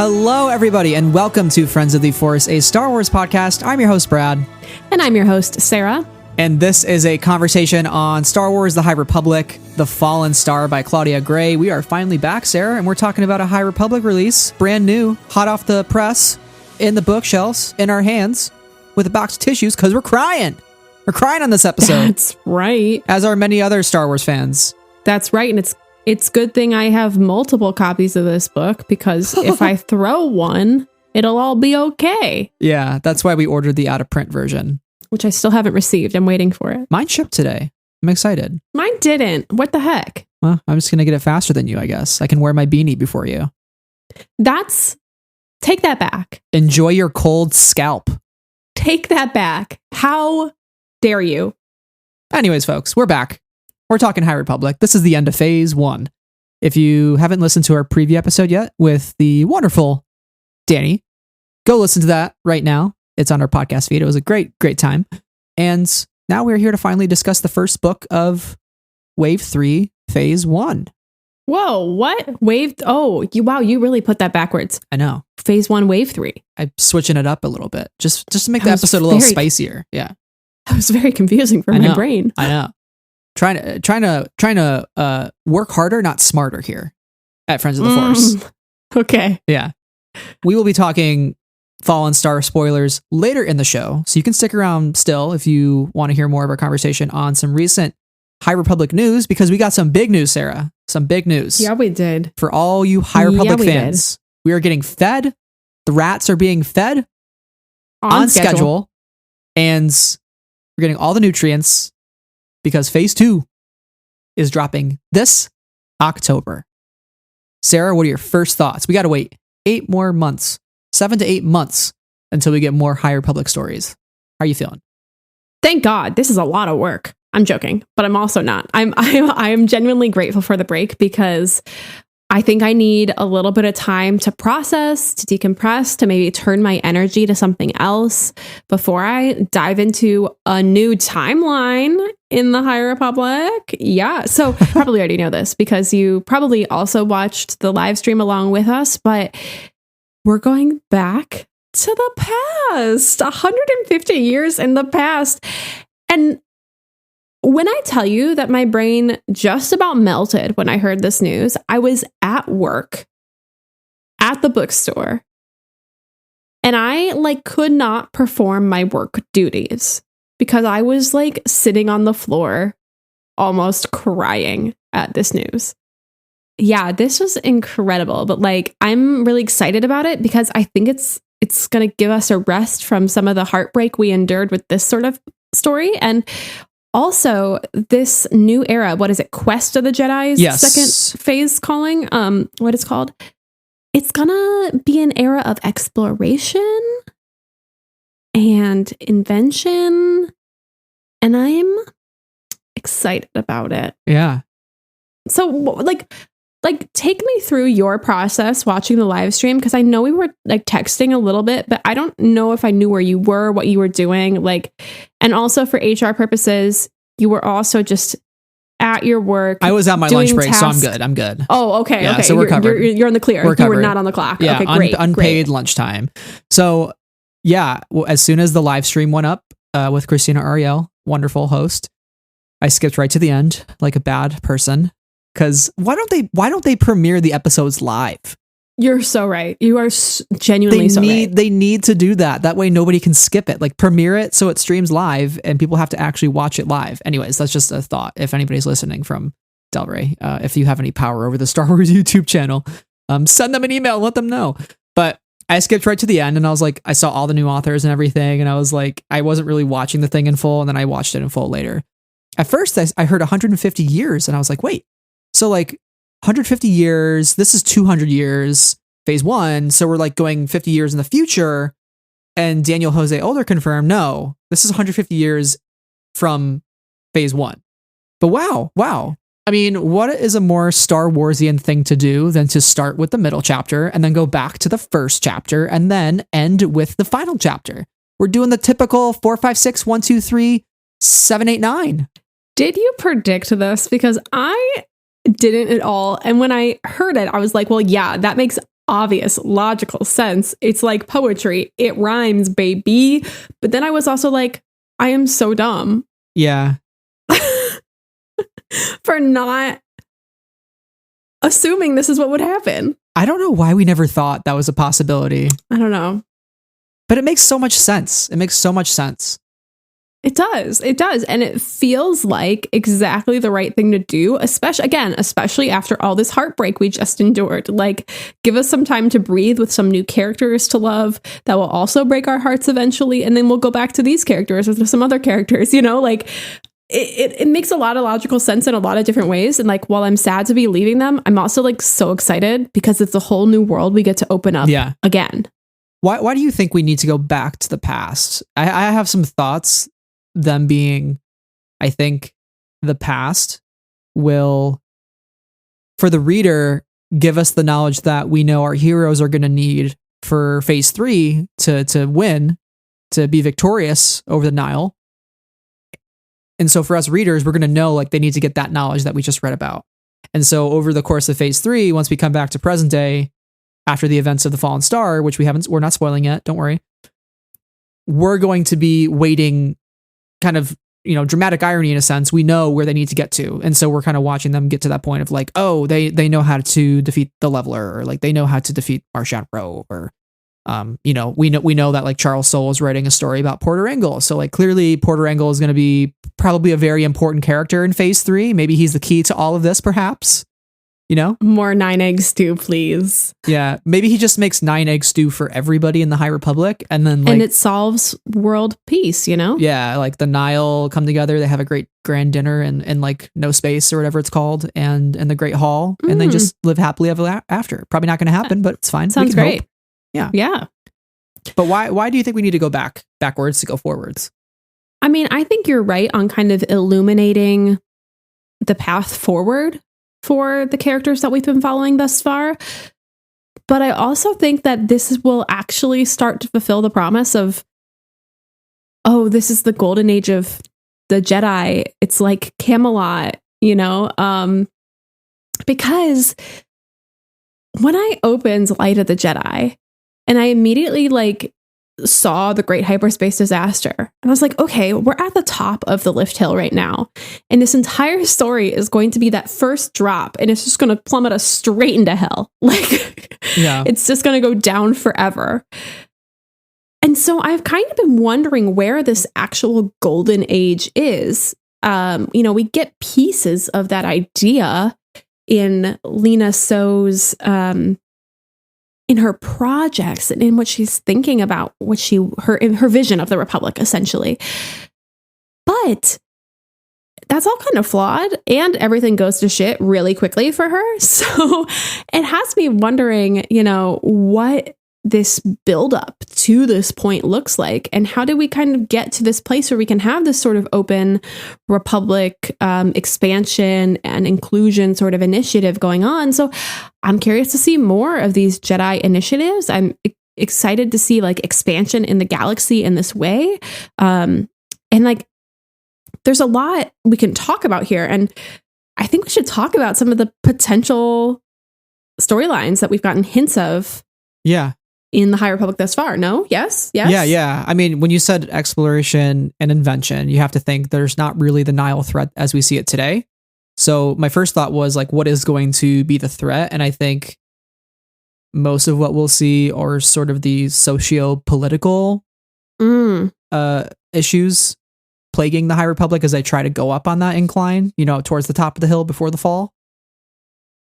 Hello, everybody, and welcome to Friends of the Force, a Star Wars podcast. I'm your host, Brad. And I'm your host, Sarah. And this is a conversation on Star Wars, The High Republic, The Fallen Star by Claudia Gray. We are finally back, Sarah, and we're talking about a High Republic release, brand new, hot off the press, in the bookshelves, in our hands, with a box of tissues, because we're crying. We're crying on this episode. That's right. As are many other Star Wars fans. That's right, and it's good thing I have multiple copies of this book, because if I throw one, it'll all be okay. Yeah, that's why we ordered the out-of-print version. Which I still haven't received. I'm waiting for it. Mine shipped today. I'm excited. Mine didn't. What the heck? Well, I'm just going to get it faster than you, I guess. I can wear my beanie before you. Take that back. Enjoy your cold scalp. Take that back. How dare you? Anyways, folks, we're back. We're talking High Republic. This is the end of Phase 1. If you haven't listened to our preview episode yet with the wonderful Danny, go listen to that right now. It's on our podcast feed. It was a great, great time. And now we're here to finally discuss the first book of Wave 3, Phase 1. Whoa, what? Wow, you really put that backwards. I know. Phase 1, Wave 3. I'm switching it up a little bit, just to make the episode a little spicier. Yeah. That was very confusing for my brain. I know. Trying to work harder, not smarter here at Friends of the Force. Okay. Yeah. We will be talking Fallen Star spoilers later in the show, so you can stick around still if you want to hear more of our conversation on some recent High Republic news, because we got some big news, Sarah. Some big news. Yeah, we did. For all you High Republic fans. We are getting fed. The rats are being fed on schedule. And we're getting all the nutrients because Phase 2 is dropping this October. Sarah, what are your first thoughts? We got to wait 8 more months. 7 to 8 months until we get more High Republic stories. How are you feeling? Thank God. This is a lot of work. I'm joking, but I'm also not. I'm genuinely grateful for the break, because I think I need a little bit of time to process, to decompress, to maybe turn my energy to something else before I dive into a new timeline in the High Republic. Yeah. So probably already know this because you probably also watched the live stream along with us, but we're going back to the past, 150 years in the past. And when I tell you that my brain just about melted when I heard this news, I was at work at the bookstore and I could not perform my work duties because I was sitting on the floor almost crying at this news. Yeah, this was incredible, but I'm really excited about it because I think it's going to give us a rest from some of the heartbreak we endured with this sort of story. And also this new era, what is it? Quest of the Jedi's second phase calling, what it's called. It's gonna be an era of exploration and invention. And I'm excited about it. Yeah. So take me through your process watching the live stream, because I know we were texting a little bit, but I don't know if I knew where you were, what you were doing. And also for HR purposes, you were also just at your work. I was at my lunch break, so I'm good. Oh, okay. Yeah, okay. So we're covered. You're in the clear. We're covered. You were not on the clock. Yeah, okay, great. Unpaid lunchtime. So yeah, as soon as the live stream went up with Christina Ariel, wonderful host, I skipped right to the end like a bad person. Because why don't they premiere the episodes live? You're so right. You are genuinely right. They need to do that. That way nobody can skip it. Premiere it so it streams live and people have to actually watch it live. Anyways, that's just a thought. If anybody's listening from Del Rey, if you have any power over the Star Wars YouTube channel, send them an email and let them know. But I skipped right to the end and I was I saw all the new authors and everything. And I was I wasn't really watching the thing in full. And then I watched it in full later. At first I heard 150 years and I was wait. So 150 years, this is 200 years, Phase 1. So we're going 50 years in the future. And Daniel Jose Older confirmed, no, this is 150 years from Phase 1. But wow. I mean, what is a more Star Warsian thing to do than to start with the middle chapter and then go back to the first chapter and then end with the final chapter? We're doing the typical 4, 5, 6, 1, 2, 3, 7, 8, 9. Did you predict this? Because I didn't at all. And when I heard it, I was well, yeah, that makes obvious, logical sense. It's like poetry. It rhymes, baby. But then I was also like, I am so dumb. Yeah. For not assuming this is what would happen. I don't know why we never thought that was a possibility. I don't know. But it makes so much sense. It makes so much sense. It does. It does. And it feels like exactly the right thing to do, especially after all this heartbreak we just endured. Like, give us some time to breathe with some new characters to love that will also break our hearts eventually. And then we'll go back to these characters with some other characters, like it makes a lot of logical sense in a lot of different ways. And like, while I'm sad to be leaving them, I'm also like so excited because it's a whole new world we get to open up again. Why do you think we need to go back to the past? I have some thoughts. Them being, I think the past will, for the reader, give us the knowledge that we know our heroes are going to need for phase 3 to win, to be victorious over the Nile. And so for us readers, we're going to know like they need to get that knowledge that we just read about. And so over the course of phase 3, once we come back to present day, after the events of the Fallen Star, which we're not spoiling yet, don't worry, we're going to be waiting, kind of, dramatic irony in a sense. We know where they need to get to. And so we're kind of watching them get to that point of like, oh, they know how to defeat the Leveler, or like they know how to defeat Marchand Rowe, or we know that like Charles Soule is writing a story about Porter Engle. So like clearly Porter Engle is going to be probably a very important character in phase 3. Maybe he's the key to all of this, perhaps. More 9-egg stew, please. Yeah, maybe he just makes 9-egg stew for everybody in the High Republic, and then like, and it solves world peace. Yeah, like the Nile come together, they have a great grand dinner and like No Space or whatever it's called, and the Great Hall, and they just live happily ever after. Probably not going to happen, but it's fine. Sounds great. Hope. Yeah. But why do you think we need to go backwards to go forwards? I mean, I think you're right on kind of illuminating the path forward for the characters that we've been following thus far. But I also think that this will actually start to fulfill the promise of, oh, this is the golden age of the Jedi. It's like Camelot, because when I opened Light of the Jedi and I immediately like saw the Great Hyperspace Disaster, and I was like, okay, we're at the top of the lift hill right now, and this entire story is going to be that first drop, and it's just going to plummet us straight into hell. Like, it's just going to go down forever. And so I've kind of been wondering where this actual golden age is. We get pieces of that idea in Lena So's in her projects and in what she's thinking about, her vision of the Republic, essentially. But that's all kind of flawed, and everything goes to shit really quickly for her. So it has me wondering, what this buildup to this point looks like, and how do we kind of get to this place where we can have this sort of open Republic expansion and inclusion sort of initiative going on. So I'm curious to see more of these Jedi initiatives. I'm excited to see like expansion in the galaxy in this way. And like, there's a lot we can talk about here, and I think we should talk about some of the potential storylines that we've gotten hints of. Yeah. In the High Republic thus far. No? Yes? Yeah. I mean, when you said exploration and invention, you have to think there's not really the Nile threat as we see it today. So my first thought was like, what is going to be the threat? And I think most of what we'll see are sort of the socio-political issues plaguing the High Republic as they try to go up on that incline, towards the top of the hill before the fall.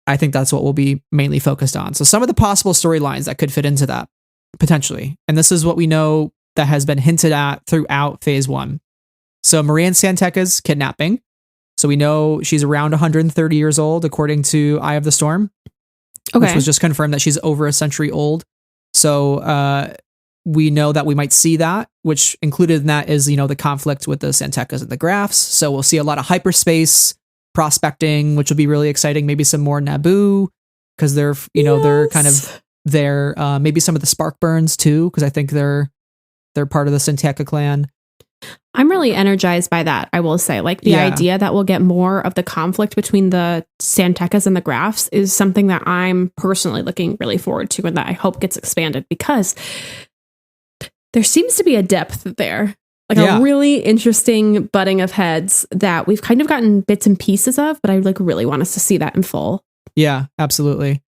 I think that's what we'll be mainly focused on. So some of the possible storylines that could fit into that, potentially. And this is what we know that has been hinted at throughout phase 1. So Marianne Santeca's kidnapping. So we know she's around 130 years old, according to Eye of the Storm. Which was just confirmed that she's over a century old. So we know that we might see that, which included in that is, the conflict with the Santecas and the Graphs. So we'll see a lot of hyperspace prospecting, which will be really exciting. Maybe some more Naboo, because they're they're kind of there. Maybe some of the Spark Burns too, because I think they're part of the Santeca clan. I'm really energized by that, I will say. Like the idea that we'll get more of the conflict between the San Tekkas and the Grafs is something that I'm personally looking really forward to and that I hope gets expanded because there seems to be a depth there. Like a really interesting butting of heads that we've kind of gotten bits and pieces of, but I like really want us to see that in full. Yeah, absolutely.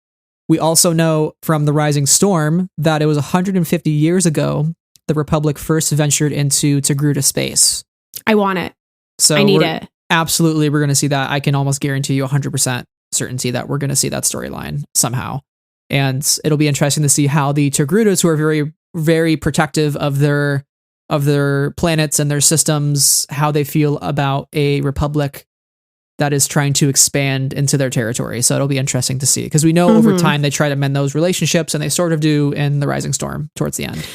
We also know from The Rising Storm that it was 150 years ago the Republic first ventured into Togruta space. I want it. So I need it. Absolutely, we're going to see that. I can almost guarantee you 100% certainty that we're going to see that storyline somehow. And it'll be interesting to see how the Togrutas, who are very, very protective of their planets and their systems, how they feel about a Republic that is trying to expand into their territory. So it'll be interesting to see, because we know over time they try to mend those relationships, and they sort of do in The Rising Storm towards the end.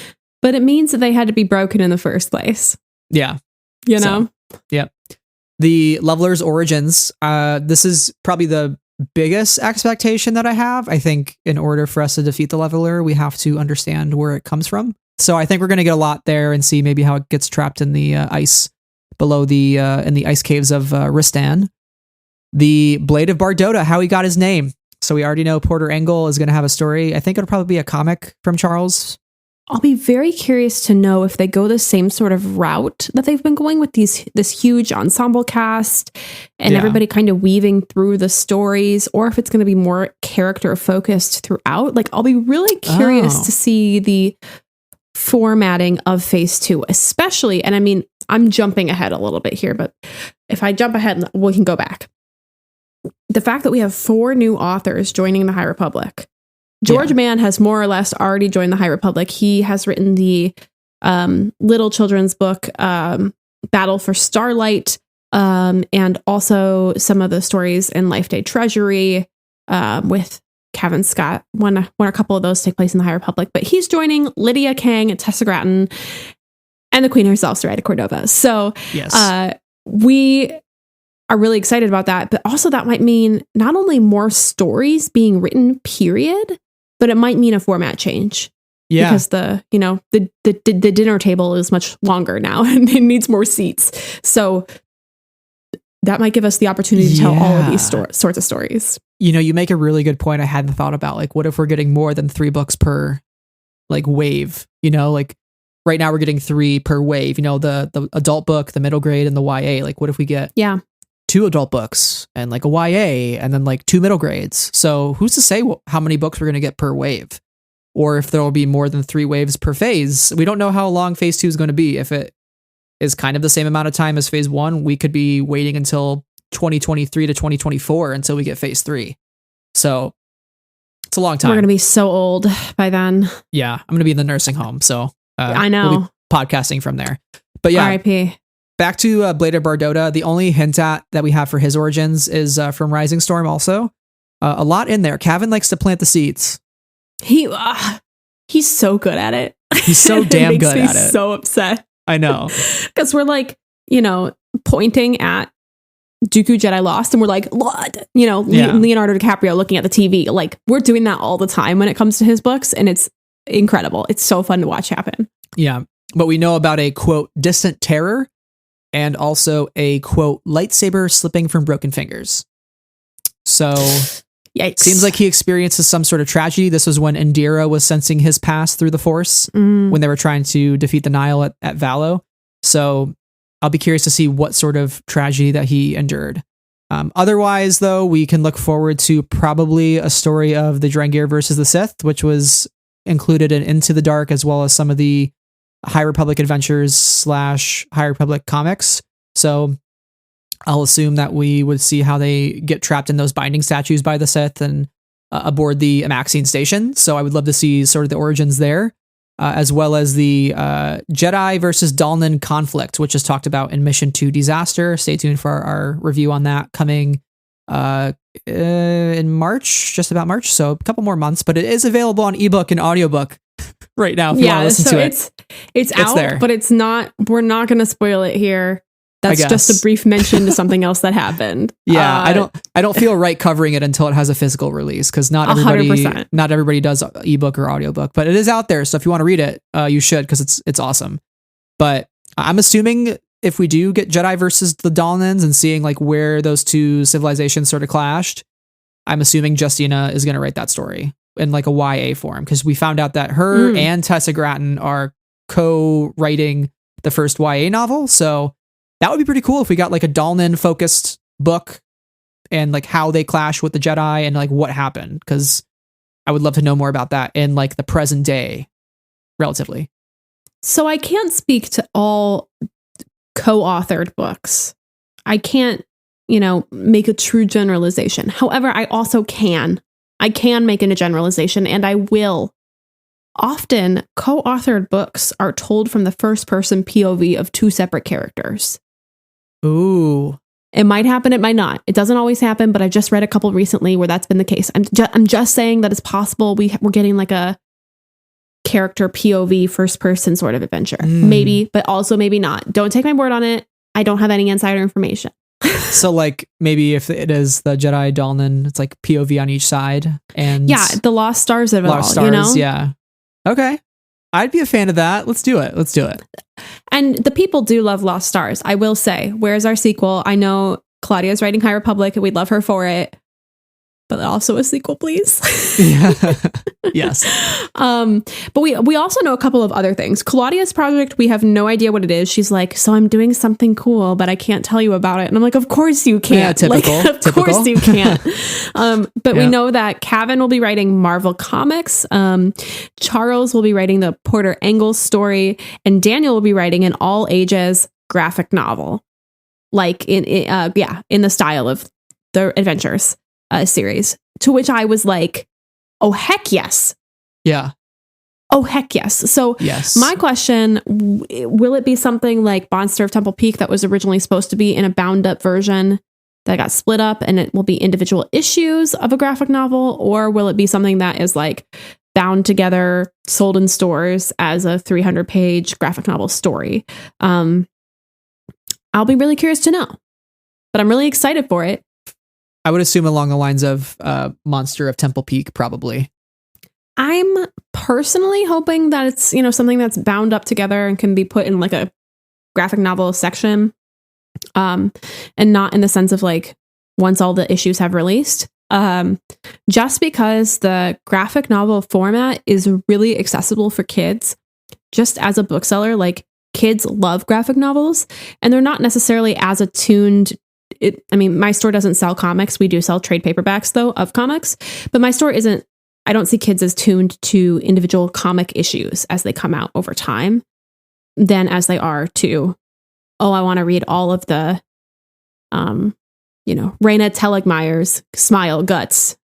But it means that they had to be broken in the first place. Yeah. You know? Yeah. The Leveler's origins. This is probably the biggest expectation that I have. I think in order for us to defeat the Leveler, we have to understand where it comes from. So I think we're going to get a lot there and see maybe how it gets trapped in the ice below the in the ice caves of Ristan. The Blade of Bardota, how he got his name. So we already know Porter Engle is going to have a story. I think it'll probably be a comic from Charles. I'll be very curious to know if they go the same sort of route that they've been going with this huge ensemble cast and everybody kind of weaving through the stories, or if it's going to be more character focused throughout. Like, I'll be really curious to see the formatting of phase 2, especially. And I mean, I'm jumping ahead a little bit here, but if I jump ahead, we can go back. The fact that we have 4 new authors joining the High Republic. George Mann has more or less already joined the High Republic. He has written the little children's book, Battle for Starlight, and also some of the stories in Life Day Treasury with Kevin Scott. When a couple of those take place in the High Republic. But he's joining Lydia Kang, Tessa Gratton, and the Queen herself, Zoraida Cordova. So we are really excited about that. But also that might mean not only more stories being written, period, but it might mean a format change. Yeah. Because the dinner table is much longer now and it needs more seats. So that might give us the opportunity to tell all of these sorts of stories. You know, you make a really good point I hadn't thought about. Like, what if we're getting more than 3 books per like wave? You know, like right now we're getting 3 per wave. You know, the adult book, the middle grade, and the YA. Like, what if we get 2 adult books and like a YA and then like 2 middle grades? So who's to say how many books we're going to get per wave, or if there will be more than 3 waves per phase? We don't know how long phase 2 is going to be. If it is kind of the same amount of time as phase 1, we could be waiting until 2023 to 2024 until we get phase 3. So it's a long time. We're going to be so old by then. Yeah. I'm going to be in the nursing home. So I know. We'll be podcasting from there. But yeah. RIP. Back to Blade of Bardota. The only hint that we have for his origins is from Rising Storm also. A lot in there. Cavan likes to plant the seeds. He's so good at it. He's so damn good at it. Makes me so upset. I know. Because we're like, pointing at Dooku Jedi Lost and we're like, Leonardo DiCaprio looking at the TV. Like, we're doing that all the time when it comes to his books, and it's incredible. It's so fun to watch happen. Yeah. But we know about a, quote, distant terror, and also a, quote, lightsaber slipping from broken fingers. So yikes. Seems like he experiences some sort of tragedy. This was when Indira was sensing his past through the Force when they were trying to defeat the Nihil at Valo. So I'll be curious to see what sort of tragedy that he endured. Otherwise, though, we can look forward to probably a story of the Drengir versus the Sith, which was included in Into the Dark, as well as some of the High Republic Adventures / High Republic comics. So I'll assume that we would see how they get trapped in those binding statues by the Sith and aboard the Amaxian station. So I would love to see sort of the origins there, as well as the Jedi versus Dalnan conflict, which is talked about in Mission 2 Disaster. Stay tuned for our review on that coming in March, just about March. So a couple more months, but it is available on ebook and audiobook right now if you want to listen to it. It's out there, but it's not, we're not going to spoil it here. That's just a brief mention to something else that happened. Yeah, I don't feel right covering it until it has a physical release, because not everybody does ebook or audiobook, but it is out there. So if you want to read it, you should, because it's awesome. But I'm assuming if we do get Jedi versus the Dahlnins and seeing like where those two civilizations sort of clashed, I'm assuming Justina is going to write that story in like a YA form, because we found out that her and Tessa Gratton are co-writing the first YA novel. So that would be pretty cool if we got like a Dahlnin focused book and like how they clash with the Jedi and like what happened, because I would love to know more about that in like the present day, relatively. So I can't speak to all co-authored books. I can't, make a true generalization. However, I also can. I can make a generalization, and I will. Often, co-authored books are told from the first person POV of two separate characters. Ooh. It might happen, it might not. It doesn't always happen, but I just read a couple recently where that's been the case. I'm just saying that it's possible we're getting like a character POV first person sort of adventure. Maybe, but also maybe not. Don't take my word on it. I don't have any insider information. So like maybe if it is the Jedi Dahlnin, it's like POV on each side, and the lost stars of it all, Yeah. Okay. I'd be a fan of that. Let's do it. And the people do love Lost Stars. I will say, where's our sequel? I know Claudia's writing High Republic and we'd love her for it, but also a sequel, please. Yeah. Yes. But we also know a couple of other things. Claudia's project, we have no idea what it is. She's like, so I'm doing something cool, but I can't tell you about it. And I'm like, of course you can't. Yeah, typical. Of course you can't. But we know that Cavan will be writing Marvel Comics. Charles will be writing the Porter Engels story, and Daniel will be writing an all ages graphic novel, like in the style of the Adventures series. To which I was like, oh, heck yes. Yeah. Oh, heck yes. So yes. My question, will it be something like Monster of Temple Peak that was originally supposed to be in a bound up version that got split up and it will be individual issues of a graphic novel? Or will it be something that is like bound together, sold in stores as a 300-page graphic novel story? I'll be really curious to know, but I'm really excited for it. I would assume along the lines of Monster of Temple Peak, probably. I'm personally hoping that it's, something that's bound up together and can be put in like a graphic novel section, and not in the sense of like once all the issues have released. Just because the graphic novel format is really accessible for kids. Just as a bookseller, like kids love graphic novels, and they're not necessarily as attuned. My store doesn't sell comics. We do sell trade paperbacks, though, of comics. But my store isn't, I don't see kids as tuned to individual comic issues as they come out over time than as they are to, I want to read all of the, Raina Tellegmeyer's Smile Guts,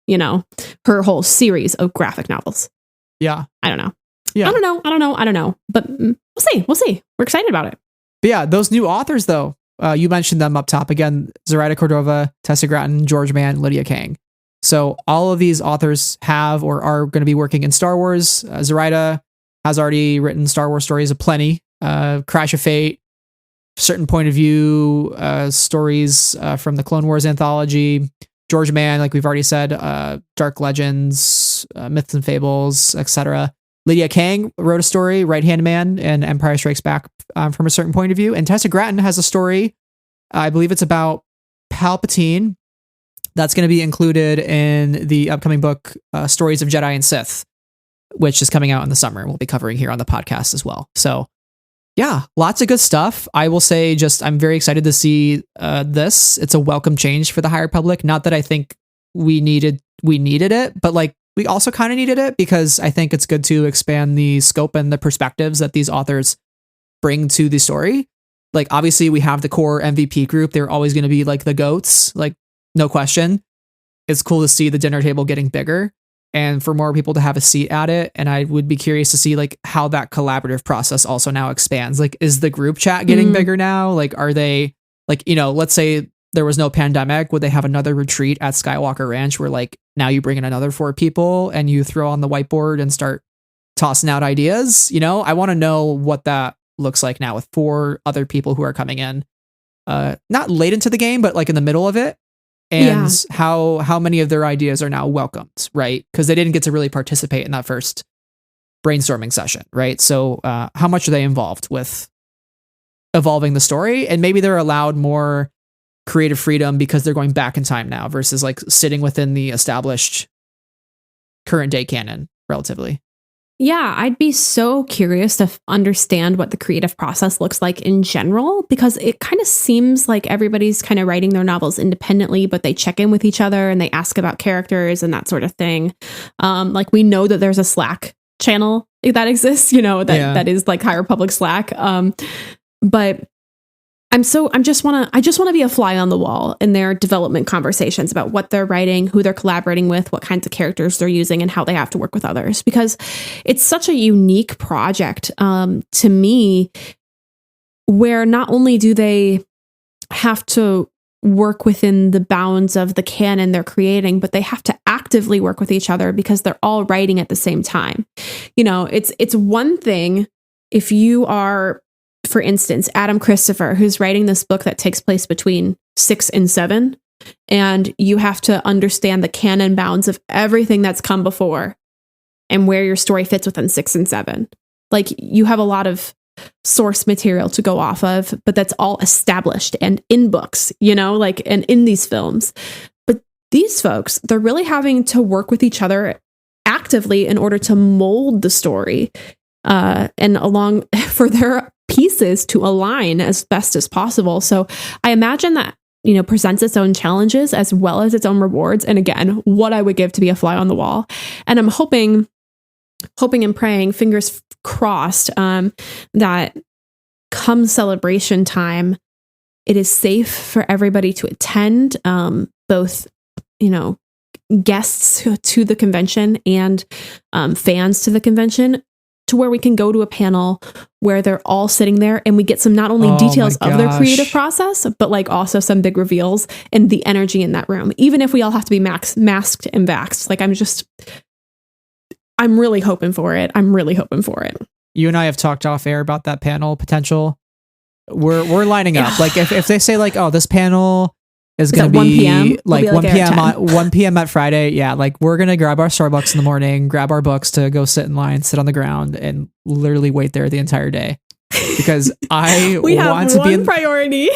her whole series of graphic novels. Yeah. I don't know. Yeah. I don't know. But we'll see. We're excited about it. But yeah, those new authors, though. You mentioned them up top again: Zoraida Cordova, Tessa Gratton, George Mann, Lydia Kang. So all of these authors have or are going to be working in Star Wars. Zoraida has already written Star Wars stories aplenty. Crash of Fate, certain point of view stories from the Clone Wars anthology. George Mann, like we've already said, Dark Legends, Myths and Fables, etc. Lydia Kang wrote a story, Right Hand Man, and Empire Strikes Back from a certain point of view. And Tessa Gratton has a story, I believe it's about Palpatine, that's going to be included in the upcoming book, Stories of Jedi and Sith, which is coming out in the summer. We'll be covering here on the podcast as well. So yeah, lots of good stuff. I will say I'm very excited to see this. It's a welcome change for the High Republic. Not that I think we needed it, but like, we also kind of needed it because I think it's good to expand the scope and the perspectives that these authors bring to the story. Like, obviously we have the core MVP group. They're always going to be like the GOATs, like no question. It's cool to see the dinner table getting bigger and for more people to have a seat at it. And I would be curious to see like how that collaborative process also now expands. Like, is the group chat getting bigger now? Like, are they like, let's say there was no pandemic, would they have another retreat at Skywalker Ranch where like now you bring in another 4 people and you throw on the whiteboard and start tossing out ideas? I want to know what that looks like now with 4 other people who are coming in, not late into the game, but like in the middle of it. And how many of their ideas are now welcomed, right? Because they didn't get to really participate in that first brainstorming session, right? So how much are they involved with evolving the story, and maybe they're allowed more creative freedom because they're going back in time now versus like sitting within the established current day canon relatively. Yeah, I'd be so curious to understand what the creative process looks like in general, because it kind of seems like everybody's kind of writing their novels independently, but they check in with each other and they ask about characters and that sort of thing. Like we know that there's a Slack channel that exists, that is like High Republic Slack. But I just want to be a fly on the wall in their development conversations about what they're writing, who they're collaborating with, what kinds of characters they're using, and how they have to work with others, because it's such a unique project to me, where not only do they have to work within the bounds of the canon they're creating, but they have to actively work with each other because they're all writing at the same time. It's one thing if you are, for instance, Adam Christopher, who's writing this book that takes place between 6 and 7, and you have to understand the canon bounds of everything that's come before and where your story fits within 6 and 7. Like, you have a lot of source material to go off of, but that's all established and in books, and in these films. But these folks, they're really having to work with each other actively in order to mold the story and along for their pieces to align as best as possible. So I imagine that, presents its own challenges as well as its own rewards. And again, what I would give to be a fly on the wall. And I'm hoping and praying, fingers crossed, that come celebration time, it is safe for everybody to attend, both, guests to the convention and fans to the convention, to where we can go to a panel where they're all sitting there and we get some not only details of their creative process, but like also some big reveals and the energy in that room, even if we all have to be masked and vaxxed. Like, I'm really hoping for it. You and I have talked off air about that panel potential. We're lining up. Like if they say like, oh, this panel is going to be 1 p.m. like we'll 1 p.m. 1 p.m. at Friday. Yeah. Like we're going to grab our Starbucks in the morning, grab our books to go sit in line, sit on the ground and literally wait there the entire day. Because I we want have to one be in priority.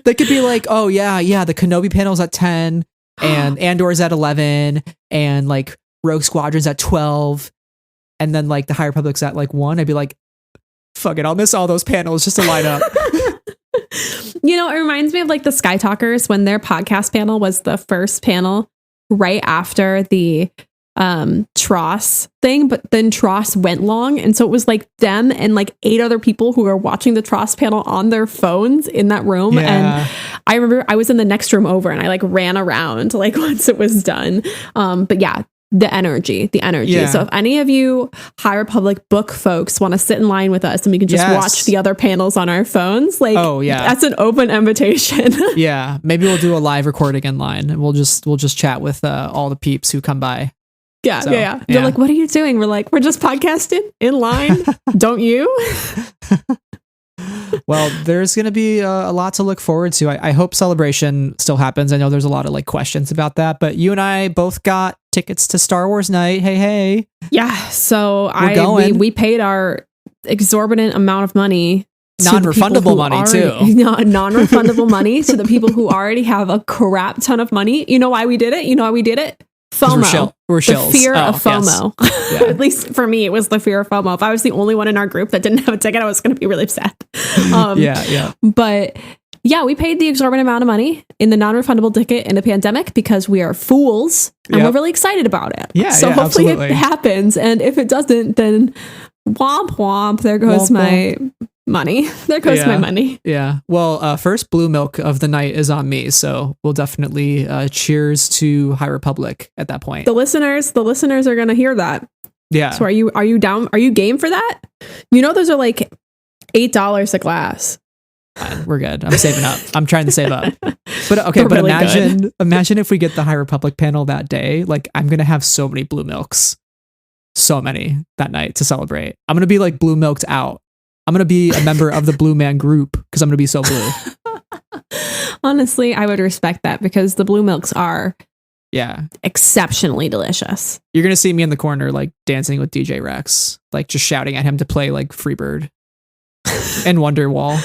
They could be like, oh yeah, the Kenobi panel's at 10 and Andor's at 11 and like Rogue Squadron's at 12 and then like the High Republic's at like 1. I'd be like, fuck it, I'll miss all those panels just to line up. It reminds me of like the Sky Talkers when their podcast panel was the first panel right after the Tross thing, but then Tross went long, and so it was like them and like 8 other people who were watching the Tross panel on their phones in that room. Yeah. And I remember I was in the next room over and I like ran around like once it was done. But yeah, the energy. Yeah. So if any of you High Republic book folks want to sit in line with us and we can just watch the other panels on our phones, like, that's an open invitation. Yeah. Maybe we'll do a live recording in line and we'll just chat with all the peeps who come by. Yeah. They're like, what are you doing? We're like, we're just podcasting in line. Don't you? Well, there's going to be a lot to look forward to. I hope Celebration still happens. I know there's a lot of like questions about that, but you and I both got tickets to Star Wars night. Hey. Yeah. So we paid our exorbitant amount of money. Non-refundable money too. Non-refundable money to the people who already have a crap ton of money. You know why we did it? FOMO. We're shills. The fear of FOMO. Yes. Yeah. At least for me, it was the fear of FOMO. If I was the only one in our group that didn't have a ticket, I was going to be really upset. Yeah. But yeah, we paid the exorbitant amount of money in the non-refundable ticket in the pandemic because we are fools and we're really excited about it. Yeah, so hopefully absolutely. it happens. And if it doesn't, then womp womp, there goes my money. There goes my money. Yeah. Well, first blue milk of the night is on me, so we'll definitely cheers to High Republic at that point. The listeners are going to hear that. Yeah. So are you down? Are you game for that? Those are like $8 a glass. We're good. I'm saving up. I'm trying to save up. But okay, but really imagine if we get the High Republic panel that day. Like, I'm going to have so many blue milks. So many that night to celebrate. I'm going to be like blue milked out. I'm going to be a member of the Blue Man group because I'm going to be so blue. Honestly, I would respect that because the blue milks are exceptionally delicious. You're going to see me in the corner like dancing with DJ Rex, like just shouting at him to play like Freebird and Wonderwall.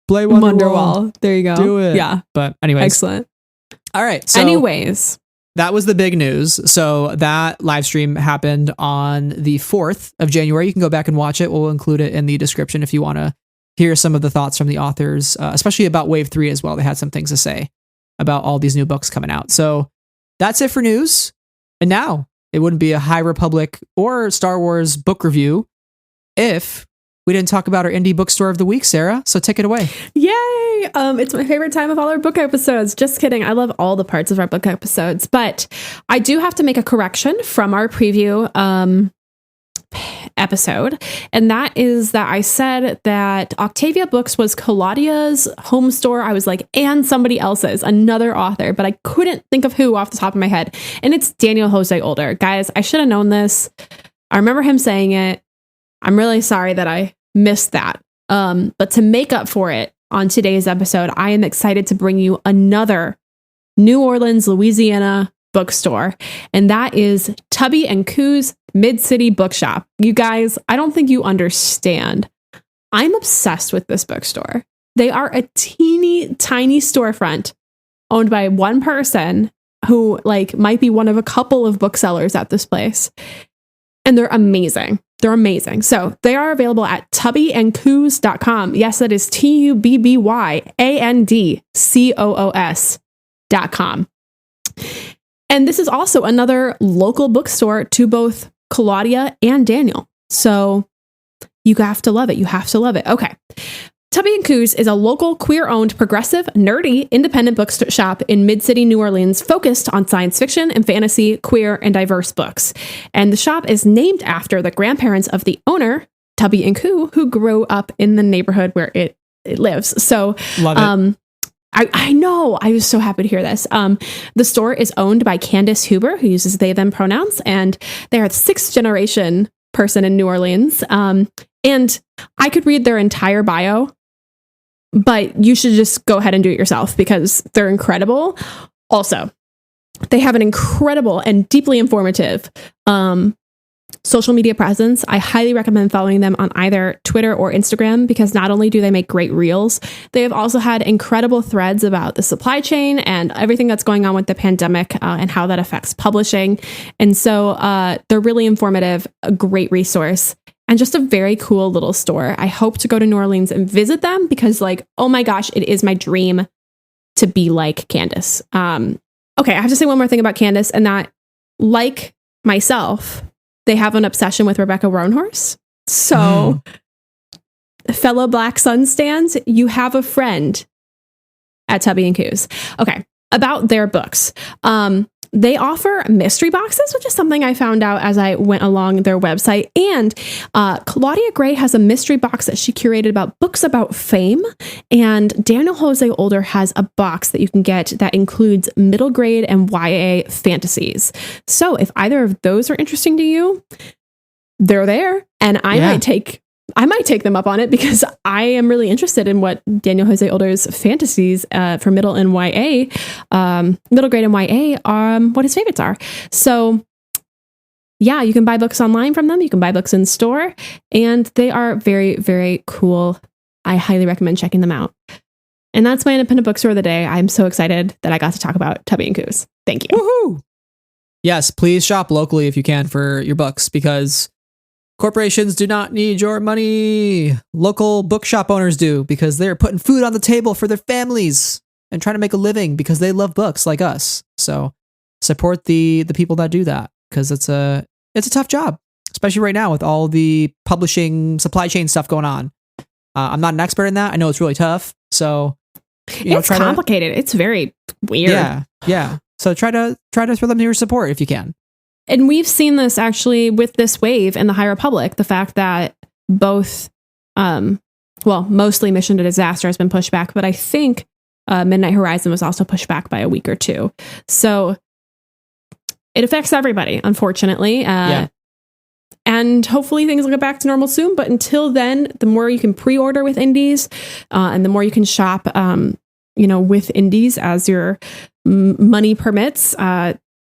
Play Wonderwall. There you go. Do it. Yeah. But anyways. Excellent. All right. So anyways, that was the big news. So that live stream happened on the 4th of January. You can go back and watch it. We'll include it in the description if you want to hear some of the thoughts from the authors, especially about Wave 3 as well. They had some things to say about all these new books coming out. So that's it for news. And now it wouldn't be a High Republic or Star Wars book review if we didn't talk about our indie bookstore of the week, Sarah. So take it away. Yay! It's my favorite time of all our book episodes. Just kidding. I love all the parts of our book episodes, but I do have to make a correction from our preview episode. And that is that I said that Octavia Books was Claudia's home store. I was like, and somebody else's, another author, but I couldn't think of who off the top of my head. And it's Daniel Jose Older. Guys, I should have known this. I remember him saying it. I'm really sorry that I missed that. But to make up for it on today's episode, I am excited to bring you another New Orleans, Louisiana bookstore. And that is Tubby and Coo's Mid-City Bookshop. You guys, I don't think you understand. I'm obsessed with this bookstore. They are a teeny tiny storefront owned by one person who might be one of a couple of booksellers at this place. And they're amazing. They're amazing. So they are available at tubbyandcoos.com. Yes, that is TUBBYANDCOOS.com. And this is also another local bookstore to both Claudia and Daniel. So you have to love it. You have to love it. Okay. Tubby and Coos is a local, queer-owned, progressive, nerdy, independent bookshop in Mid-City New Orleans focused on science fiction and fantasy, queer, and diverse books. And the shop is named after the grandparents of the owner, Tubby and Coo, who grew up in the neighborhood where it lives. So, love it. I know. I was so happy to hear this. The store is owned by Candace Huber, who uses they, them pronouns, and they are the 6th generation person in New Orleans. And I could read their entire bio, but you should just go ahead and do it yourself because they're incredible. Also, they have an incredible and deeply informative social media presence. I highly recommend following them on either Twitter or Instagram because not only do they make great reels, they have also had incredible threads about the supply chain and everything that's going on with the pandemic and how that affects publishing. And so they're really informative, a great resource, and just a very cool little store. I hope to go to New Orleans and visit them because, oh my gosh, it is my dream to be like Candace. Okay, I have to say one more thing about Candace, and that, like myself, they have an obsession with Rebecca Roanhorse. So, fellow Black Sun stands, you have a friend at Tubby and Coos. Okay, about their books. They offer mystery boxes, which is something I found out as I went along their website. And Claudia Gray has a mystery box that she curated about books about fame. And Daniel Jose Older has a box that you can get that includes middle grade and YA fantasies. So if either of those are interesting to you, they're there. And I might take them up on it because I am really interested in what Daniel Jose Older's fantasies for middle and YA, middle grade and YA, what his favorites are. So yeah, you can buy books online from them. You can buy books in store, and they are very, very cool. I highly recommend checking them out. And that's my independent bookstore of the day. I'm so excited that I got to talk about Tubby and Coos. Thank you. Woohoo! Yes, please shop locally if you can for your books because corporations do not need your money. Local bookshop owners do because they're putting food on the table for their families and trying to make a living because they love books like us. So support the people that do that because it's a tough job, especially right now with all the publishing supply chain stuff going on. I'm not an expert in that. I know it's really tough. So it's complicated. It's very weird. Yeah. So try to throw them your support if you can. And we've seen this actually with this wave in the High Republic, the fact that both, mostly Mission to Disaster has been pushed back, but I think Midnight Horizon was also pushed back by a week or two. So it affects everybody, unfortunately. And hopefully things will get back to normal soon. But until then, the more you can pre-order with indies and the more you can shop, with indies as your money permits,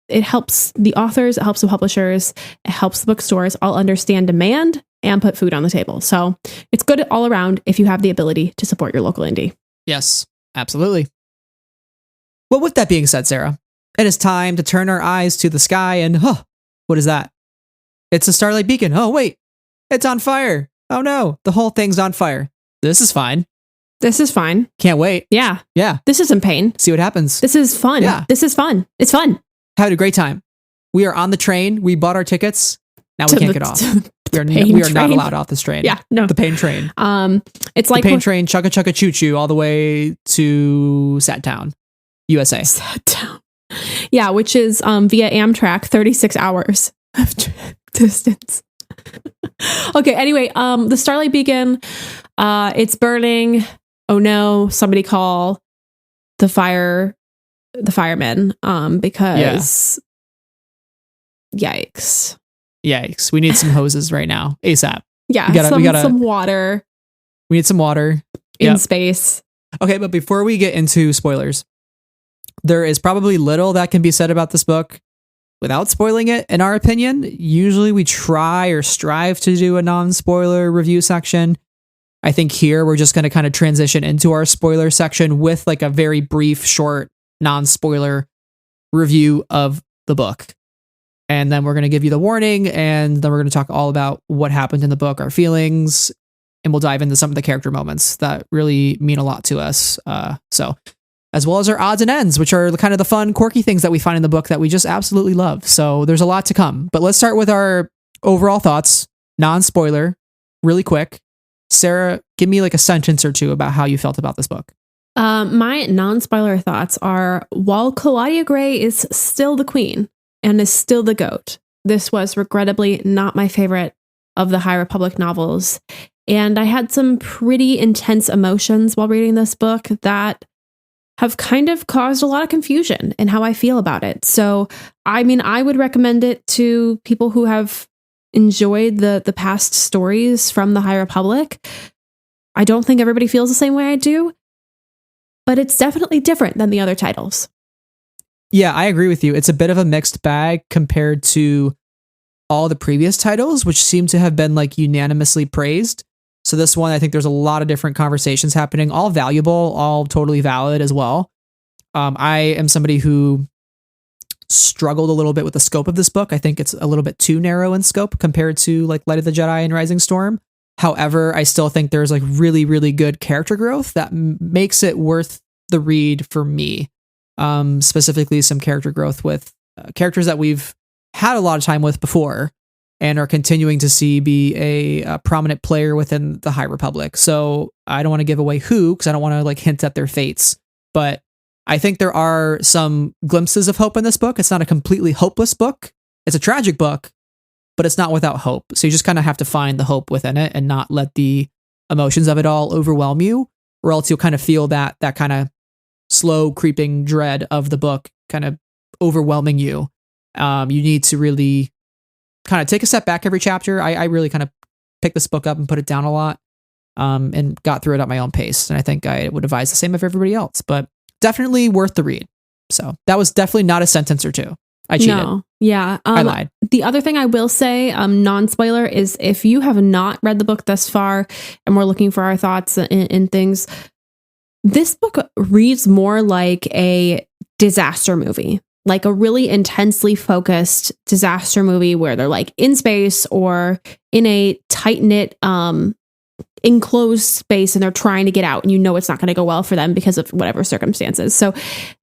it helps the authors, it helps the publishers, it helps the bookstores all understand demand and put food on the table. So it's good all around if you have the ability to support your local indie. Yes, absolutely. Well, with that being said, Sarah, it is time to turn our eyes to the sky and, what is that? It's a Starlight Beacon. Oh, wait, it's on fire. Oh no, the whole thing's on fire. This is fine. This is fine. Can't wait. Yeah. Yeah. This isn't pain. See what happens. This is fun. Yeah. This is fun. It's fun. Had a great time. We are on the train. We bought our tickets. Now we can't get off. We are not allowed off this train. Yeah. No. The pain train. It's like the pain train, chugga chugga choo choo, all the way to Sattown, USA. Sattown. Yeah, which is via Amtrak, 36 hours of distance. Okay. Anyway, the Starlight Beacon, it's burning. Oh no! Somebody call the firemen. Because yikes! We need some hoses right now, ASAP. Yeah, some water. We need some water in space. Okay, but before we get into spoilers, there is probably little that can be said about this book without spoiling it, in our opinion. Usually we try or strive to do a non-spoiler review section. I think here we're just going to kind of transition into our spoiler section with like a very brief, short, non-spoiler review of the book. And then we're going to give you the warning, and then we're going to talk all about what happened in the book, our feelings, and we'll dive into some of the character moments that really mean a lot to us. So, as well as our odds and ends, which are kind of the fun, quirky things that we find in the book that we just absolutely love. So there's a lot to come. But let's start with our overall thoughts, non-spoiler, really quick. Sarah, give me like a sentence or two about how you felt about this book. My non-spoiler thoughts are, while Claudia Gray is still the queen and is still the GOAT, this was regrettably not my favorite of the High Republic novels. And I had some pretty intense emotions while reading this book that have kind of caused a lot of confusion in how I feel about it. So, I mean, I would recommend it to people who have enjoyed the past stories from the High Republic. I don't think everybody feels the same way I do, but it's definitely different than the other titles. Yeah, I agree with you. It's a bit of a mixed bag compared to all the previous titles, which seem to have been like unanimously praised. So this one, I think there's a lot of different conversations happening, all valuable, all totally valid as well. I am somebody who struggled a little bit with the scope of this book. I think it's a little bit too narrow in scope compared to like Light of the Jedi and Rising Storm. However, I still think there's like really, really good character growth that makes it worth the read for me. Specifically some character growth with characters that we've had a lot of time with before and are continuing to see be a prominent player within the High Republic. So I don't want to give away who, because I don't want to like hint at their fates, but I think there are some glimpses of hope in this book. It's not a completely hopeless book. It's a tragic book, but it's not without hope. So you just kind of have to find the hope within it and not let the emotions of it all overwhelm you, or else you'll kind of feel that kind of slow creeping dread of the book kind of overwhelming you. You need to really kind of take a step back every chapter. I really kind of picked this book up and put it down a lot, and got through it at my own pace. And I think I would advise the same of everybody else, but definitely worth the read. So that was definitely not a sentence or two. I cheated. No. Yeah. I lied. The other thing I will say, non-spoiler, is if you have not read the book thus far and we're looking for our thoughts and things, this book reads more like a disaster movie, like a really intensely focused disaster movie where they're like in space or in a tight-knit, enclosed space, and they're trying to get out, and you know it's not going to go well for them because of whatever circumstances. So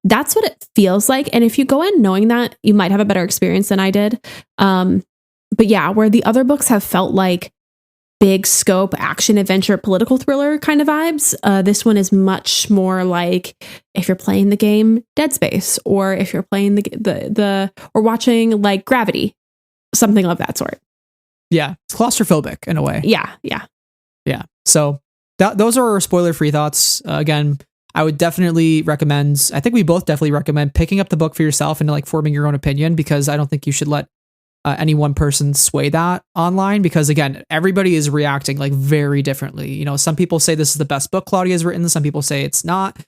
that's what it feels like. And if you go in knowing that, you might have a better experience than I did. But yeah, where the other books have felt like big scope action adventure political thriller kind of vibes, this one is much more like if you're playing the game Dead Space, or if you're playing the or watching like Gravity, something of that sort. Yeah, it's claustrophobic in a way. Yeah. So those are our spoiler-free thoughts. Again, I would definitely recommend, I think we both definitely recommend picking up the book for yourself and like forming your own opinion, because I don't think you should let any one person sway that online, because again, everybody is reacting like very differently. You know, some people say this is the best book Claudia has written. Some people say it's not.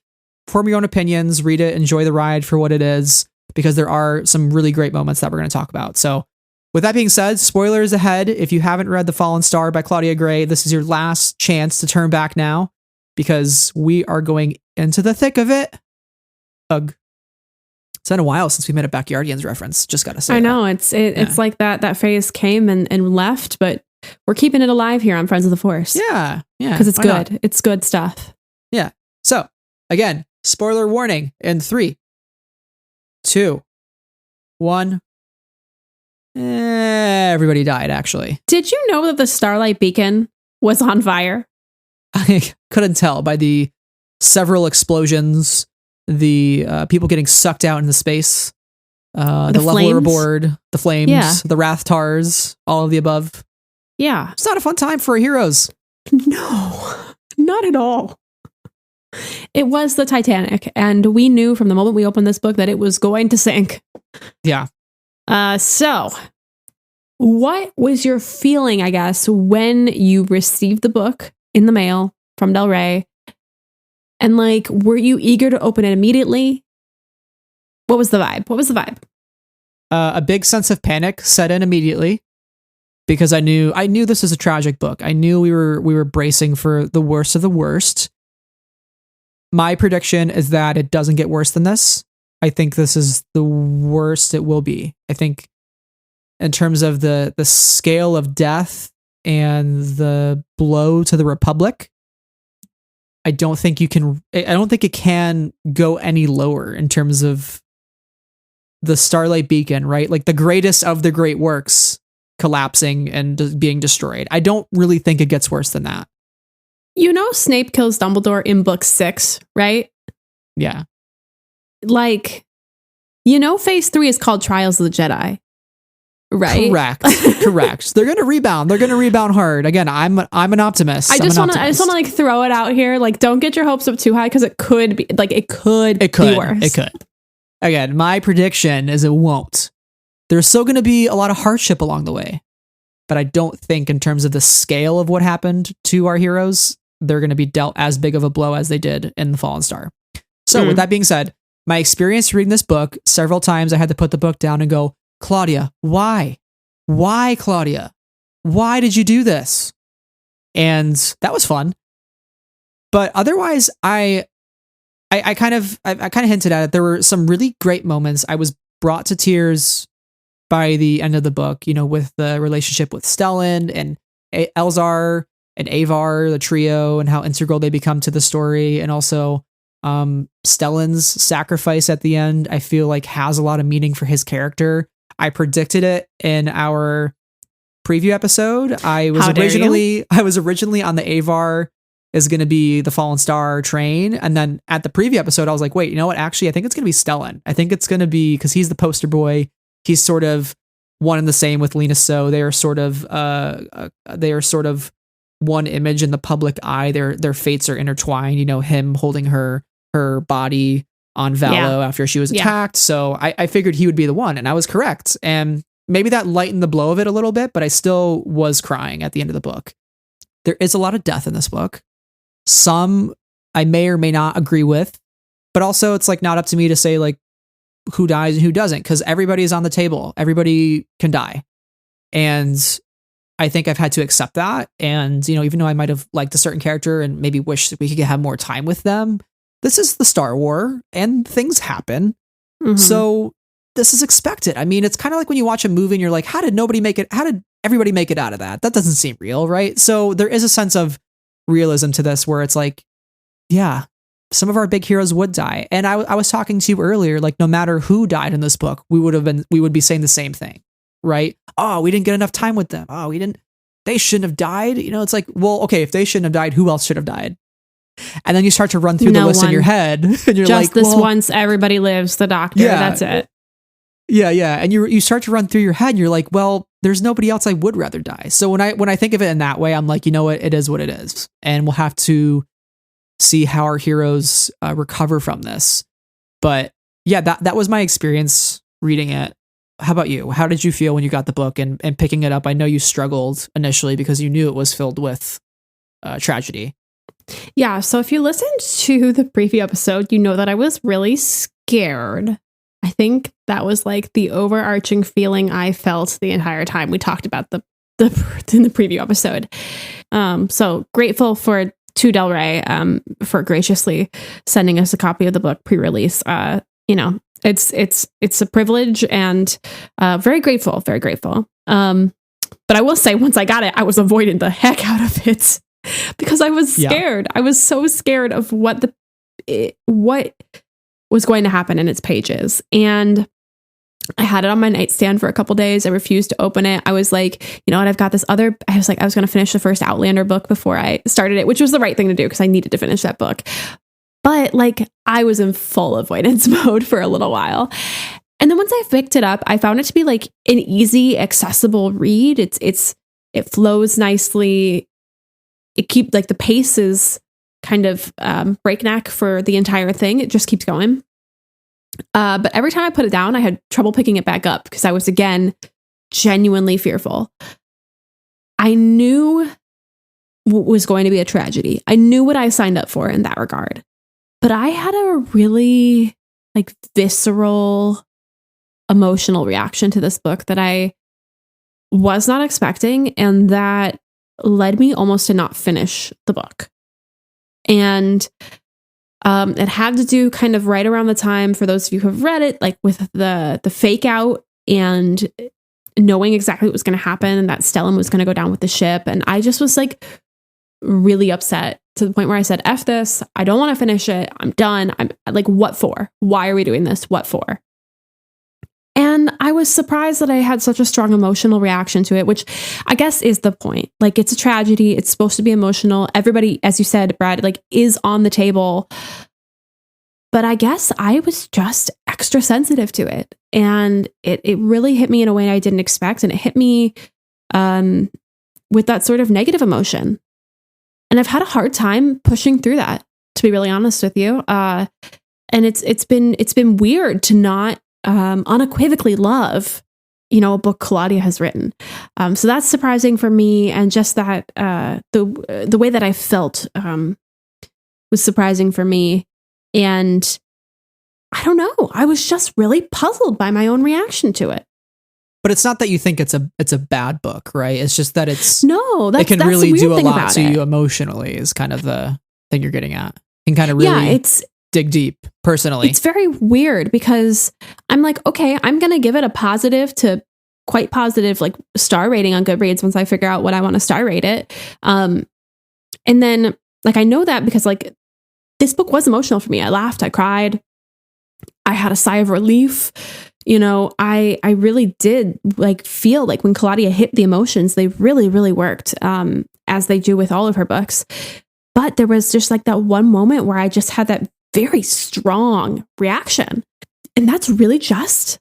Form your own opinions, read it, enjoy the ride for what it is. because there are some really great moments that we're going to talk about. So with that being said, spoilers ahead. If you haven't read The Fallen Star by Claudia Gray, this is your last chance to turn back now, because we are going into the thick of it. Ugh. It's been a while since we made a Backyardians reference. Just got to say I know. It's like that phase came and left, but we're keeping it alive here on Friends of the Force. Yeah. Because it's good. Not? It's good stuff. Yeah. So, again, spoiler warning in 3, 2, 1. Everybody died, actually. Did you know that the Starlight Beacon was on fire? I couldn't tell by the several explosions, the people getting sucked out into space, the leveler aboard, the flames, the Rathtars, all of the above. Yeah. It's not a fun time for our heroes. No, not at all. It was the Titanic, and we knew from the moment we opened this book that it was going to sink. Yeah. So what was your feeling, I guess, when you received the book in the mail from Del Rey? And like, were you eager to open it immediately? What was the vibe? A big sense of panic set in immediately, because I knew this was a tragic book. I knew we were bracing for the worst of the worst. My prediction is that it doesn't get worse than this. I think this is the worst it will be. I think in terms of the scale of death and the blow to the Republic, I don't think it can go any lower in terms of the Starlight Beacon, right? Like the greatest of the great works collapsing and being destroyed. I don't really think it gets worse than that. You know, Snape kills Dumbledore in book 6, right? Yeah. Like, you know, phase 3 is called Trials of the Jedi, right? Correct. They're going to rebound. They're going to rebound hard. Again, I'm an optimist. I just want to like throw it out here. Like, don't get your hopes up too high, because it could be like it could be worse. It could. Again, my prediction is it won't. There's still going to be a lot of hardship along the way, but I don't think in terms of the scale of what happened to our heroes, they're going to be dealt as big of a blow as they did in The Fallen Star. So with that being said, my experience reading this book, several times I had to put the book down and go, Claudia, why? Why, Claudia? Why did you do this? And that was fun. But otherwise, I kind of hinted at it. There were some really great moments. I was brought to tears by the end of the book, you know, with the relationship with Stellan and Elzar and Avar, the trio, and how integral they become to the story. And also Stellan's sacrifice at the end, I feel like has a lot of meaning for his character. I predicted it in our preview episode. I was originally on the Avar is going to be the Fallen Star train. And then at the preview episode, I was like, wait, you know what? Actually, I think it's going to be Stellan. I think it's going to be, because he's the poster boy. He's sort of one and the same with Lena So. They are sort of one image in the public eye. Their fates are intertwined. You know, him holding her body on Valo after she was attacked. So I figured he would be the one, and I was correct. And maybe that lightened the blow of it a little bit, but I still was crying at the end of the book. There is a lot of death in this book. Some I may or may not agree with, but also it's like not up to me to say like who dies and who doesn't, because everybody is on the table. Everybody can die. And I think I've had to accept that. And, you know, even though I might have liked a certain character and maybe wish that we could have more time with them, this is the Star Wars and things happen. Mm-hmm. So this is expected. I mean, it's kind of like when you watch a movie and you're like, how did everybody make it out of that? That doesn't seem real, right? So there is a sense of realism to this where it's like, yeah, some of our big heroes would die. And I was talking to you earlier, like no matter who died in this book, we would be saying the same thing, right? Oh, we didn't get enough time with them. Oh, they shouldn't have died. You know, it's like, well, okay, if they shouldn't have died, who else should have died? And then you start to run through the list in your head and you're just like, this once everybody lives, the doctor, that's it. Yeah. And you start to run through your head and you're like, well, there's nobody else I would rather die. So when I think of it in that way, I'm like, you know what? It is what it is. And we'll have to see how our heroes recover from this. But yeah, that was my experience reading it. How about you? How did you feel when you got the book and picking it up? I know you struggled initially because you knew it was filled with tragedy. Yeah. So if you listened to the preview episode, you know that I was really scared I think that was like the overarching feeling I felt the entire time we talked about the in the preview episode. So grateful to Del Rey for graciously sending us a copy of the book pre-release. It's a privilege, and very grateful, very grateful. But I will say, once I got it, I was avoiding the heck out of it because I was scared. I was so scared of what was going to happen in its pages. And I had it on my nightstand for a couple days. I refused to open it. I was like, you know what? I've got this other, I was going to finish the first Outlander book before I started it, which was the right thing to do because I needed to finish that book. But like, I was in full avoidance mode for a little while. And then once I picked it up, I found it to be like an easy, accessible read. It flows nicely. The pace is kind of breakneck for the entire thing. It just keeps going. But every time I put it down, I had trouble picking it back up because I was, again, genuinely fearful. I knew what was going to be a tragedy. I knew what I signed up for in that regard. But I had a really visceral, emotional reaction to this book that I was not expecting, and that led me almost to not finish the book. And it had to do kind of right around the time, for those of you who have read it, like with the fake out and knowing exactly what was going to happen, and that Stellan was going to go down with the ship. And I just was like really upset to the point where I said, F this, I don't want to finish it. I'm done. I'm like, what for? Why are we doing this? What for? And I was surprised that I had such a strong emotional reaction to it, which I guess is the point. Like, it's a tragedy. It's supposed to be emotional. Everybody, as you said, Brad, like, is on the table. But I guess I was just extra sensitive to it. And it really hit me in a way I didn't expect. And it hit me with that sort of negative emotion. And I've had a hard time pushing through that, to be really honest with you. And it's been weird to not unequivocally love, a book Claudia has written. So that's surprising for me. And just that the way that I felt was surprising for me. And I don't know, I was just really puzzled by my own reaction to it. But it's not that you think it's a bad book, right? It's just that it can really do a lot to you emotionally, is kind of the thing you're getting at. It can kind of really dig deep personally. It's very weird because I'm like, okay, I'm going to give it a positive to quite positive, like, star rating on Goodreads once I figure out what I want to star rate it. And then, like, I know that because, like, this book was emotional for me. I laughed, I cried, I had a sigh of relief. I really did feel like when Claudia hit the emotions, they really, really worked, as they do with all of her books. But there was just like that one moment where I just had that very strong reaction. And that's really just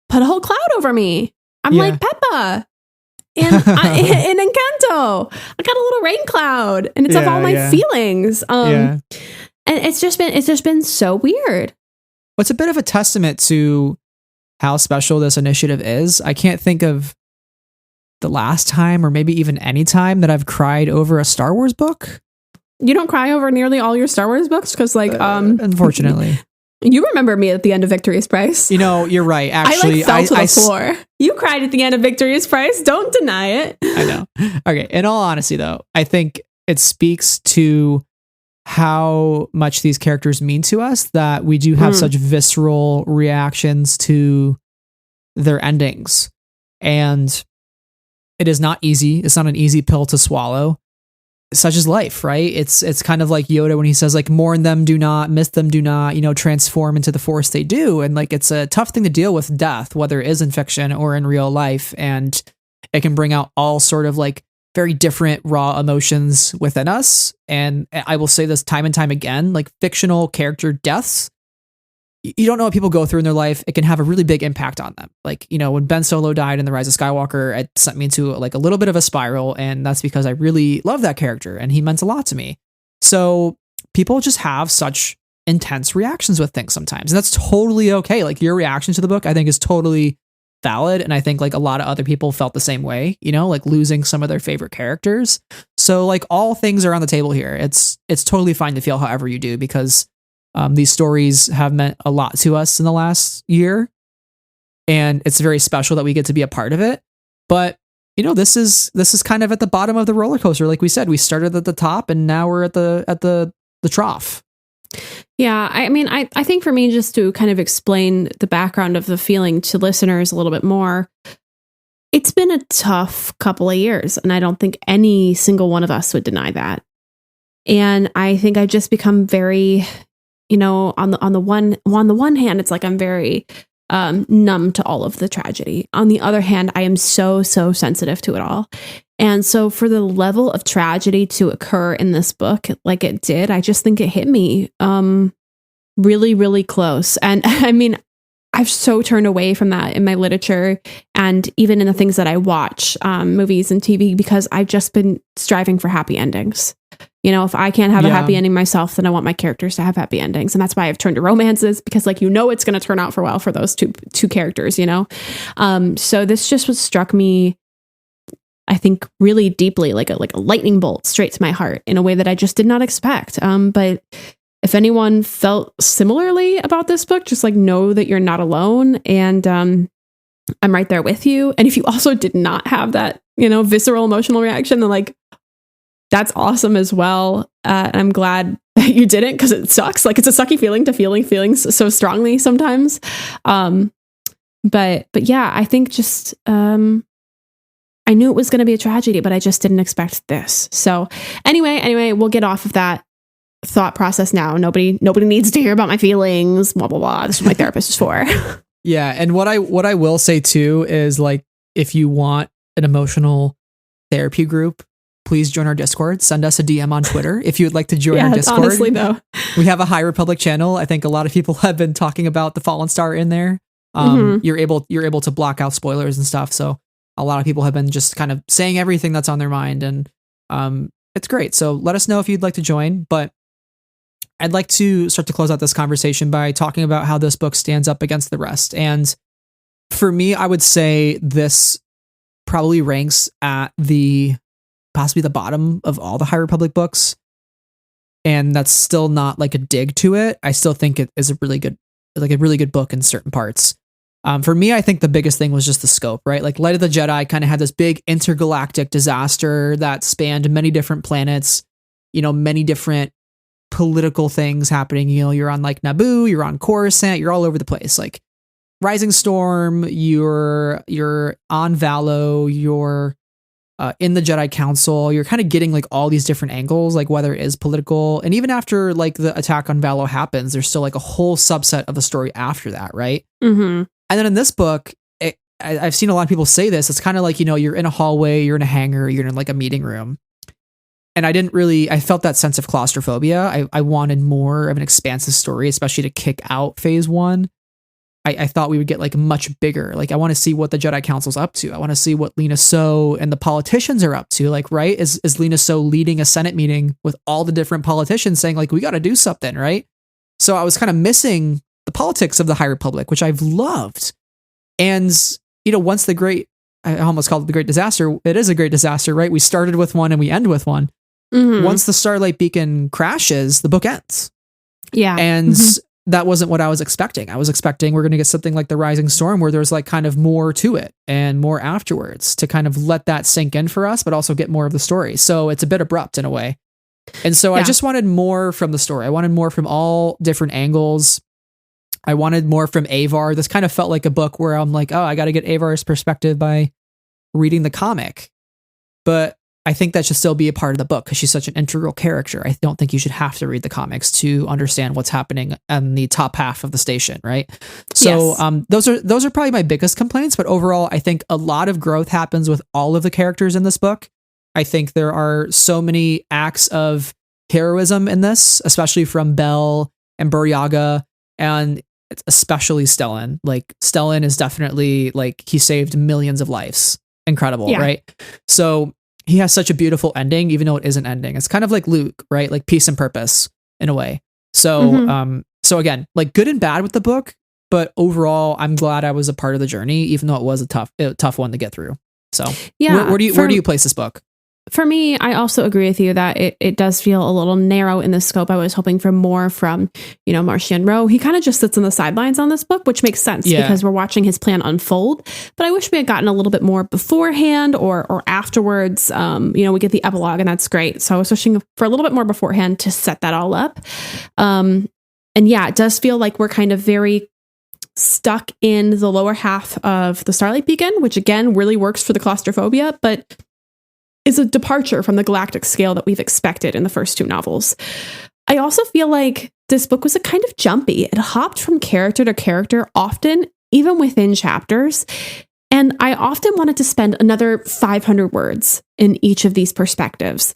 put a whole cloud over me. I'm like Peppa in Encanto. I got a little rain cloud, and it's of all my feelings. And it's just been so weird. Well, it's a bit of a testament to how special this initiative is. I can't think of the last time, or maybe even any time, that I've cried over a Star Wars book. You don't cry over nearly all your Star Wars books? Because unfortunately. You remember me at the end of Victorious Price. You're right. Actually, I fell to the floor. You cried at the end of Victorious Price. Don't deny it. I know. Okay. In all honesty, though, I think it speaks to how much these characters mean to us that we do have such visceral reactions to their endings. And it is not easy. It's not an easy pill to swallow. Such is life, right? It's kind of like Yoda when he says, like, mourn them, do not, miss them, do not, transform into the force they do. And like, it's a tough thing to deal with death, whether it is in fiction or in real life. And it can bring out all sort of like very different raw emotions within us. And I will say this time and time again, like, fictional character deaths, you don't know what people go through in their life. It can have a really big impact on them. Like, when Ben Solo died in The Rise of Skywalker, it sent me into like a little bit of a spiral. And that's because I really love that character and he meant a lot to me. So people just have such intense reactions with things sometimes. And that's totally okay. Like, your reaction to the book, I think, is totally valid. And I think like a lot of other people felt the same way, like losing some of their favorite characters. So like, all things are on the table here. It's totally fine to feel however you do, because These stories have meant a lot to us in the last year, and it's very special that we get to be a part of it. But this is kind of at the bottom of the roller coaster. Like we said, we started at the top, and now we're at the trough. Yeah, I mean, I think for me, just to kind of explain the background of the feeling to listeners a little bit more, it's been a tough couple of years, and I don't think any single one of us would deny that. And I think I just become very, on the one hand, it's like I'm very numb to all of the tragedy. On the other hand, I am so sensitive to it all. And so for the level of tragedy to occur in this book, like it did, I just think it hit me really, really close. And I mean, I've so turned away from that in my literature and even in the things that I watch, movies and TV, because I've just been striving for happy endings. If I can't have a happy ending myself, then I want my characters to have happy endings. And that's why I've turned to romances, because it's going to turn out for well for those two characters, So this just what struck me, I think, really deeply, like a lightning bolt straight to my heart in a way that I just did not expect. But if anyone felt similarly about this book, just know that you're not alone. And I'm right there with you. And if you also did not have that, visceral emotional reaction, then that's awesome as well. And I'm glad that you didn't, because it sucks. It's a sucky feeling to feelings so strongly sometimes. But yeah, I think just, I knew it was going to be a tragedy, but I just didn't expect this. So anyway, we'll get off of that thought process now. Nobody needs to hear about my feelings, blah, blah, blah. This is what my therapist is for. Yeah. And what I will say too is if you want an emotional therapy group, please join our Discord. Send us a DM on Twitter if you would like to join our Discord. Honestly, though, we have a High Republic channel. I think a lot of people have been talking about the Fallen Star in there. You're able to block out spoilers and stuff. So a lot of people have been just kind of saying everything that's on their mind, and it's great. So let us know if you'd like to join. But I'd like to start to close out this conversation by talking about how this book stands up against the rest. And for me, I would say this probably ranks at possibly the bottom of all the High Republic books. And that's still not a dig to it. I still think it is a really good book in certain parts. For me, I think the biggest thing was just the scope, right? Light of the Jedi kind of had this big intergalactic disaster that spanned many different planets, many different political things happening. You're on Naboo, you're on Coruscant, you're all over the place. Rising Storm, you're on Valo, you're in the Jedi Council. You're kind of getting all these different angles, whether it is political, and even after the attack on Valo happens, there's still a whole subset of the story after that, right? Mm-hmm. And then in this book, I've seen a lot of people say this. It's kind of you're in a hallway, you're in a hangar, you're in a meeting room. And I felt that sense of claustrophobia. I wanted more of an expansive story, especially to kick out phase one. I thought we would get much bigger. I want to see what the Jedi Council's up to. I want to see what Lina Soh and the politicians are up to. Right? Is Lina Soh leading a Senate meeting with all the different politicians saying we got to do something, right? So I was kind of missing the politics of the High Republic, which I've loved. And, once I almost called it the Great Disaster. It is a great disaster, right? We started with one and we end with one. Mm-hmm. Once the Starlight Beacon crashes, the book ends. Yeah. And that wasn't what I was expecting. I was expecting we're going to get something like the Rising Storm, where there's kind of more to it and more afterwards to kind of let that sink in for us, but also get more of the story. So it's a bit abrupt in a way. And so I just wanted more from the story. I wanted more from all different angles. I wanted more from Avar. This kind of felt like a book where I'm oh, I got to get Avar's perspective by reading the comic. But I think that should still be a part of the book because she's such an integral character. I don't think you should have to read the comics to understand what's happening in the top half of the station, right? So those are probably my biggest complaints. But overall, I think a lot of growth happens with all of the characters in this book. I think there are so many acts of heroism in this, especially from Bell and Buryaga, and especially Stellan. Stellan is definitely he saved millions of lives. Incredible, right? So he has such a beautiful ending, even though it isn't ending. It's kind of like Luke, right? Peace and purpose in a way. So, so again, good and bad with the book, but overall, I'm glad I was a part of the journey, even though it was a tough one to get through. So, where do you place this book? For me, I also agree with you that it does feel a little narrow in the scope. I was hoping for more from, Marcian Rowe. He kind of just sits on the sidelines on this book, which makes sense because we're watching his plan unfold. But I wish we had gotten a little bit more beforehand or afterwards. We get the epilogue and that's great. So I was wishing for a little bit more beforehand to set that all up. And yeah, it does feel like we're kind of very stuck in the lower half of the Starlight Beacon, which again really works for the claustrophobia, but is a departure from the galactic scale that we've expected in the first two novels. I also feel like this book was a kind of jumpy. It hopped from character to character, often even within chapters. And I often wanted to spend another 500 words in each of these perspectives.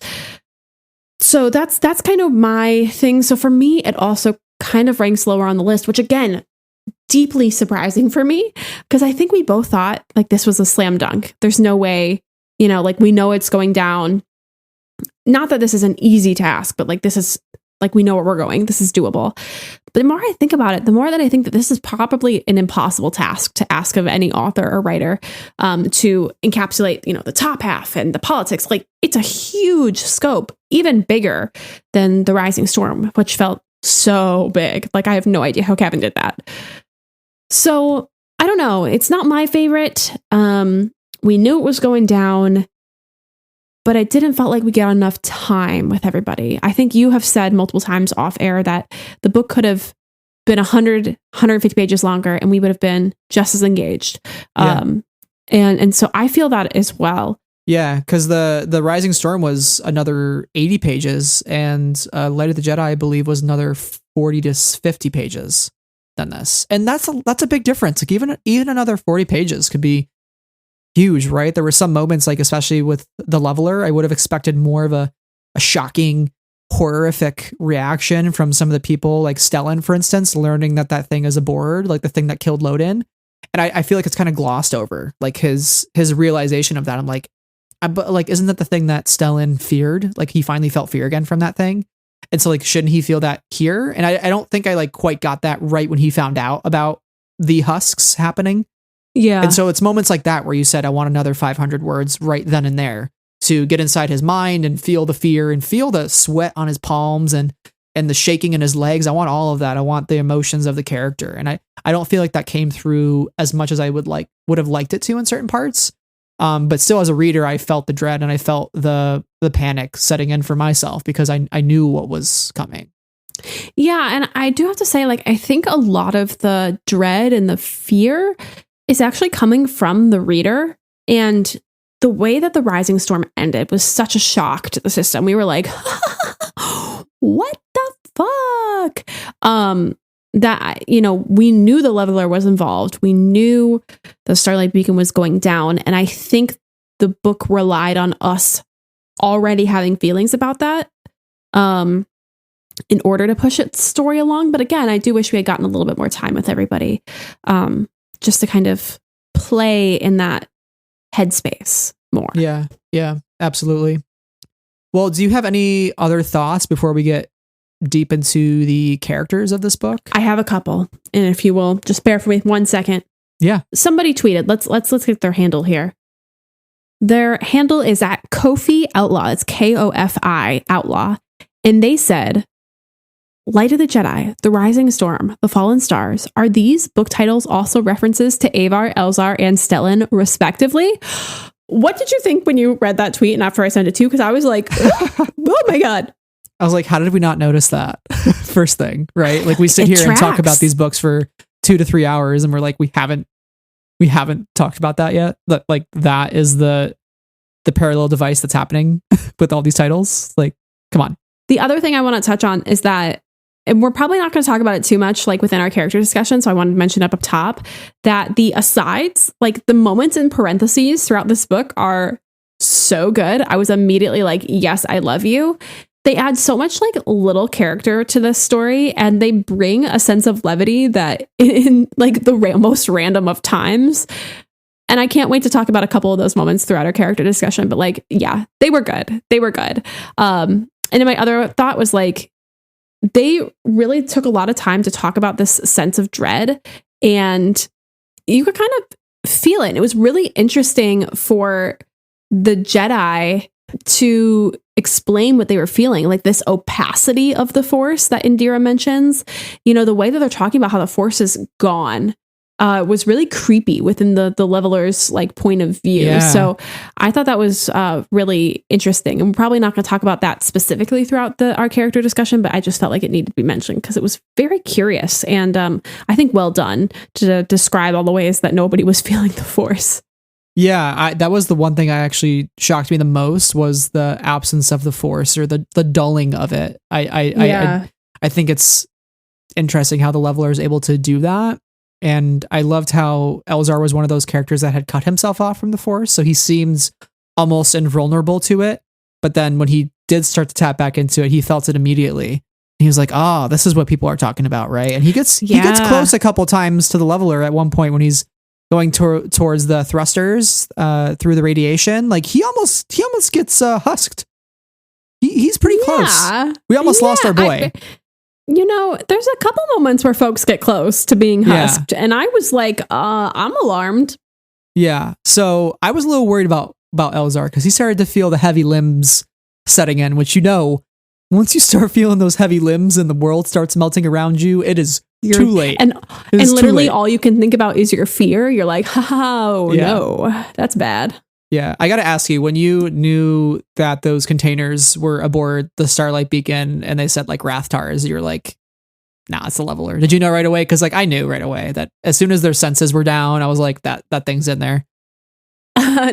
So that's kind of my thing. So for me, it also kind of ranks lower on the list, which again, deeply surprising for me, because I think we both thought like this was a slam dunk. There's no way, we know it's going down. Not that this is an easy task, but like this is like we know where we're going. This is doable. But the more I think about it, the more that I think that this is probably an impossible task to ask of any author or writer to encapsulate, the top half and the politics. Like it's a huge scope, even bigger than The Rising Storm, which felt so big. Like I have no idea how Kevin did that. So I don't know. It's not my favorite. We knew it was going down, but I didn't felt like we got enough time with everybody. I think you have said multiple times off air that the book could have been 150 pages longer and we would have been just as engaged. Yeah. And so I feel that as well. Yeah, because the Rising Storm was another 80 pages and Light of the Jedi, I believe, was another 40 to 50 pages than this. And that's a big difference. Like even another 40 pages could be huge, right? There were some moments, like especially with The Leveler, I would have expected more of a shocking, horrific reaction from some of the people, like Stellan, for instance, learning that thing is a board, like the thing that killed Loden. And I feel like it's kind of glossed over, like his realization of that. I'm like, but like, isn't that the thing that Stellan feared? Like he finally felt fear again from that thing. And so like, shouldn't he feel that here? And I don't think I like quite got that right when he found out about the husks happening. Yeah. And so it's moments like that where you said, I want another 500 words right then and there to get inside his mind and feel the fear and feel the sweat on his palms and the shaking in his legs. I want all of that. I want the emotions of the character. And I don't feel like that came through as much as I would have liked it to in certain parts. But still as a reader, I felt the dread and I felt the panic setting in for myself because I knew what was coming. Yeah. And I do have to say, like, I think a lot of the dread and the fear is actually coming from the reader. And the way that The Rising Storm ended was such a shock to the system. We were like, what the fuck? That, we knew the Leveler was involved. We knew the Starlight Beacon was going down. And I think the book relied on us already having feelings about that in order to push its story along. But again, I do wish we had gotten a little bit more time with everybody just to kind of play in that headspace more. Yeah, absolutely. Well, do you have any other thoughts before we get deep into the characters of this book? I have a couple, and if you will just bear for me 1 second. Yeah. Somebody tweeted. Let's get their handle here. Their handle is at Kofi Outlaw. It's KOFI Outlaw, and they said, "Light of the Jedi, The Rising Storm, The Fallen Stars. Are these book titles also references to Avar, Elzar, and Stellan, respectively?" What did you think when you read that tweet and after I sent it to you? Because I was like, oh my God. I was like, how did we not notice that? First thing, right? Like we sit It here tracks. and talk about these books for 2 to 3 hours and we're like, we haven't talked about that yet. Like that is the parallel device that's happening with all these titles. Like, come on. The other thing I want to touch on is that, and we're probably not going to talk about it too much, like within our character discussion. So I wanted to mention up top that the asides, like the moments in parentheses throughout this book are so good. I was immediately like, yes, I love you. They add so much like little character to this story and they bring a sense of levity that in like the most random of times. And I can't wait to talk about a couple of those moments throughout our character discussion. But like, yeah, they were good. They were good. And then my other thought was like, they really took a lot of time to talk about this sense of dread and you could kind of feel it. It was really interesting for the Jedi to explain what they were feeling, like this opacity of the Force that Indira mentions. The way that they're talking about how the Force is gone was really creepy within the levelers like point of view. Yeah. So I thought that was really interesting. And we're probably not going to talk about that specifically throughout our character discussion, but I just felt like it needed to be mentioned because it was very curious and I think well done to describe all the ways that nobody was feeling the Force. Yeah, that was the one thing I actually shocked me the most was the absence of the Force or the dulling of it. I think it's interesting how the leveler is able to do that. And I loved how Elzar was one of those characters that had cut himself off from the Force. So he seems almost invulnerable to it. But then when he did start to tap back into it, he felt it immediately. He was like, oh, this is what people are talking about, right? And he gets close a couple times to the leveler at one point when he's going towards the thrusters through the radiation. Like he almost gets husked. He's pretty close. We almost lost our boy. There's a couple moments where folks get close to being husked, and I was like, I'm alarmed. Yeah. So I was a little worried about Elzar because he started to feel the heavy limbs setting in, which once you start feeling those heavy limbs and the world starts melting around you, it is too late. And literally all you can think about is your fear. You're like, no, that's bad. Yeah, I got to ask you, when you knew that those containers were aboard the Starlight Beacon and they said like Rathtars, you're like, nah, it's a leveler. Did you know right away? Because like I knew right away that as soon as their senses were down, I was like, that thing's in there.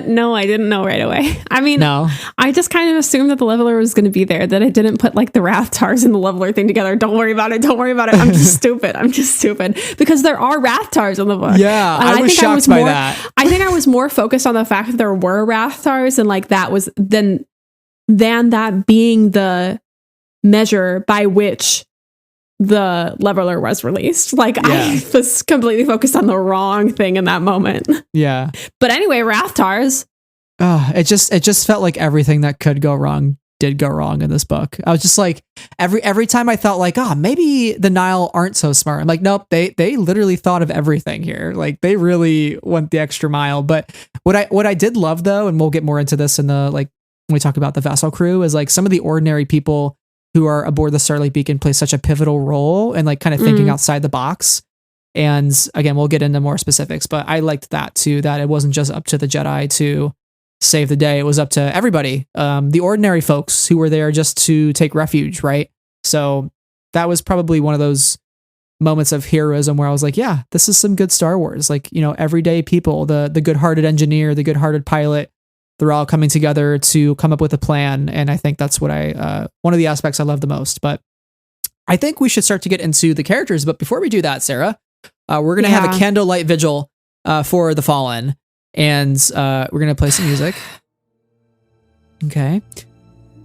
No, I didn't know right away. I mean, no. I just kind of assumed that the leveler was going to be there, that I didn't put like the Rathtars and the leveler thing together. Don't worry about it. I'm just stupid. Because there are Rathtars in the book. Yeah, I was shocked by that. I think I was more focused on the fact that there were Rathtars and like that was than that being the measure by which the leveler was released. Like I was completely focused on the wrong thing in that moment. Yeah. But anyway, Rathtars. It just felt like everything that could go wrong did go wrong in this book. I was just like, every time I thought like, maybe the Nile aren't so smart. I'm like, nope, they literally thought of everything here. Like they really went the extra mile. But what I did love though, and we'll get more into this in the like when we talk about the vessel crew, is like some of the ordinary people who are aboard the Starlight Beacon play such a pivotal role and like kind of thinking outside the box. And again, we'll get into more specifics, but I liked that too, that it wasn't just up to the Jedi to save the day. It was up to everybody, the ordinary folks who were there just to take refuge, right? So that was probably one of those moments of heroism where I was like, yeah, this is some good Star Wars. Like, everyday people, the good-hearted engineer, the good-hearted pilot, they're all coming together to come up with a plan. And I think that's what one of the aspects I love the most. But I think we should start to get into the characters. But before we do that, Sarah, we're going to have a candlelight vigil for the Fallen. And we're going to play some music. Okay.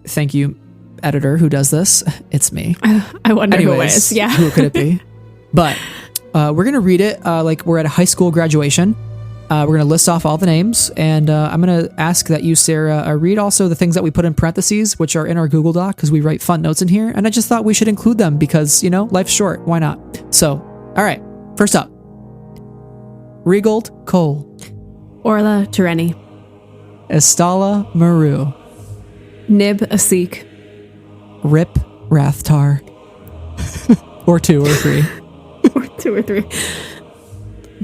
Thank you, editor, who does this. It's me. I wonder who it is. Yeah. Who could it be? But we're going to read it like we're at a high school graduation. We're going to list off all the names, and I'm going to ask that you, Sarah, read also the things that we put in parentheses, which are in our Google Doc, because we write fun notes in here, and I just thought we should include them because, life's short. Why not? So, all right. First up. Rigald Cole. Orla Tereni. Estala Maru. Nib Asik. Rip Rathtar. Or 2 or 3. Or 2 or 3.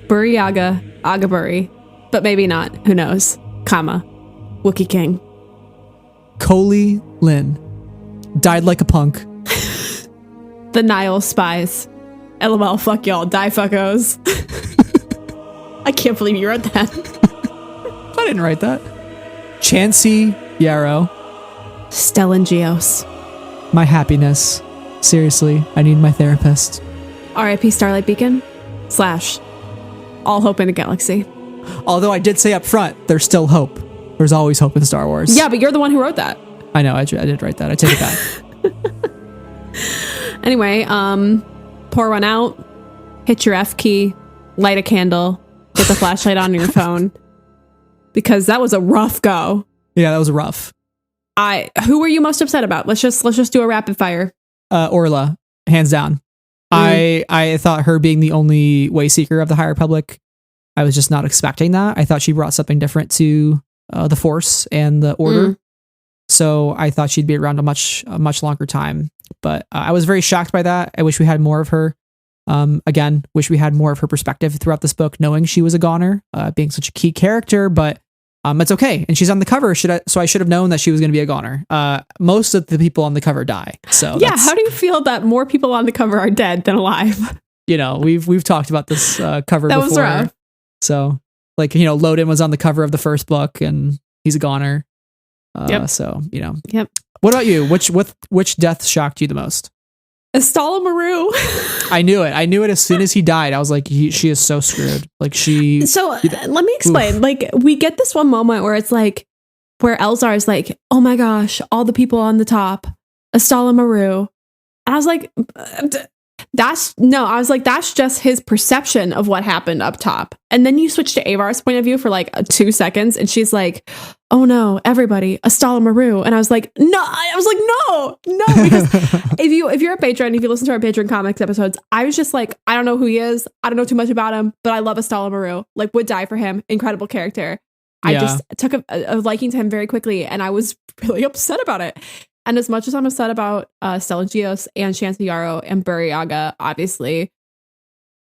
Buryaga Agaburi, but maybe not. Who knows? Kama, Wookiee King. Coley Lynn. Died like a punk. The Nile Spies. LOL, fuck y'all. Die fuckos. I can't believe you wrote that. I didn't write that. Chansey Yarrow. Stellan Geos. My happiness. Seriously, I need my therapist. R.I.P. Starlight Beacon. / all hope in the galaxy. Although I did say up front, there's still hope. There's always hope in Star Wars. Yeah, but you're the one who wrote that. I know, I did write that. I take it back. Anyway, pour one out, hit your F key, light a candle, get the flashlight on your phone. Because that was a rough go. Yeah, that was rough. Who were you most upset about? Let's just do a rapid fire. Orla, hands down. I thought her being the only way seeker of the High Republic, I was just not expecting that. I thought she brought something different to the Force and the Order. So I thought she'd be around a much longer time. But I was very shocked by that. I wish we had more of her. Again, wish we had more of her perspective throughout this book, knowing she was a goner, being such a key character. But it's okay. And she's on the cover. So I should have known that she was going to be a goner. Most of the people on the cover die. So yeah, how do you feel that more people on the cover are dead than alive? We've talked about this cover that before. Was rough. So Loden was on the cover of the first book, and he's a goner. Yep. So Yep. What about you? Which death shocked you the most? Estella Maru. I knew it as soon as he died. I was like, she is so screwed. Like So let me explain. Oof. Like we get this one moment where it's like, where Elzar is like, oh my gosh, all the people on the top, Estella Maru. And I was like, that's just his perception of what happened up top. And then you switch to Avar's point of view for like 2 seconds, and she's like, oh no, everybody, Estella Maru. And I was like, no, because if you're a patron, if you listen to our Patreon comics episodes, I was just like, I don't know who he is. I don't know too much about him, but I love Estella Maru. Like, would die for him. Incredible character. Yeah. I just took a liking to him very quickly, and I was really upset about it. And as much as I'm upset about Stellan Gios and Shanti Yarrow and Buryaga, obviously,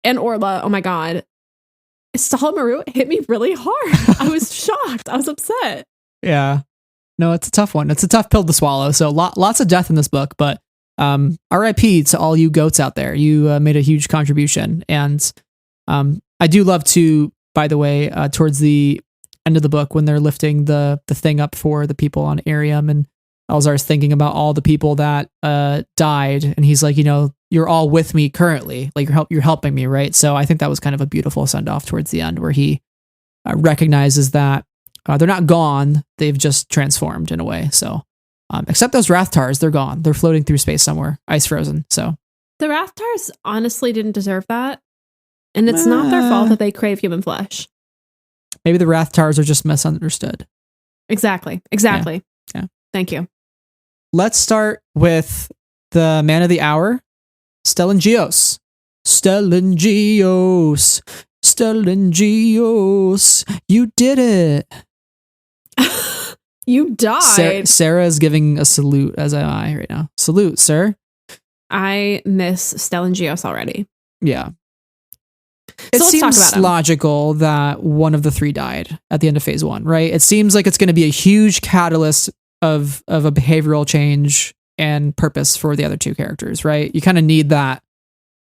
and Orla, oh my god, Estella Maru hit me really hard. I was shocked. I was upset. Yeah. No, it's a tough one. It's a tough pill to swallow. So lots of death in this book, but RIP to all you goats out there. You made a huge contribution. And I do love to, by the way, towards the end of the book, when they're lifting the thing up for the people on Arium, and Elzar's thinking about all the people that died, and he's like, you're all with me currently, like you're helping me, right? So I think that was kind of a beautiful send off towards the end, where he recognizes that they're not gone, they've just transformed in a way. So except those Rathtars, they're gone, they're floating through space somewhere, ice frozen. So the Rathtars honestly didn't deserve that, and it's not their fault that they crave human flesh. Maybe the Rathtars are just misunderstood. Exactly. Yeah. Thank you. Let's start with the man of the hour, Stellan Gios. Stellan Gios, you did it. You died. Sarah is giving a salute, as am I right now. Salute, sir. I miss Stellan Gios already. Yeah. It seems logical that one of the three died at the end of phase 1, right? It seems like it's going to be a huge catalyst of a behavioral change and purpose for the other two characters, right? You kind of need that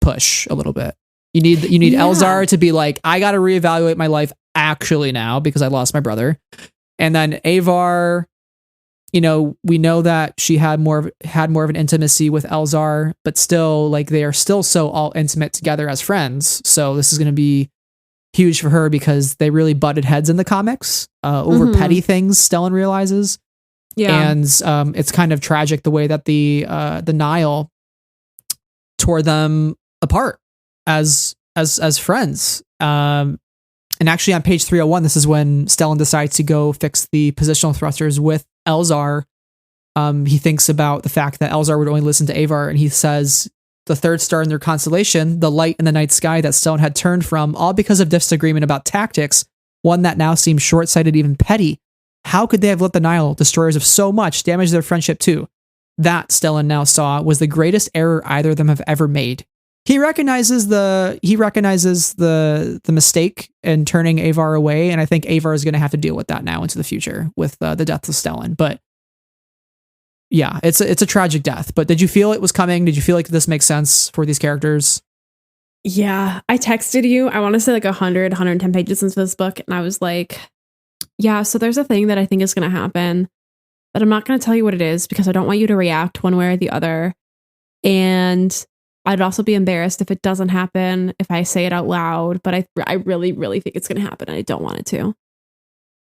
push a little bit. You need Elzar to be like, I got to reevaluate my life actually now because I lost my brother. And then Avar, we know that she had more of an intimacy with Elzar, but still, like, they are still so all intimate together as friends. So this is going to be huge for her because they really butted heads in the comics over petty things, Stellan realizes. Yeah. And it's kind of tragic the way that the Nile tore them apart as friends. And actually on page 301, this is when Stellan decides to go fix the positional thrusters with Elzar. He thinks about the fact that Elzar would only listen to Avar, and he says the third star in their constellation, the light in the night sky that Stellan had turned from, all because of disagreement about tactics, one that now seems short-sighted, even petty. How could they have let the Nile, destroyers of so much, damage their friendship too? That, Stellan now saw, was the greatest error either of them have ever made. He recognizes the mistake in turning Avar away, and I think Avar is going to have to deal with that now into the future with the death of Stellan. But yeah, it's a tragic death. But did you feel it was coming? Did you feel like this makes sense for these characters? Yeah, I texted you, I want to say like 110 pages into this book, and I was like, yeah, so there's a thing that I think is going to happen, but I'm not going to tell you what it is because I don't want you to react one way or the other. And I'd also be embarrassed if it doesn't happen, if I say it out loud, but I really, really think it's going to happen and I don't want it to.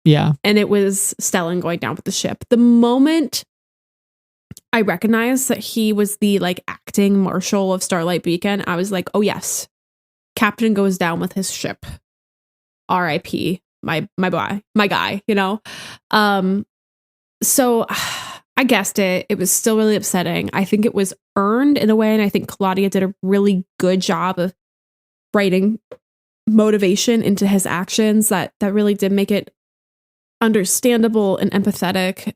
Yeah. And it was Stellan going down with the ship. The moment I recognized that he was the like acting marshal of Starlight Beacon, I was like, oh yes, Captain goes down with his ship. R.I.P. My guy, So I guessed it. It was still really upsetting. I think it was earned in a way, and I think Claudia did a really good job of writing motivation into his actions that really did make it understandable and empathetic.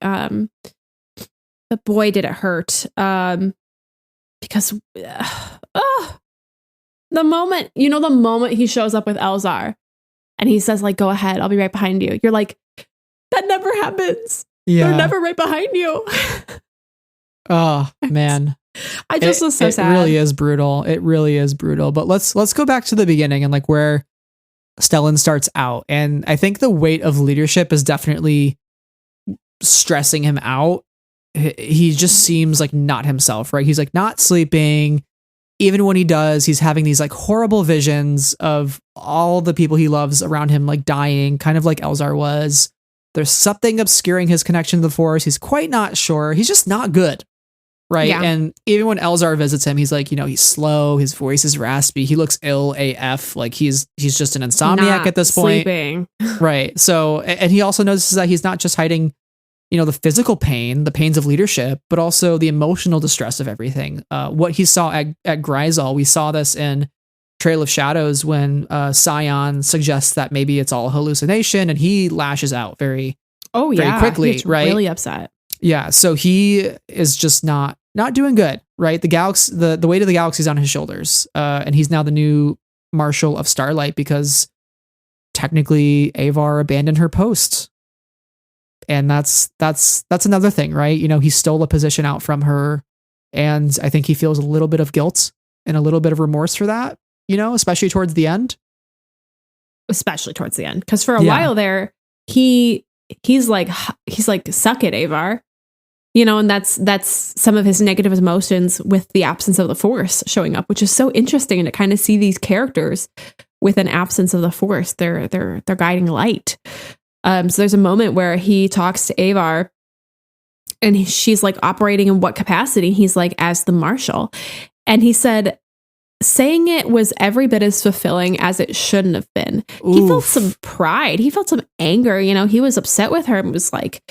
But boy, did it hurt. Because the moment he shows up with Elzar and he says, like, go ahead, I'll be right behind you. You're like, that never happens. Yeah. They're never right behind you. Oh, man. I just was so sad. It really is brutal. It really is brutal. But let's go back to the beginning and like where Stellan starts out. And I think the weight of leadership is definitely stressing him out. He just seems like not himself, right? He's like not sleeping. Even when he does, he's having these like horrible visions of all the people he loves around him, like dying, kind of like Elzar was. There's something obscuring his connection to the Force. He's quite not sure. He's just not good. Right. Yeah. And even when Elzar visits him, he's like, he's slow. His voice is raspy. He looks ill AF. Like he's just an insomniac not at this point. Sleeping. Right. So, and he also notices that he's not just hiding, the physical pain, the pains of leadership, but also the emotional distress of everything. What he saw at Gryzal, we saw this in Trail of Shadows when Sion suggests that maybe it's all a hallucination, and he lashes out very quickly. He's right. Really upset. Yeah, so he is just not doing good, right? The weight of the galaxy's on his shoulders, and he's now the new Marshal of Starlight because technically Avar abandoned her post, and that's another thing, right? He stole a position out from her, and I think he feels a little bit of guilt and a little bit of remorse for that, especially towards the end. Especially towards the end, because for a while there, he's like, suck it, Avar. And that's some of his negative emotions with the absence of the Force showing up, which is so interesting to kind of see these characters with an absence of the Force. They're guiding light. So there's a moment where he talks to Avar and she's like operating in what capacity? He's like, as the Marshal. And he said, saying it was every bit as fulfilling as it shouldn't have been. Oof. He felt some pride. He felt some anger. He was upset with her and was like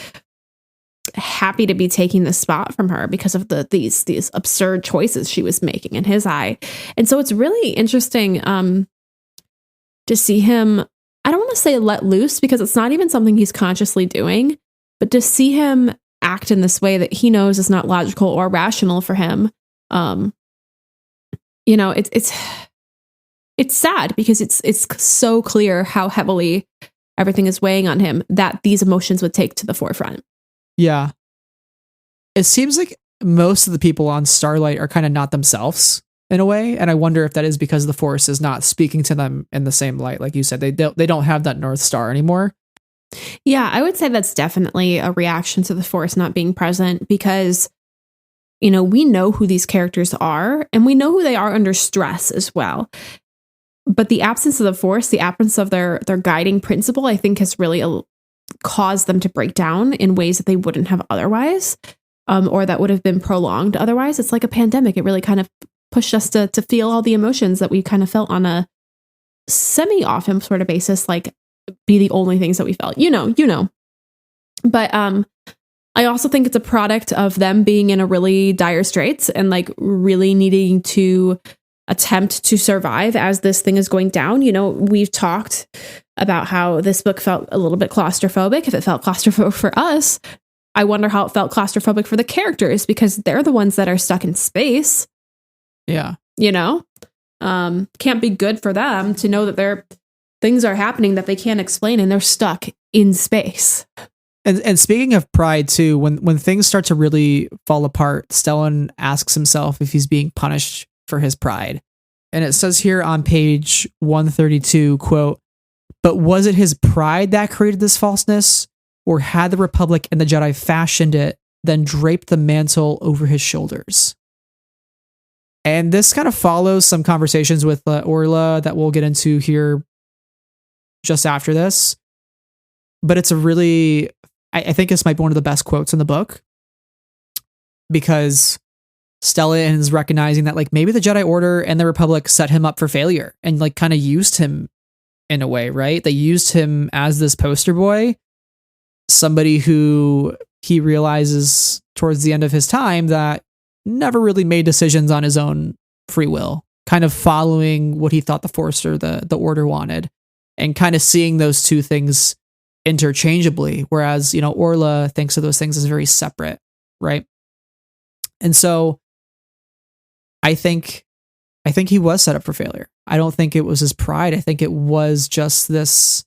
happy to be taking the spot from her because of these absurd choices she was making in his eye. And so it's really interesting to see him, I don't want to say let loose because it's not even something he's consciously doing, but to see him act in this way that he knows is not logical or rational for him. It's sad because it's so clear how heavily everything is weighing on him that these emotions would take to the forefront. Yeah. It seems like most of the people on Starlight are kind of not themselves in a way. And I wonder if that is because the Force is not speaking to them in the same light. Like you said, they don't have that North Star anymore. Yeah, I would say that's definitely a reaction to the Force not being present because, we know who these characters are and we know who they are under stress as well. But the absence of the Force, the absence of their guiding principle, I think has really caused them to break down in ways that they wouldn't have otherwise, or that would have been prolonged otherwise. It's like a pandemic. It really kind of pushed us to feel all the emotions that we kind of felt on a semi-often sort of basis, like be the only things that we felt, But I also think it's a product of them being in a really dire straits and like really needing to attempt to survive as this thing is going down. We've talked about how this book felt a little bit claustrophobic. If it felt claustrophobic for us, I wonder how it felt claustrophobic for the characters because they're the ones that are stuck in space. Yeah. Can't be good for them to know that things are happening that they can't explain and they're stuck in space. And speaking of pride too, when things start to really fall apart, Stellan asks himself if he's being punished for his pride. And it says here on page 132, quote, "But was it his pride that created this falseness? Or had the Republic and the Jedi fashioned it, then draped the mantle over his shoulders?" And this kind of follows some conversations with Orla that we'll get into here just after this. But it's a really, I think this might be one of the best quotes in the book because Stellan is recognizing that like maybe the Jedi Order and the Republic set him up for failure and like kind of used him in a way, right? They used him as this poster boy, somebody who he realizes towards the end of his time that never really made decisions on his own free will, kind of following what he thought the Force or the Order wanted and kind of seeing those two things interchangeably. Whereas, Orla thinks of those things as very separate, right? And so I think he was set up for failure. I don't think it was his pride. I think it was just this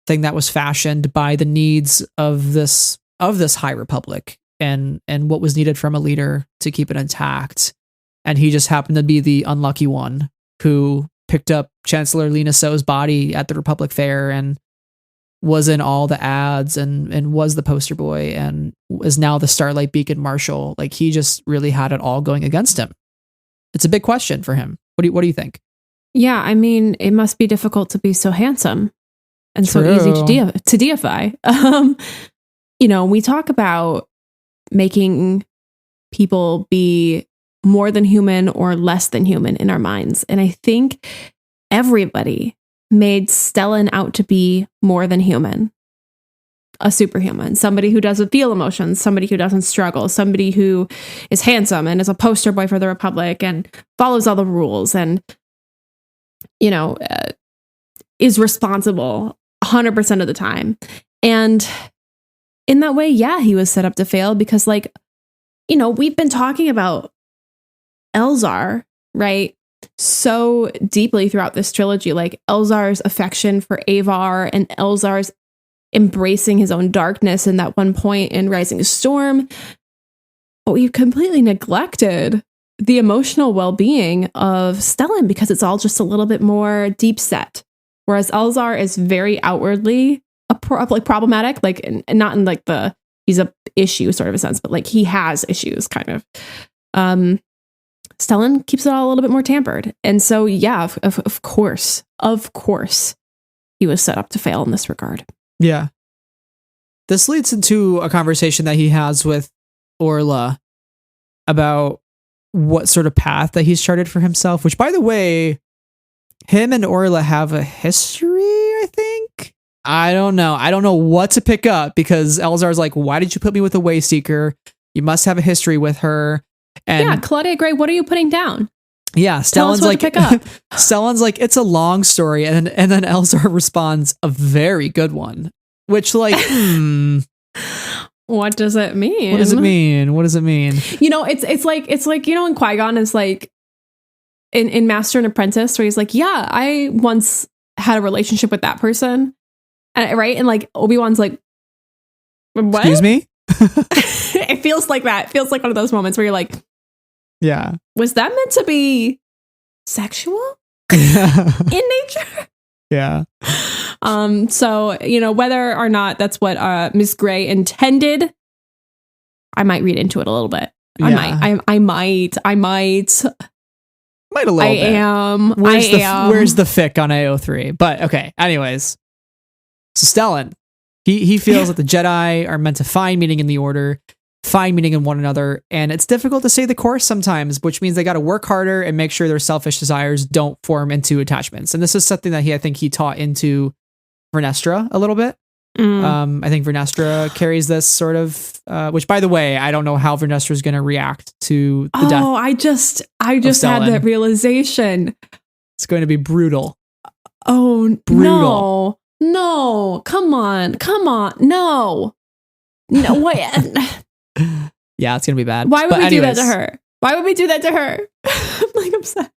thing that was fashioned by the needs of this High Republic and what was needed from a leader to keep it intact. And he just happened to be the unlucky one who picked up Chancellor Lina So's body at the Republic Fair and was in all the ads and was the poster boy and is now the Starlight Beacon Marshal. Like, he just really had it all going against him. It's a big question for him. What do you think? Yeah, I mean, it must be difficult to be so handsome and so easy to deify. We talk about making people be more than human or less than human in our minds. And I think everybody made Stellan out to be more than human, a superhuman, somebody who doesn't feel emotions, somebody who doesn't struggle, somebody who is handsome and is a poster boy for the Republic and follows all the rules and, is responsible 100% of the time. And in that way, yeah, he was set up to fail because, we've been talking about Elzar, right? So deeply throughout this trilogy, like Elzar's affection for Avar and Elzar's embracing his own darkness in that one point in Rising Storm. But we've completely neglected the emotional well-being of Stellan because it's all just a little bit more deep set. Whereas Elzar is very outwardly problematic, and not in he's a issue sort of a sense, but he has issues kind of. Stellan keeps it all a little bit more tampered. And so, yeah, of course, he was set up to fail in this regard. Yeah. This leads into a conversation that he has with Orla about what sort of path that he's charted for himself, which, by the way, him and Orla have a history, I think. I don't know. I don't know what to pick up because Elzar's like, why did you put me with a Wayseeker? You must have a history with her. And yeah, Claudia Gray, what are you putting down? Yeah, Stellan's like, Stellan's like, it's a long story, and then Elzar responds, a very good one. Which, what does it mean? What does it mean? It's like when Qui-Gon is like in Master and Apprentice, where he's like, yeah, I once had a relationship with that person, right? And Obi-Wan's like, what? Excuse me? It feels like that. It feels like one of those moments where you're like, yeah, was that meant to be sexual in nature? Yeah. So, whether or not that's what Miss Gray intended, I might read into it a little bit. Yeah. I might a little bit. Where's the fic on AO3? But okay, anyways. So Stellan, he feels that the Jedi are meant to find meaning in the Order, find meaning in one another, and it's difficult to stay the course sometimes, which means they got to work harder and make sure their selfish desires don't form into attachments. And this is something that I think he taught into Vernestra a little bit. I think Vernestra carries this sort of, which, by the way, I don't know how Vernestra is going to react to the death. Oh, I just had that realization. It's going to be brutal. Oh, brutal. No, come on, no, wait. Yeah, it's gonna be bad. Why would we do that to her? I'm upset.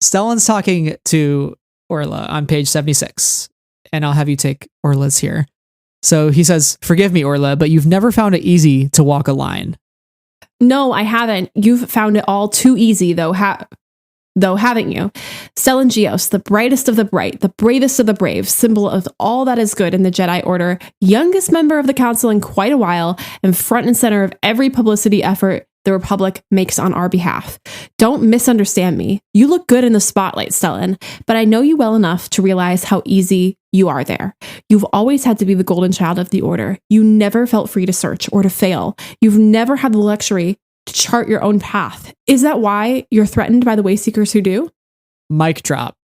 Stellan's talking to Orla on page 76, and I'll have you take Orla's here. So he says, "Forgive me, Orla, but you've never found it easy to walk a line." No, I haven't. You've found it all too easy, though, haven't you? Stellan Gios, the brightest of the bright, the bravest of the brave, symbol of all that is good in the Jedi Order, youngest member of the Council in quite a while, and front and center of every publicity effort the Republic makes on our behalf. Don't misunderstand me. You look good in the spotlight, Stellan, but I know you well enough to realize how easy you are there. You've always had to be the golden child of the Order. You never felt free to search or to fail. You've never had the luxury to chart your own path. Is that why you're threatened by the Wayseekers who do? Mic drop.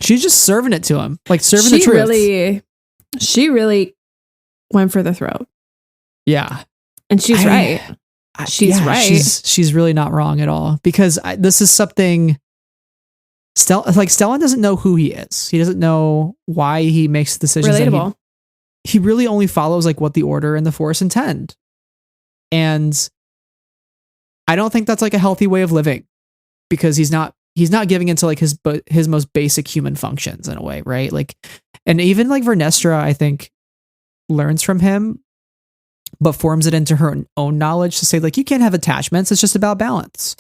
She's just serving it to him, serving the truth. She really went for the throat. Yeah. And she's right. She's right. She's really not wrong at all, because this is something Stellan doesn't know who he is. He doesn't know why he makes decisions. Relatable. He really only follows what the Order and the Force intend. And I don't think that's like a healthy way of living, because he's not giving into like his most basic human functions in a way, right? Like, and even like Vernestra, I think, learns from him, but forms it into her own knowledge to say like, you can't have attachments. It's just about balance.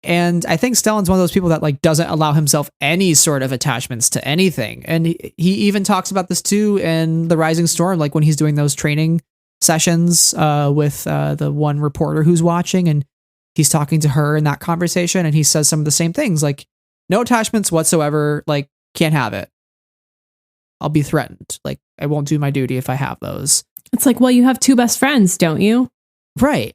And I think Stellan's one of those people that like doesn't allow himself any sort of attachments to anything. And he even talks about this too in The Rising Storm, like when he's doing those training sessions with the one reporter who's watching, and he's talking to her in that conversation, and he says some of the same things, like no attachments whatsoever, like can't have it. I'll be threatened. Like I won't do my duty if I have those. It's like, well, you have two best friends, don't you? Right.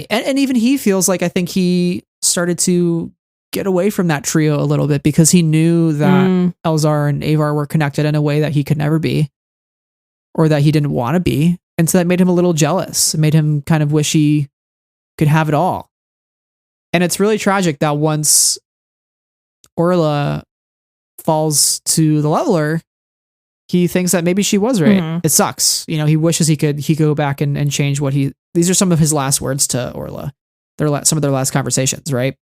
And even he feels like, I think he started to get away from that trio a little bit, because he knew that Elzar and Avar were connected in a way that he could never be, or that he didn't want to be. And so that made him a little jealous. It made him kind of wish he could have it all. And it's really tragic that once Orla falls to the leveler, he thinks that maybe she was right. Mm-hmm. It sucks. You know, he wishes he could go back and change what these are some of his last words to Orla. Some of their last conversations, right?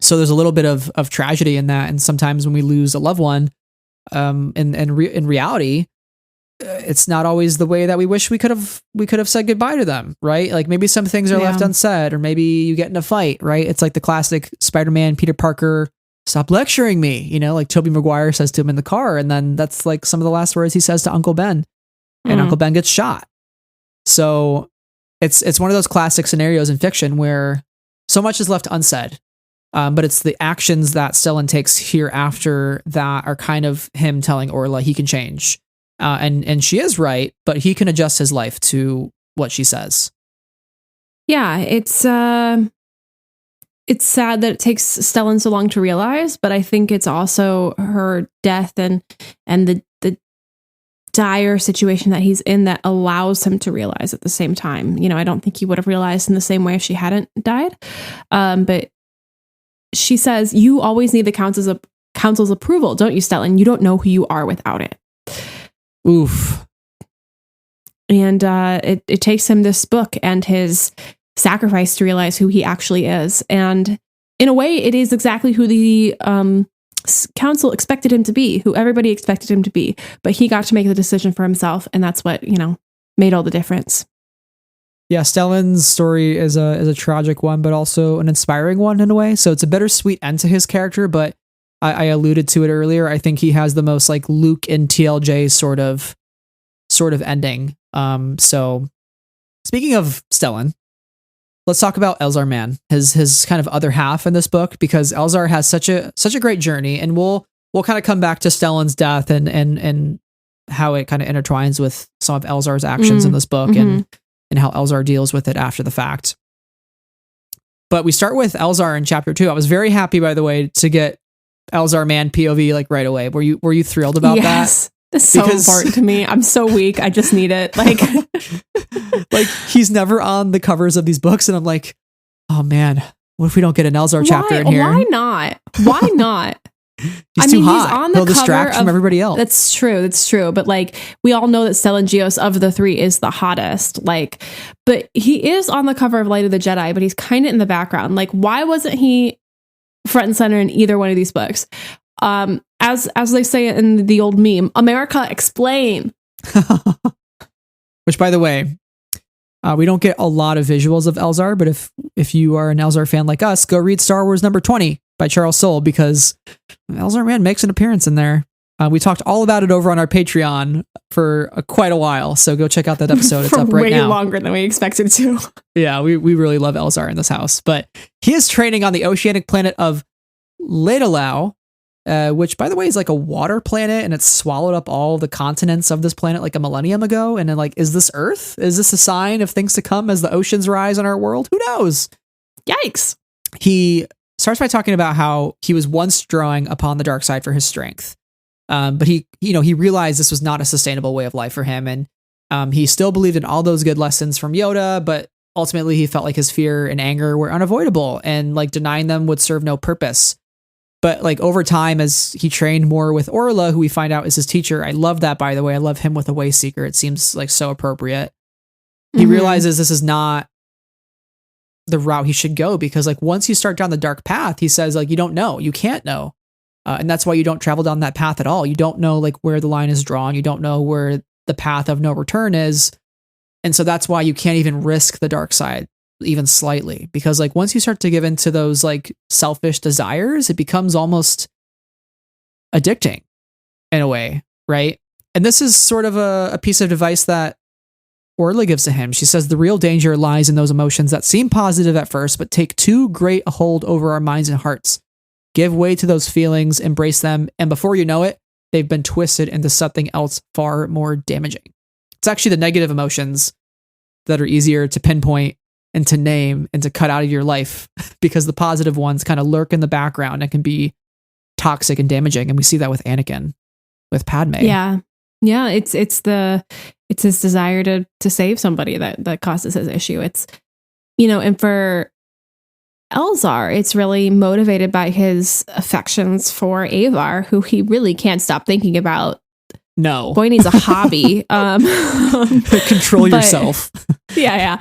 So there's a little bit of tragedy in that. And sometimes when we lose a loved one, in reality, it's not always the way that we wish we could have said goodbye to them, right? Like maybe some things are left unsaid, or maybe you get in a fight, right? It's like the classic Spider-Man, Peter Parker, stop lecturing me, you know, like Tobey Maguire says to him in the car. And then that's like some of the last words he says to Uncle Ben, and Uncle Ben gets shot. So it's one of those classic scenarios in fiction where so much is left unsaid. But it's the actions that Stellan takes here after that are kind of him telling Orla he can change. And she is right, but he can adjust his life to what she says. Yeah, it's sad that it takes Stellan so long to realize, but I think it's also her death and the dire situation that he's in that allows him to realize at the same time. You know, I don't think he would have realized in the same way if she hadn't died. But she says, you always need the council's approval, don't you, Stellan? You don't know who you are without it. Oof. And it takes him this book and his sacrifice to realize who he actually is. And in a way, it is exactly who the council expected him to be, who everybody expected him to be. But he got to make the decision for himself. And that's what, made all the difference. Yeah, Stellan's story is a tragic one, but also an inspiring one in a way. So it's a bittersweet end to his character, but I alluded to it earlier. I think he has the most like Luke in TLJ sort of ending. So speaking of Stellan, let's talk about Elzar Mann, his kind of other half in this book, because Elzar has such a great journey, and we'll kind of come back to Stellan's death and how it kind of intertwines with some of Elzar's actions in this book, and how Elzar deals with it after the fact. But we start with Elzar in chapter 2. I was very happy, by the way, to get Elzar Mann POV like right away. Were you thrilled about that? Yes. That's so important to me. I'm so weak. I just need it. Like, like he's never on the covers of these books, and I'm like, oh man, what if we don't get an Elzar chapter in here? Why not? Why not? He's too hot. He's on the He'll distract from everybody else. That's true. But like, we all know that Stellan Gios of the three is the hottest. Like, but he is on the cover of Light of the Jedi, but he's kind of in the background. Like, why wasn't he front and center in either one of these books? As they say in the old meme, America, explain. Which, by the way, we don't get a lot of visuals of Elzar, but if you are an Elzar fan like us, go read Star Wars number 20 by Charles Soule, because Elzar Mann makes an appearance in there. We talked all about it over on our Patreon for quite a while, so go check out that episode. It's up right now. Way longer than we expected to. Yeah, we really love Elzar in this house, but he is training on the oceanic planet of Ledalau, which, by the way, is like a water planet, and it's swallowed up all the continents of this planet like a millennium ago. And then, like, is this Earth? Is this a sign of things to come as the oceans rise on our world? Who knows? Yikes. He starts by talking about how he was once drawing upon the dark side for his strength. But he realized this was not a sustainable way of life for him. And he still believed in all those good lessons from Yoda, but ultimately he felt like his fear and anger were unavoidable, and like denying them would serve no purpose. But like over time, as he trained more with Orla, who we find out is his teacher. I love that, by the way. I love him with a way seeker. It seems like so appropriate. He realizes this is not the route he should go, because like once you start down the dark path, he says like you don't know, you can't know, and that's why you don't travel down that path at all. You don't know like where the line is drawn. You don't know where the path of no return is, and so that's why you can't even risk the dark side even slightly, because like once you start to give into those like selfish desires, it becomes almost addicting in a way, right? And this is sort of a piece of advice that Orla gives to him. She says the real danger lies in those emotions that seem positive at first, but take too great a hold over our minds and hearts. Give way to those feelings, embrace them, and before you know it, they've been twisted into something else far more damaging. It's actually the negative emotions that are easier to pinpoint and to name and to cut out of your life, because the positive ones kind of lurk in the background and can be toxic and damaging. And we see that with Anakin, with Padme. Yeah. It's his desire to save somebody that causes his issue. It's, and for Elzar, it's really motivated by his affections for Avar, who he really can't stop thinking about. No. Boy needs a hobby. Control yourself. Yeah.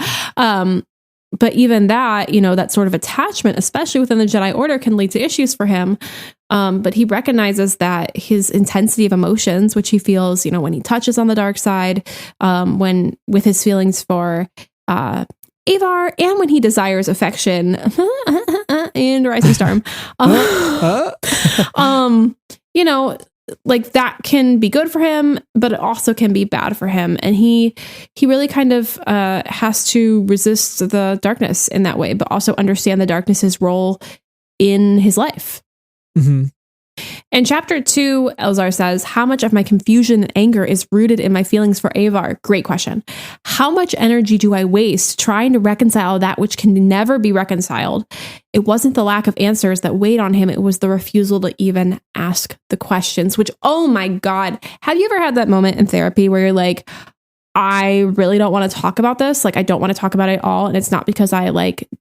But even that, that sort of attachment, especially within the Jedi Order, can lead to issues for him. But he recognizes that his intensity of emotions, which he feels, when he touches on the dark side, when with his feelings for Avar, and when he desires affection in Rising Storm, like that can be good for him, but it also can be bad for him. And he really kind of has to resist the darkness in that way, but also understand the darkness's role in his life. Mm-hmm. In chapter 2, Elzar says, how much of my confusion and anger is rooted in my feelings for Avar? Great question. How much energy do I waste trying to reconcile that which can never be reconciled? It wasn't the lack of answers that weighed on him. It was the refusal to even ask the questions, which, oh my God. Have you ever had that moment in therapy where you're like, I really don't want to talk about this. Like, I don't want to talk about it at all. And it's not because I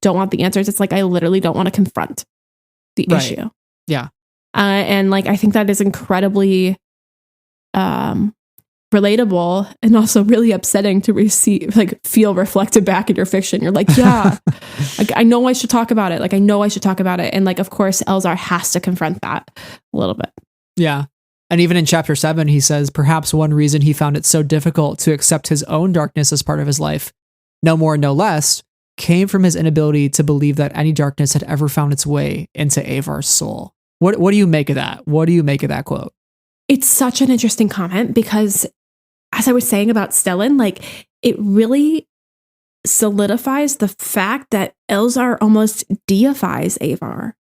don't want the answers. It's like, I literally don't want to confront the issue. Yeah. And I think that is incredibly relatable and also really upsetting to feel reflected back in your fiction. You're like, yeah, I know I should talk about it. I know I should talk about it. And of course, Elzar has to confront that a little bit. Yeah. And even in chapter 7, he says, perhaps one reason he found it so difficult to accept his own darkness as part of his life, no more, no less, came from his inability to believe that any darkness had ever found its way into Avar's soul. What do you make of that? What do you make of that quote? It's such an interesting comment because, as I was saying about Stellan, it really solidifies the fact that Elzar almost deifies Avar.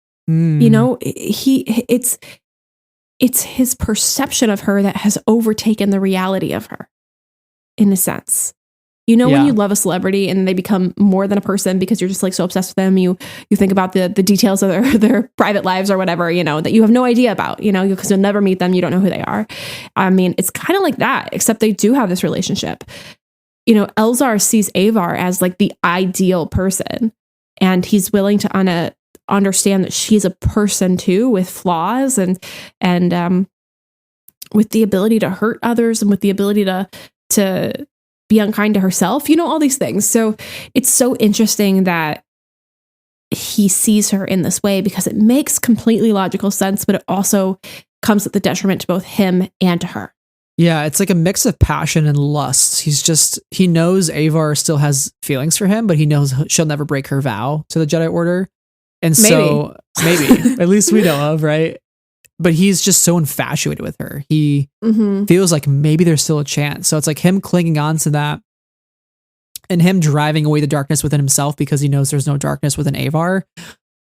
It's his perception of her that has overtaken the reality of her, in a sense. When you love a celebrity and they become more than a person because you're just so obsessed with them, you think about the details of their private lives or whatever, that you have no idea about, because you'll never meet them. You don't know who they are. I mean, it's kind of like that, except they do have this relationship. Elzar sees Avar as the ideal person, and he's willing to understand that she's a person too, with flaws and with the ability to hurt others and with the ability to be unkind to herself, all these things. So it's so interesting that he sees her in this way because it makes completely logical sense, but it also comes at the detriment to both him and to her. Yeah, it's like a mix of passion and lust. He knows Avar still has feelings for him, but he knows she'll never break her vow to the Jedi Order. And so maybe at least we know of, right? But he's just so infatuated with her. He feels like maybe there's still a chance. So it's like him clinging on to that and him driving away the darkness within himself because he knows there's no darkness within Avar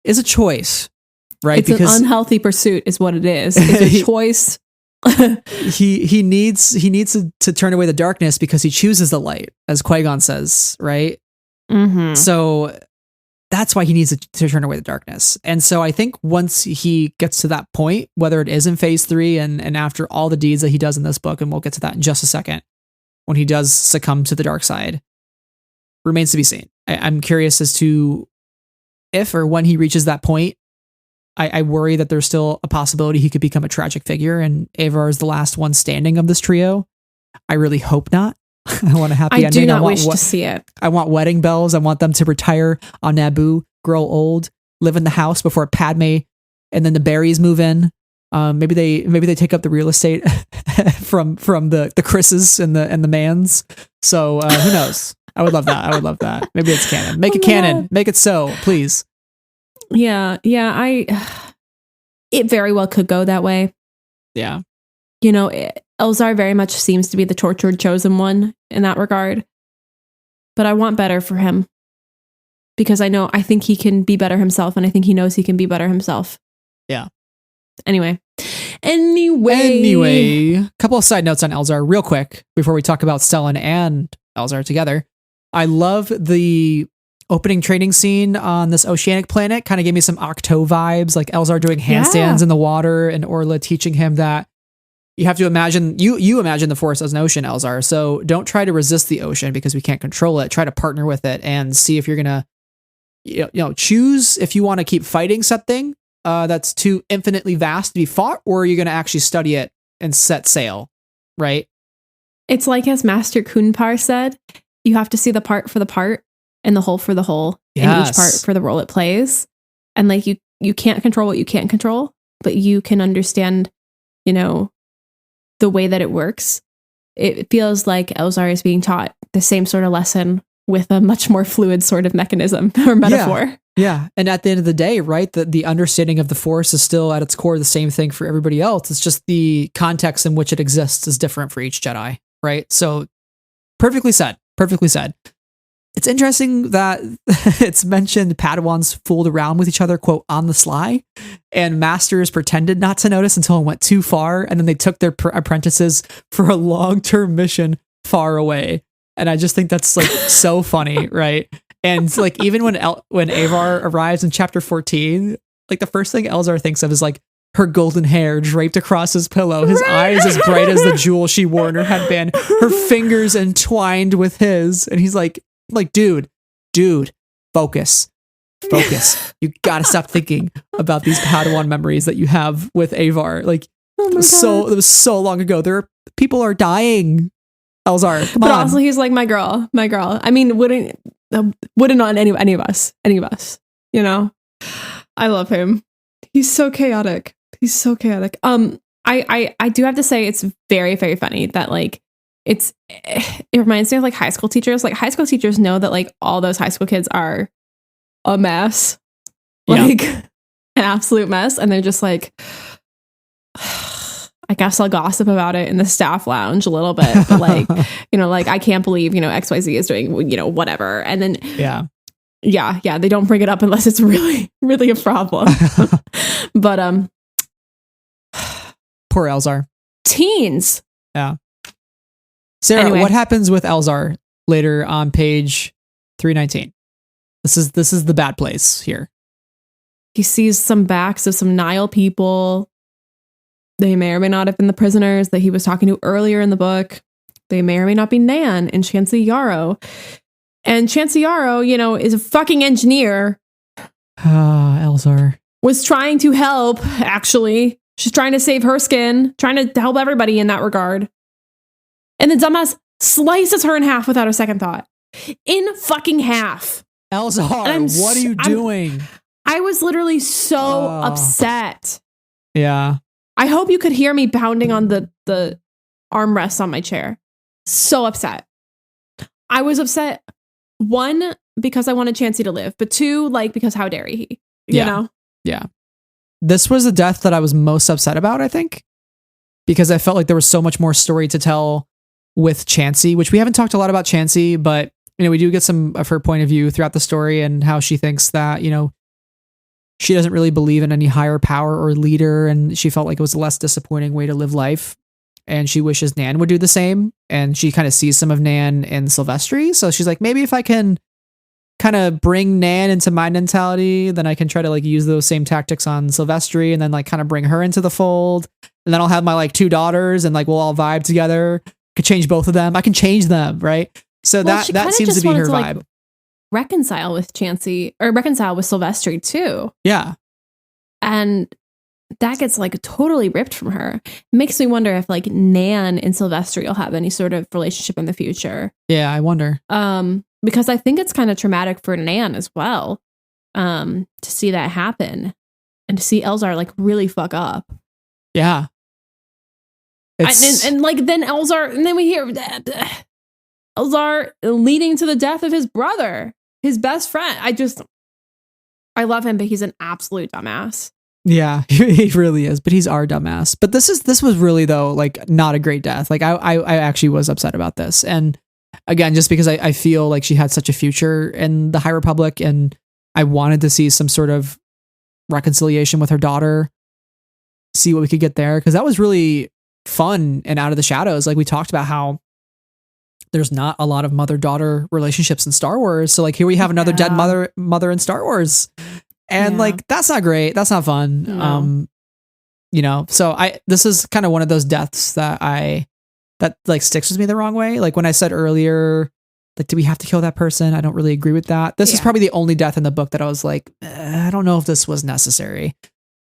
is a choice, right? It's an unhealthy pursuit is what it is. It's a choice. he needs to turn away the darkness because he chooses the light, as Qui-Gon says, right? Mm-hmm. So that's why he needs to turn away the darkness. And so I think once he gets to that point, whether it is in phase 3 and after all the deeds that he does in this book, and we'll get to that in just a second, when he does succumb to the dark side, remains to be seen. I'm curious as to if or when he reaches that point. I worry that there's still a possibility he could become a tragic figure and Avar is the last one standing of this trio. I really hope not, I want a happy ending. I do not wish to see it. I want wedding bells. I want them to retire on Naboo, grow old, live in the house before Padme and then the Barrys move in. Maybe they take up the real estate from the Chris's and the Mans. So who knows? I would love that. Maybe it's canon. Make it canon. Make it so, please. Yeah. It very well could go that way. Yeah. Elzar very much seems to be the tortured chosen one in that regard. But I want better for him. Because I think he can be better himself, and I think he knows he can be better himself. Yeah. Anyway, a couple of side notes on Elzar real quick before we talk about Stellan and Elzar together. I love the opening training scene on this oceanic planet. Kind of gave me some Octo vibes, like Elzar doing handstands in the water and Orla teaching him that you have to imagine, you imagine the Force as an ocean, Elzar. So don't try to resist the ocean because we can't control it. Try to partner with it and see if you're going to, choose if you want to keep fighting something that's too infinitely vast to be fought, or you're going to actually study it and set sail, right? It's like, as Master Kunpar said, you have to see the part for the part and the whole for the whole, and each part for the role it plays. And like you can't control what you can't control, but you can understand, the way that it works. It feels like Elzar is being taught the same sort of lesson with a much more fluid sort of mechanism or metaphor. Yeah. And at the end of the day, right, the understanding of the Force is still at its core the same thing for everybody else. It's just the context in which it exists is different for each Jedi, right? So perfectly said. It's interesting that it's mentioned Padawans fooled around with each other, quote, on the sly, and masters pretended not to notice until it went too far, and then they took their apprentices for a long-term mission far away. And I just think that's like so funny, right? And like even when Avar arrives in chapter 14, like the first thing Elzar thinks of is like her golden hair draped across his pillow, his eyes as bright as the jewel she wore in her headband, her fingers entwined with his, and he's like, dude, focus. You gotta stop thinking about these Padawan memories that you have with Avar. Like, it was so long ago. People are dying. Elzar, come on. But also, he's like, my girl. I mean, wouldn't on any of us. I love him. He's so chaotic. I do have to say, it's very, very funny that like it reminds me of like high school teachers. Like, high school teachers know that like all those high school kids are a mess, like an absolute mess, and they're just like, I guess I'll gossip about it in the staff lounge a little bit, but like, like, I can't believe, XYZ is doing, whatever. And then, they don't bring it up unless it's really, really a problem. But, poor Elzar. Teens. Yeah. Sarah, anyway, what happens with Elzar later on page 319? This is the bad place here. He sees some backs of some Nile people. They may or may not have been the prisoners that he was talking to earlier in the book. They may or may not be Nan and Chancey Yarrow. And Chancey Yarrow, is a fucking engineer. Elzar. Was trying to help, actually. She's trying to save her skin, trying to help everybody in that regard. And the dumbass slices her in half without a second thought. In fucking half. Elzar, what are you doing? I was literally so upset. Yeah. I hope you could hear me pounding on the armrests on my chair. So upset. I was upset, one, because I wanted Chancey to live, but two, like, because how dare he? You know? Yeah. This was the death that I was most upset about, I think, because I felt like there was so much more story to tell with Chancey, which we haven't talked a lot about Chancey, but we do get some of her point of view throughout the story and how she thinks that, she doesn't really believe in any higher power or leader, and she felt like it was a less disappointing way to live life. And she wishes Nan would do the same. And she kind of sees some of Nan in Silvestri. So she's like, maybe if I can kind of bring Nan into my mentality, then I can try to like use those same tactics on Silvestri and then like kind of bring her into the fold. And then I'll have my like two daughters and like we'll all vibe together. Could change both of them. I can change them, right? So that seems to be her vibe. Like, reconcile with Chancey, or reconcile with Silvestri too. Yeah. And that gets like totally ripped from her. It makes me wonder if like Nan and Sylvester will have any sort of relationship in the future. Yeah, I wonder. Because I think it's kind of traumatic for Nan as well. To see that happen and to see Elzar like really fuck up. Yeah. And like then Elzar, and then we hear Elzar leading to the death of his brother, his best friend. I love him, but he's an absolute dumbass. Yeah, he really is, but he's our dumbass. But this was really though, like not a great death. Like I actually was upset about this. And again, just because I feel like she had such a future in the High Republic and I wanted to see some sort of reconciliation with her daughter, see what we could get there. Because that was really fun and out of the shadows. Like we talked about how there's not a lot of mother-daughter relationships in Star Wars. So like here we have another dead mother in Star Wars. And like, that's not great. That's not fun. No. You know, so this is kind of one of those deaths that like sticks with me the wrong way. Like when I said earlier, like, do we have to kill that person? I don't really agree with that. This is probably the only death in the book that I was like, I don't know if this was necessary,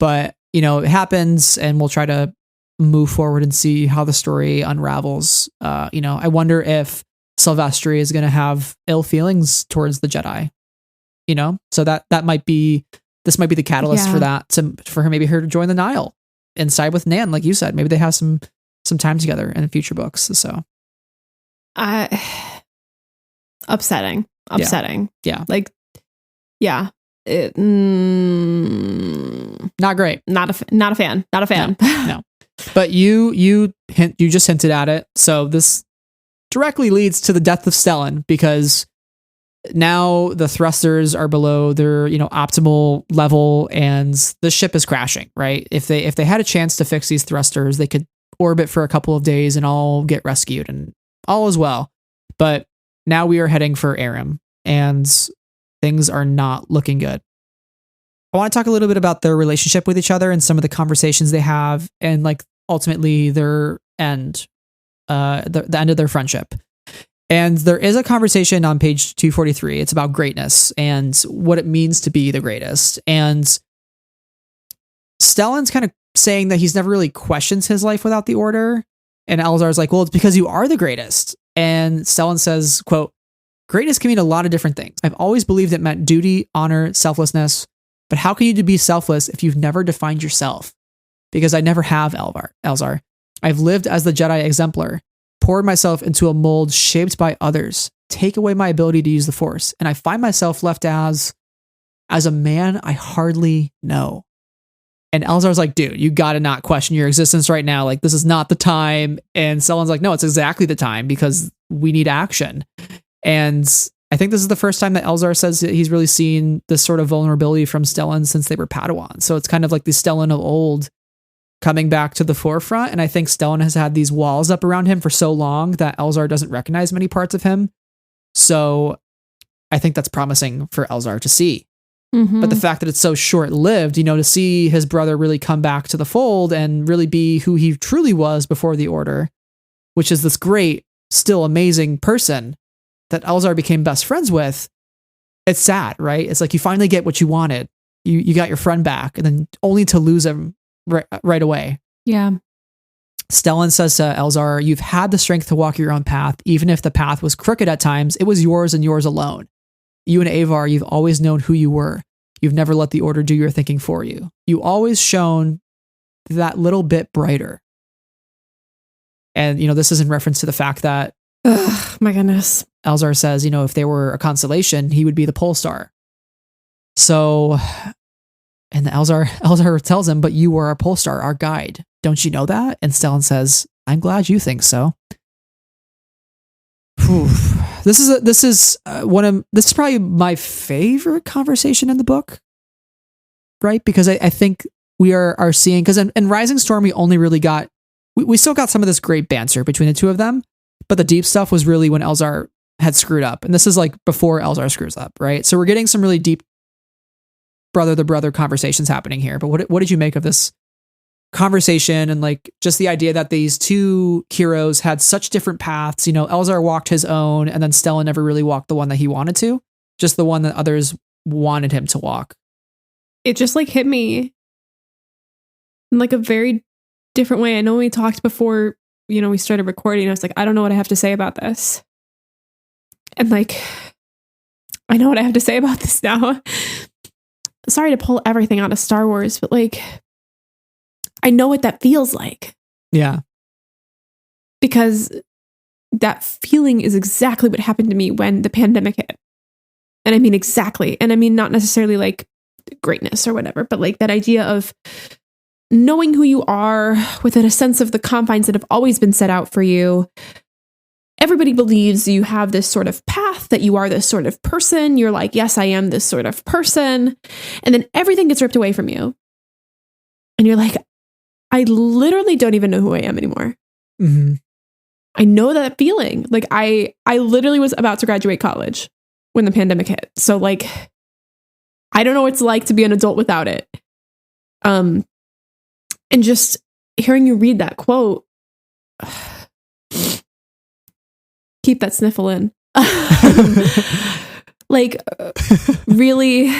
but you know, it happens and we'll try to move forward and see how the story unravels. You know, I wonder if Sylvester is going to have ill feelings towards the Jedi, you know, so that might be the catalyst for that, for her, maybe her to join the Nile and side with Nan. Like you said, maybe they have some time together in future books. So upsetting. Yeah. Like, yeah. Not great. Not a fan. No. But you just hinted at it. So this directly leads to the death of Stellan, because now the thrusters are below their, you know, optimal level and the ship is crashing, right? If they had a chance to fix these thrusters, they could orbit for a couple of days and all get rescued and all is well. But now we are heading for Aram and things are not looking good. I want to talk a little bit about their relationship with each other and some of the conversations they have and like ultimately their end, the end of their friendship. And there is a conversation on page 243. It's about greatness and what it means to be the greatest. And Stellan's kind of saying that he's never really questioned his life without the Order. And Elzar's like, well, it's because you are the greatest. And Stellan says, quote, greatness can mean a lot of different things. I've always believed it meant duty, honor, selflessness. But how can you be selfless if you've never defined yourself? Because I never have, Elzar. I've lived as the Jedi exemplar, poured myself into a mold shaped by others, take away my ability to use the Force, and I find myself left as a man I hardly know. And Elzar's like, dude, you gotta not question your existence right now. Like, this is not the time. And Stellan's like, no, it's exactly the time because we need action. And I think this is the first time that Elzar says that he's really seen this sort of vulnerability from Stellan since they were Padawan. So it's kind of like the Stellan of old coming back to the forefront. And I think Stellan has had these walls up around him for so long that Elzar doesn't recognize many parts of him. So I think that's promising for Elzar to see. Mm-hmm. But the fact that it's so short-lived, you know, to see his brother really come back to the fold and really be who he truly was before the Order, which is this great, still amazing person that Elzar became best friends with, it's sad, right? It's like you finally get what you wanted. You got your friend back and then only to lose him right away. Yeah. Stellan says to Elzar, you've had the strength to walk your own path. Even if the path was crooked at times, it was yours and yours alone. You and Avar, you've always known who you were. You've never let the Order do your thinking for you. You always shone that little bit brighter. And, you know, this is in reference to the fact that, my goodness, Elzar says, you know, if they were a constellation, he would be the pole star. So, and Elzar tells him, but you were our pole star, our guide. Don't you know that? And Stellan says, I'm glad you think so. Whew. This is probably my favorite conversation in the book, right? Because I think we are seeing, because in Rising Storm, we only really got, we still got some of this great banter between the two of them, but the deep stuff was really when Elzar had screwed up. And this is like before Elzar screws up, right? So we're getting some really deep brother to brother conversations happening here. But what did you make of this conversation and like just the idea that these two heroes had such different paths? You know, Elzar walked his own and then Stellan never really walked the one that he wanted to, just the one that others wanted him to walk. It just like hit me in like a very different way. I know we talked before, we started recording. I was like, I don't know what I have to say about this. And like, I know what I have to say about this now. Sorry to pull everything out of Star Wars, but like, I know what that feels like. Yeah. Because that feeling is exactly what happened to me when the pandemic hit. And I mean, exactly. And I mean, not necessarily like greatness or whatever, but like that idea of knowing who you are within a sense of the confines that have always been set out for you. Everybody believes you have this sort of path, that you are this sort of person. You're like, yes, I am this sort of person. And then everything gets ripped away from you. And you're like, I literally don't even know who I am anymore. Mm-hmm. I know that feeling. Like I literally was about to graduate college when the pandemic hit. So like, I don't know what it's like to be an adult without it. And just hearing you read that quote, keep that sniffle in. Like really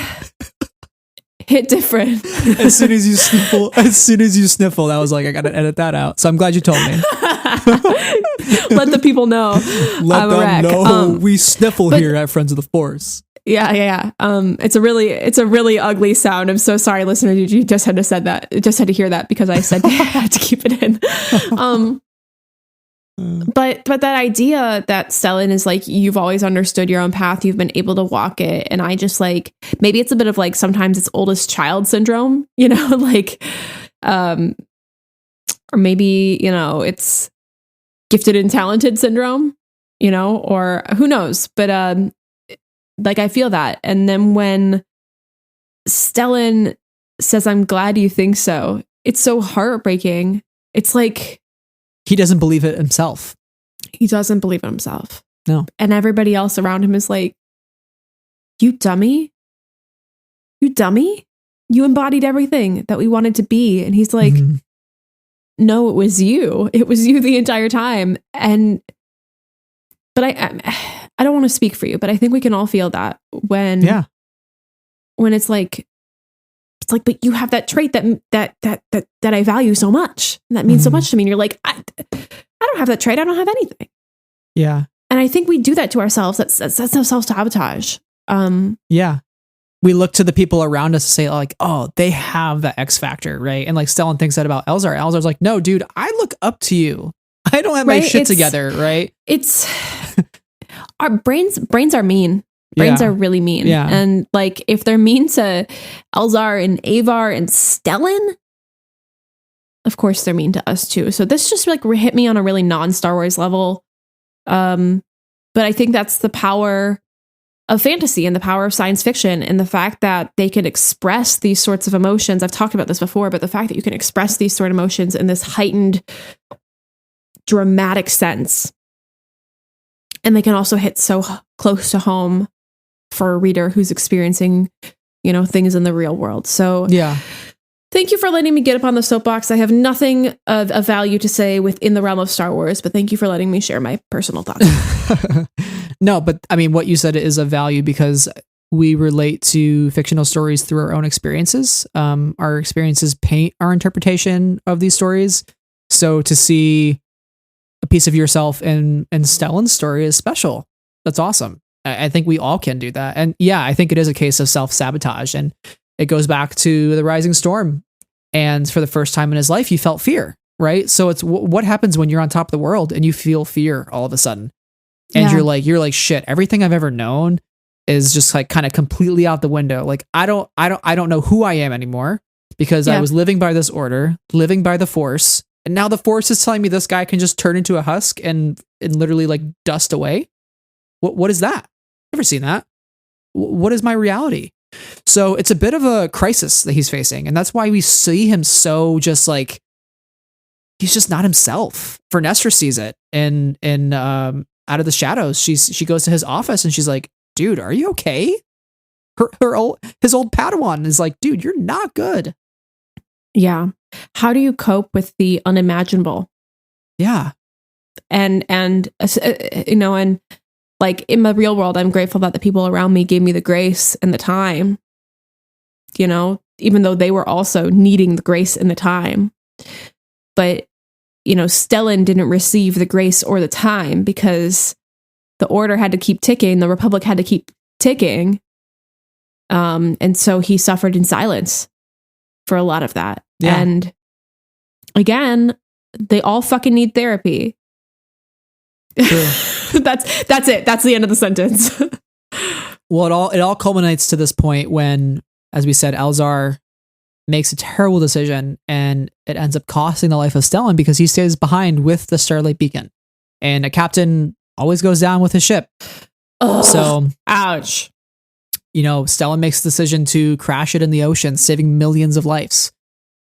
hit different. As soon as you sniffle, I was like, I gotta edit that out. So I'm glad you told me. Let the people know. Let them know we sniffle here at Friends of the Force. Yeah. It's a really ugly sound. I'm so sorry, listeners. You just had to said that. Just had to hear that because I said I had to keep it in. But that idea that Stellan is like, you've always understood your own path, you've been able to walk it, and I just like, maybe it's a bit of like sometimes it's oldest child syndrome, like, or maybe it's gifted and talented syndrome, or who knows, but like I feel that. And then when Stellan says, "I'm glad you think so," it's so heartbreaking. It's like he doesn't believe it himself. He doesn't believe in himself. No. And everybody else around him is like, you dummy. You dummy. You embodied everything that we wanted to be. And he's like, no, it was you. It was you the entire time. But I don't want to speak for you, but I think we can all feel that when it's like, but you have that trait that I value so much. And that means so much to me. And you're like, I don't have that trait. I don't have anything. Yeah. And I think we do that to ourselves. That's self-sabotage. Yeah. We look to the people around us to say like, oh, they have the X factor, right? And like Stellan thinks that about Elzar. Elzar's like, no, dude, I look up to you. I don't have my shit together, right? It's our brains are mean. Brains are really mean. Yeah. And like, if they're mean to Elzar and Avar and Stellan, of course they're mean to us too. So this just like hit me on a really non-Star Wars level. But I think that's the power of fantasy and the power of science fiction and the fact that they can express these sorts of emotions. I've talked about this before, but the fact that you can express these sort of emotions in this heightened, dramatic sense. And they can also hit so close to home for a reader who's experiencing, things in the real world. So yeah. Thank you for letting me get up on the soapbox. I have nothing of value to say within the realm of Star Wars, but thank you for letting me share my personal thoughts. No, but I mean, what you said is of value because we relate to fictional stories through our own experiences. Our experiences paint our interpretation of these stories. So to see a piece of yourself in Stellan's story is special. That's awesome. I think we all can do that. And yeah, I think it is a case of self-sabotage. And it goes back to the Rising Storm. And for the first time in his life, he felt fear, right? So it's what happens when you're on top of the world and you feel fear all of a sudden. And you're like, shit, everything I've ever known is just like kind of completely out the window. Like, I don't know who I am anymore because I was living by this order, living by the Force. And now the Force is telling me this guy can just turn into a husk and literally like dust away. What is that? Never seen that. What is my reality? So it's a bit of a crisis that he's facing. And that's why we see him so just like, he's just not himself. Vernestra sees it in Out of the Shadows. She goes to his office and she's like, dude, are you okay? His old Padawan is like, dude, you're not good. Yeah. How do you cope with the unimaginable? Yeah. And like in the real world, I'm grateful that the people around me gave me the grace and the time, even though they were also needing the grace and the time. But, Stellan didn't receive the grace or the time because the Order had to keep ticking. The Republic had to keep ticking. And so he suffered in silence for a lot of that. Yeah. And again, they all fucking need therapy. True. That's it. That's the end of the sentence. Well, it all culminates to this point when, as we said, Elzar makes a terrible decision and it ends up costing the life of Stellan because he stays behind with the Starlight Beacon. And a captain always goes down with his ship. Ugh, so, ouch. Stellan makes the decision to crash it in the ocean, saving millions of lives.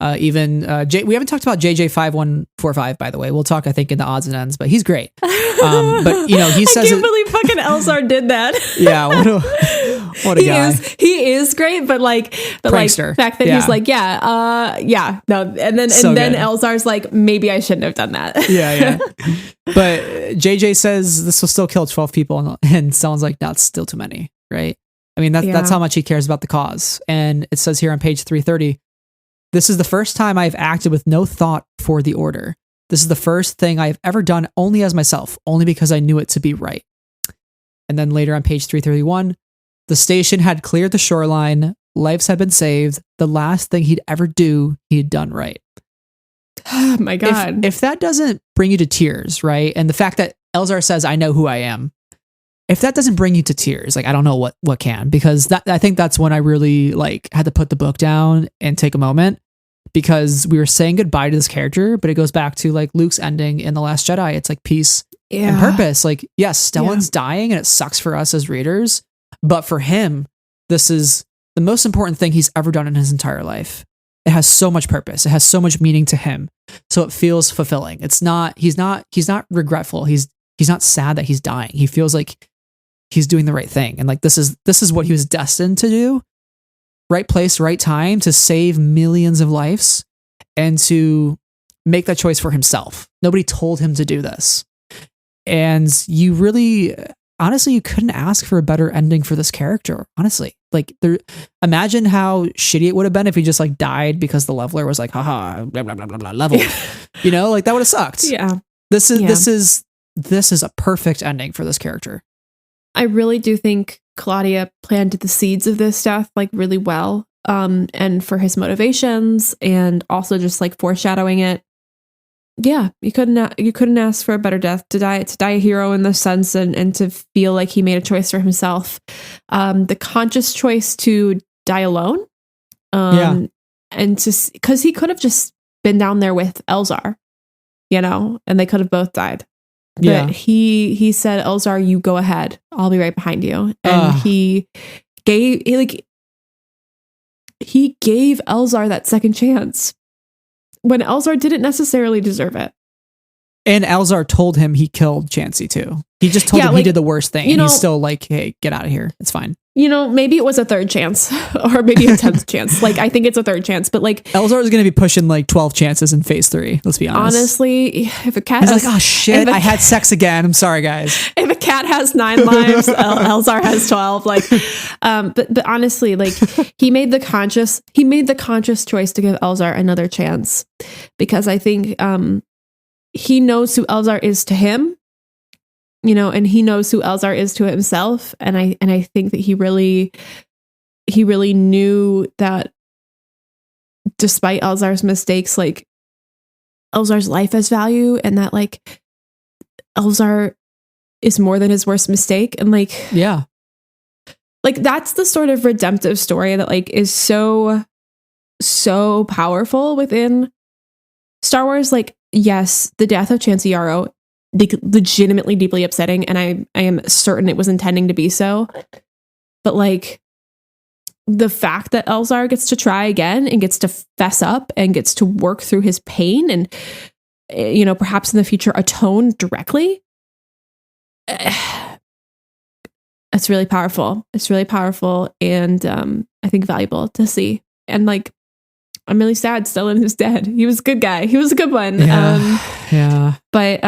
We haven't talked about JJ5145, by the way. We'll talk, I think, in the odds and ends, but he's great. But he says, I can't believe fucking Elzar did that. Yeah, what a guy. He is great, but Prankster. the fact that he's like, no, and then Elzar's like, maybe I shouldn't have done that. Yeah. But JJ says this will still kill 12 people, and someone's like, that's still too many, right? I mean, that's how much he cares about the cause. And it says here on page 330, this is the first time I've acted with no thought for the Order. This is the first thing I've ever done only as myself, only because I knew it to be right. And then later on page 331, the station had cleared the shoreline, lives had been saved, the last thing he'd ever do, he'd done right. Oh my God. If that doesn't bring you to tears, right? And the fact that Elzar says, I know who I am, if that doesn't bring you to tears, I don't know what can, because I think that's when I really had to put the book down and take a moment, because we were saying goodbye to this character, but it goes back to Luke's ending in The Last Jedi. It's peace and purpose. Yes, Stellan's dying and it sucks for us as readers, but for him, this is the most important thing he's ever done in his entire life. It has so much purpose. It has so much meaning to him. So it feels fulfilling. He's not regretful. He's not sad that he's dying. He feels like he's doing the right thing. And this is what he was destined to do. Right place, right time, to save millions of lives and to make that choice for himself. Nobody told him to do this. And you really, honestly, you couldn't ask for a better ending for this character. Honestly, imagine how shitty it would have been if he just died because the leveler was haha, blah, blah, blah, blah, blah, level. That would have sucked. Yeah. This is a perfect ending for this character. I really do think Claudia planted the seeds of this death really well, and for his motivations, and also just foreshadowing it. Yeah, you couldn't ask for a better death, to die a hero in this sense, and to feel like he made a choice for himself. The conscious choice to die alone, and because he could have just been down there with Elzar, and they could have both died. But he said, Elzar, you go ahead. I'll be right behind you. And he gave Elzar that second chance when Elzar didn't necessarily deserve it. And Elzar told him he killed Chansey too. He just told him he did the worst thing. And he's still hey, get out of here. It's fine. Maybe it was a third chance or maybe a 10th chance. I think it's a third chance, but Elzar is going to be pushing 12 chances in phase 3. Let's be honest. Honestly, if a cat he's oh shit, I had sex again. I'm sorry, guys. If a cat has 9 lives, Elzar has 12. But honestly, he made the conscious choice to give Elzar another chance, because I think he knows who Elzar is to him. And he knows who Elzar is to himself. And I think that he really knew that despite Elzar's mistakes, Elzar's life has value, and that Elzar is more than his worst mistake. And that's the sort of redemptive story that is so powerful within Star Wars. Yes, the death of Chansey Yarrow, legitimately deeply upsetting, and I am certain it was intending to be so, but the fact that Elzar gets to try again and gets to fess up and gets to work through his pain and perhaps in the future atone directly, it's really powerful. And I think valuable to see. And I'm really sad Stellan is dead. He was a good guy. He was a good one. But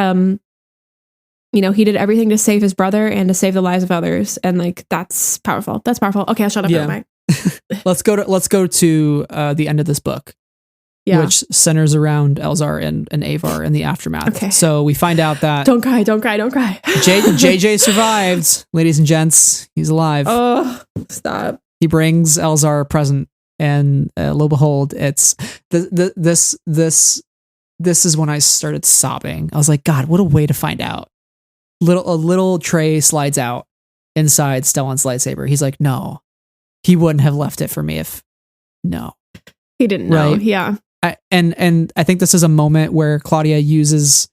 he did everything to save his brother and to save the lives of others. And that's powerful. Okay, I'll shut up. let's go to the end of this book, which centers around Elzar and Avar in the aftermath. Okay. So we find out that don't cry. JJ survived, ladies and gents. He's alive. Oh, stop. He brings Elzar a present, and lo and behold, it's this is when I started sobbing. I was like, God, what a way to find out. A little tray slides out inside Stellan's lightsaber. He's like, no, he wouldn't have left it for me if he didn't know. Right? Yeah. And I think this is a moment where Claudia uses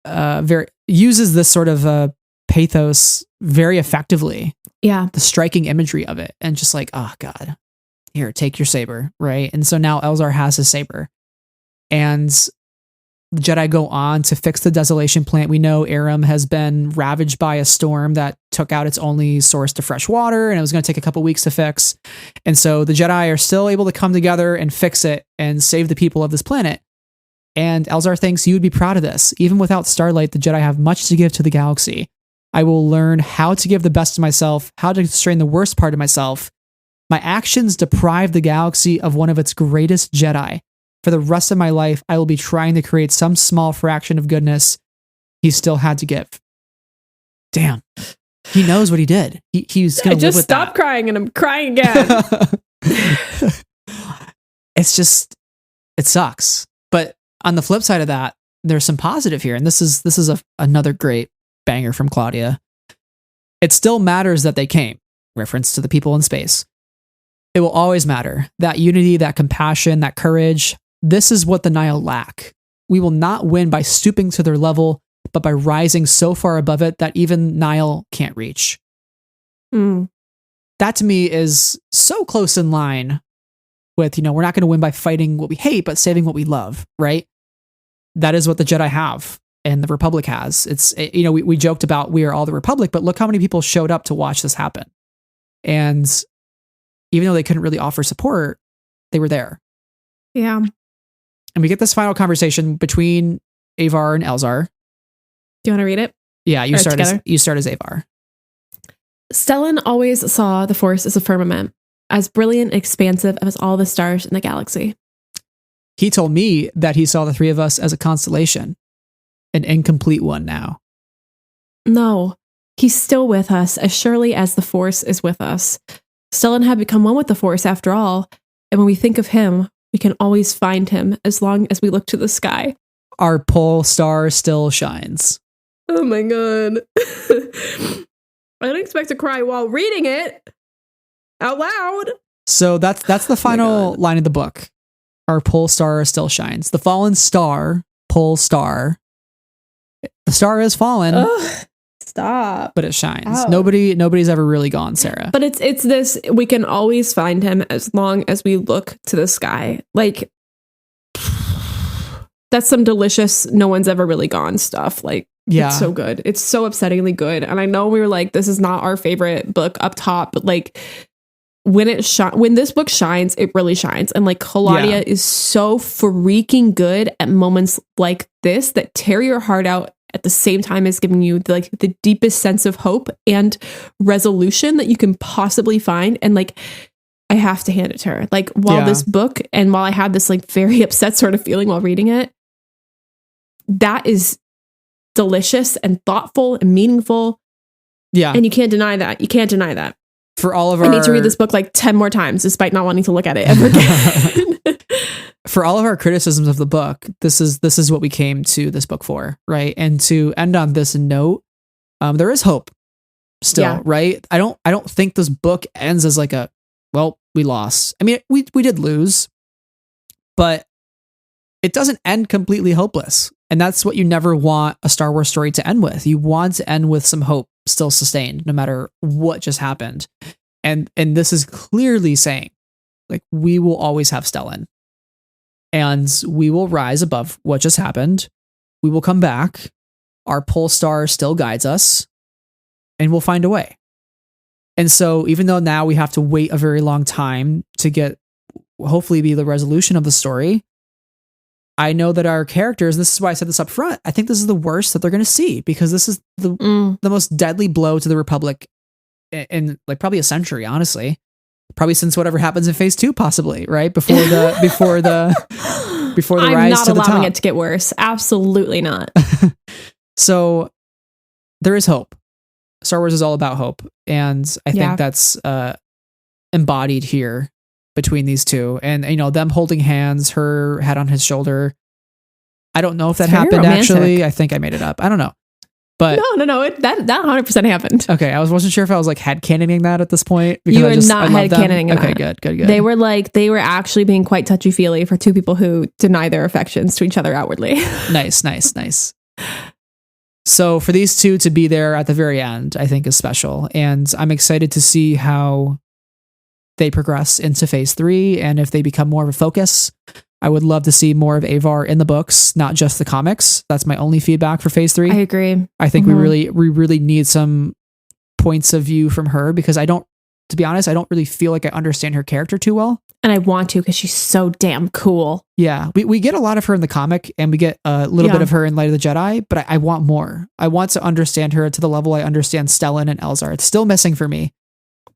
this sort of pathos very effectively. Yeah. The striking imagery of it, and just like, oh God, here, take your saber, right? And so now Elzar has his saber, and the Jedi go on to fix the desolation plant. We know Aram has been ravaged by a storm that took out its only source to fresh water, and it was going to take a couple weeks to fix. And so the Jedi are still able to come together and fix it and save the people of this planet. And Elzar thinks, you would be proud of this. Even without Starlight, the Jedi have much to give to the galaxy. I will learn how to give the best of myself, how to constrain the worst part of myself. My actions deprive the galaxy of one of its greatest Jedi. For the rest of my life, I will be trying to create some small fraction of goodness he still had to give. Damn. He knows what he did. He's going to live with that. Just stop crying and I'm crying again. It sucks. But on the flip side of that, there's some positive here. And this is another great banger from Claudia. It still matters that they came. Reference to the people in space. It will always matter. That unity, that compassion, that courage. This is what the Nihil lack. We will not win by stooping to their level, but by rising so far above it that even Nihil can't reach. That to me is so close in line with, we're not going to win by fighting what we hate, but saving what we love, right? That is what the Jedi have and the Republic has. We joked about we are all the Republic, but look how many people showed up to watch this happen. And even though they couldn't really offer support, they were there. Yeah. And we get this final conversation between Avar and Elzar. Do you want to read it? Yeah, you start as Avar. Stellan always saw the Force as a firmament, as brilliant and expansive as all the stars in the galaxy. He told me that he saw the three of us as a constellation, an incomplete one now. No, he's still with us as surely as the Force is with us. Stellan had become one with the Force after all, and when we think of him, we can always find him as long as we look to the sky. Our pole star still shines. Oh my God. I didn't expect to cry while reading it out loud. So that's the final line of the book. Our pole star still shines. The fallen star, pole star. The star has fallen. Ugh, stop. But it shines. Ow. Nobody's ever really gone, Sarah. But it's this, we can always find him as long as we look to the sky. Like, that's some delicious, no one's ever really gone stuff. Like, yeah. It's so good. It's so upsettingly good. And I know we were like, this is not our favorite book up top, but like, when this book shines, it really shines. And like Claudia is so freaking good at moments like this that tear your heart out at the same time as giving you the deepest sense of hope and resolution that you can possibly find. And like, I have to hand it to her. Like while this book, and while I had this like very upset sort of feeling while reading it, that is delicious and thoughtful and meaningful. Yeah. And you can't deny that. You can't deny that. For all of I need to read this book like 10 more times, despite not wanting to look at it ever again. For all of our criticisms of the book, this is what we came to this book for, right? And to end on this note, there is hope still, right? I don't think this book ends as like we lost. I mean, we did lose, but it doesn't end completely hopeless. And that's what you never want a Star Wars story to end with. You want to end with some hope still sustained, no matter what just happened. And this is clearly saying, like, we will always have Stellan. And we will rise above what just happened. We will come back. Our pole star still guides us. And we'll find a way. And so even though now we have to wait a very long time to get, hopefully, be the resolution of the story, I know that our characters, this is why I said this up front, I think this is the worst that they're going to see, because this is the most deadly blow to the Republic in like probably a century, honestly. Probably since whatever happens in phase 2, possibly, right? Before the rise to the top. I'm not allowing it to get worse. Absolutely not. So there is hope. Star Wars is all about hope. And I think that's embodied here between these two. And, them holding hands, her head on his shoulder. I don't know if that happened, romantic. Actually. I think I made it up. I don't know. But no, that 100% happened. Okay, I wasn't sure if I was like headcanoning that at this point. You are not headcanoning that. Okay, good. They were actually being quite touchy-feely for two people who deny their affections to each other outwardly. Nice. So for these two to be there at the very end, I think is special. And I'm excited to see how they progress into phase 3 and if they become more of a focus. I would love to see more of Avar in the books, not just the comics. That's my only feedback for phase 3. I agree. I think we really need some points of view from her, because to be honest, I don't really feel like I understand her character too well. And I want to, because she's so damn cool. Yeah. We get a lot of her in the comic, and we get a little bit of her in Light of the Jedi, but I want more. I want to understand her to the level I understand Stellan and Elzar. It's still missing for me.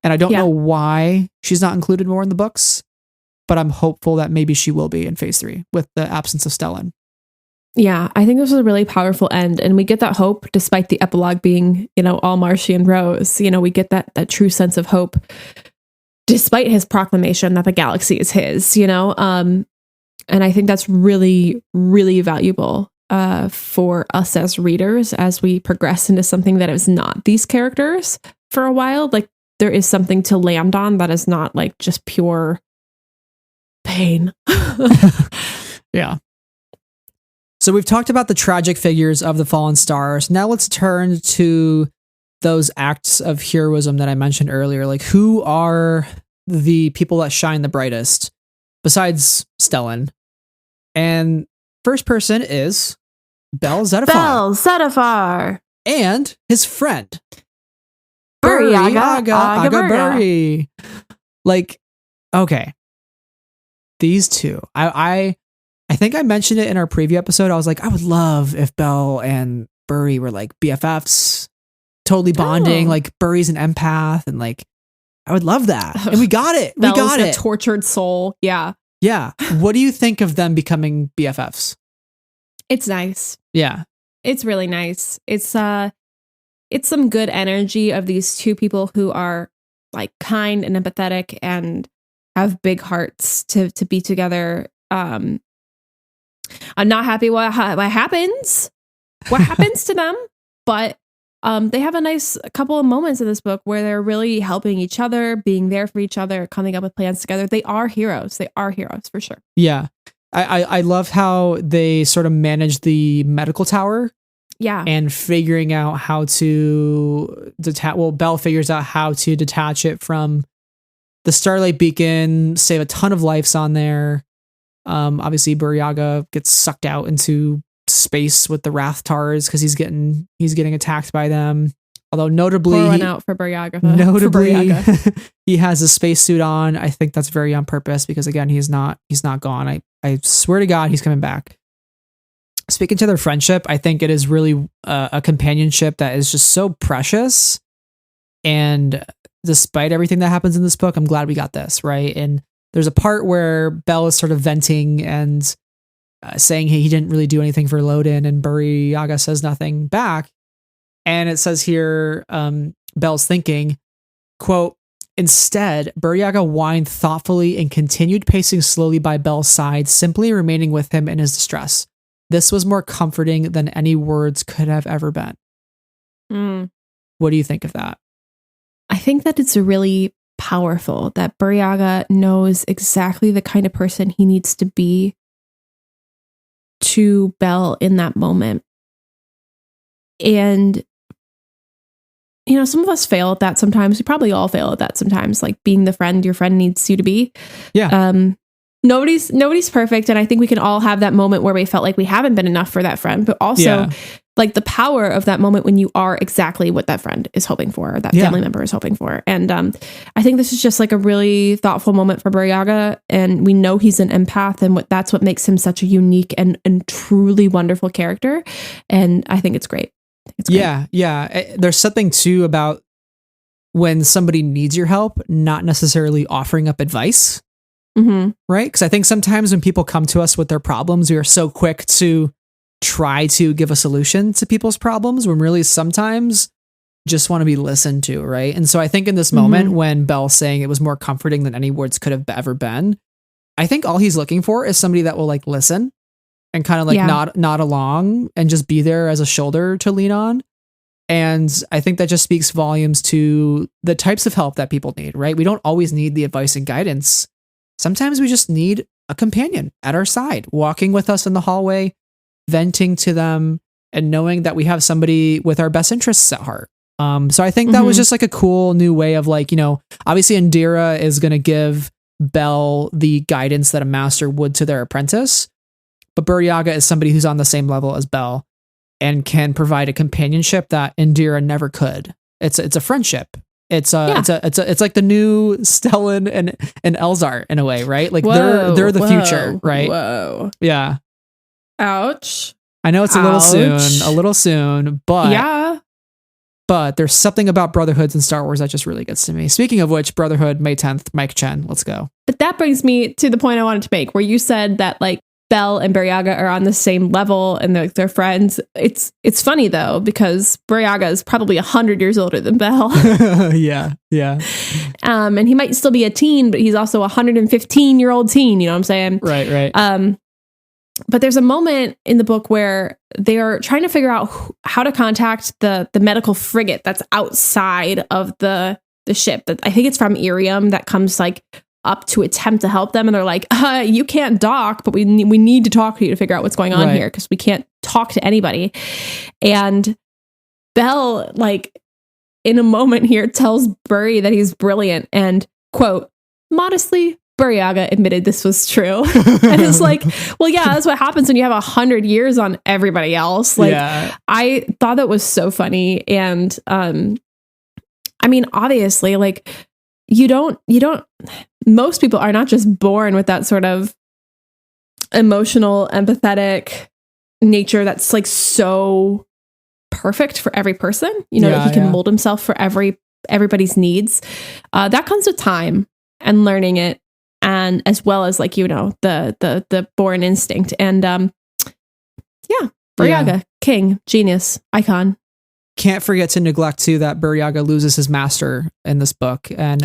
And I don't know why she's not included more in the books, but I'm hopeful that maybe she will be in phase 3 with the absence of Stellan. Yeah, I think this was a really powerful end, and we get that hope despite the epilogue being, all Marshy and Rose. We get that true sense of hope despite his proclamation that the galaxy is his, and I think that's really, really valuable for us as readers as we progress into something that is not these characters for a while. Like, there is something to land on that is not like just pure pain. Yeah. So we've talked about the tragic figures of the fallen stars. Now let's turn to those acts of heroism that I mentioned earlier. Like, who are the people that shine the brightest besides Stellan? And first person is Bell Zettifar. And his friend, Burry Aga Burry. Like, okay. These two, I think I mentioned it in our preview episode. I was like, I would love if Bell and Burry were like BFFs, totally bonding. Like, Burry's an empath, and like, I would love that. And we got it. Bell's a tortured soul. Yeah. Yeah. What do you think of them becoming BFFs? It's nice. Yeah. It's really nice. It's some good energy of these two people who are like kind and empathetic and have big hearts to be together. I'm not happy what happens to them, but they have a nice couple of moments in this book where they're really helping each other, being there for each other, coming up with plans together. They are heroes. They are heroes for sure. Yeah. I love how they sort of manage the medical tower. Yeah. And figuring out how to Bell figures out how to detach it from the Starlight Beacon, save a ton of lives on there. Obviously Burry Aga gets sucked out into space with the Rathtars because he's getting attacked by them. Although notably, out for Burry Aga. He has a spacesuit on. I think that's very on purpose because again, he's not gone. I swear to God, he's coming back. Speaking to their friendship, I think it is really a companionship that is just so precious. And despite everything that happens in this book, I'm glad we got this, right? And there's a part where Bell is sort of venting and saying he didn't really do anything for Loden, and Burry Aga says nothing back. And it says here, Bell's thinking, quote, instead, Burry Aga whined thoughtfully and continued pacing slowly by Bell's side, simply remaining with him in his distress. This was more comforting than any words could have ever been. What do you think of that? I think that it's really powerful that Burry Aga knows exactly the kind of person he needs to be to Bell in that moment. And, some of us fail at that sometimes. We probably all fail at that sometimes, like being the friend your friend needs you to be. Yeah. Nobody's perfect. And I think we can all have that moment where we felt like we haven't been enough for that friend, but also like the power of that moment when you are exactly what that friend is hoping for, or that family member is hoping for. And I think this is just like a really thoughtful moment for Burry Aga. And we know he's an empath, and that's what makes him such a unique and truly wonderful character. And I think it's great. Yeah. There's something too about when somebody needs your help, not necessarily offering up advice. Mm-hmm. Right? Because I think sometimes when people come to us with their problems, we are so quick to try to give a solution to people's problems when really sometimes just want to be listened to, right? And so I think in this moment when Belle's saying it was more comforting than any words could have ever been, I think all he's looking for is somebody that will like listen and kind of like nod along and just be there as a shoulder to lean on. And I think that just speaks volumes to the types of help that people need, right? We don't always need the advice and guidance. Sometimes we just need a companion at our side, walking with us in the hallway, venting to them, and knowing that we have somebody with our best interests at heart. So I think that was just like a cool new way of like, you know, obviously Indira is going to give Belle the guidance that a master would to their apprentice, but Buryaga is somebody who's on the same level as Belle and can provide a companionship that Indira never could. It's a friendship. It's like the new Stellan and Elzar in a way, right? Like they're the future, right? Whoa. Yeah. Ouch. I know it's a little soon, but yeah. But there's something about Brotherhoods in Star Wars that just really gets to me. Speaking of which, Brotherhood, May 10th, Mike Chen, let's go. But that brings me to the point I wanted to make, where you said that like Belle and Buryaga are on the same level and they're friends. It's funny though, because Buryaga is probably 100 years older than Belle. Yeah. And he might still be a teen, but he's also a 115-year-old teen. You know what I'm saying? Right. But there's a moment in the book where they are trying to figure out how to contact the medical frigate that's outside of the ship. I think it's from Irium that comes like up to attempt to help them. And they're like, you can't dock, but we need to talk to you to figure out what's going on here because we can't talk to anybody. And Belle, like in a moment here, tells Burry that he's brilliant and, quote, modestly, Buryaga admitted this was true. And it's like, well, yeah, that's what happens when you have 100 years on everybody else. Like, I thought that was so funny. And, I mean, obviously, like, most people are not just born with that sort of emotional, empathetic nature that's like so perfect for every person, you know, that he can mold himself for everybody's needs. That comes with time and learning it. And as well as like, you know, the born instinct. And Buryaga, king, genius, icon. Can't forget to neglect too that Buryaga loses his master in this book. And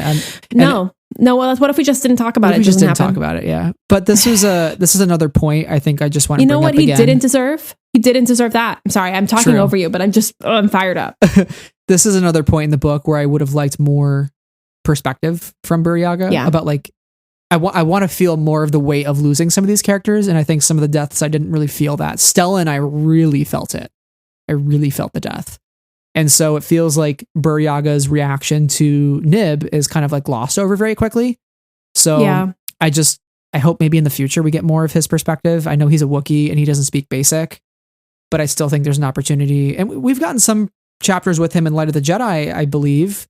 well, what if we just didn't talk about it? We just didn't talk about it, yeah. But this is another point I think I just want to bring up again. You know what he didn't deserve? He didn't deserve that. I'm sorry, I'm talking over you, but I'm fired up. This is another point in the book where I would have liked more perspective from Buryaga about like, I want to feel more of the weight of losing some of these characters, and I think some of the deaths I didn't really feel that. Stellan, I really felt it. I really felt the death. And so it feels like Buryaga's reaction to Nib is kind of like glossed over very quickly. So I hope maybe in the future we get more of his perspective. I know he's a Wookiee and he doesn't speak basic, but I still think there's an opportunity. And we've gotten some chapters with him in Light of the Jedi, I believe,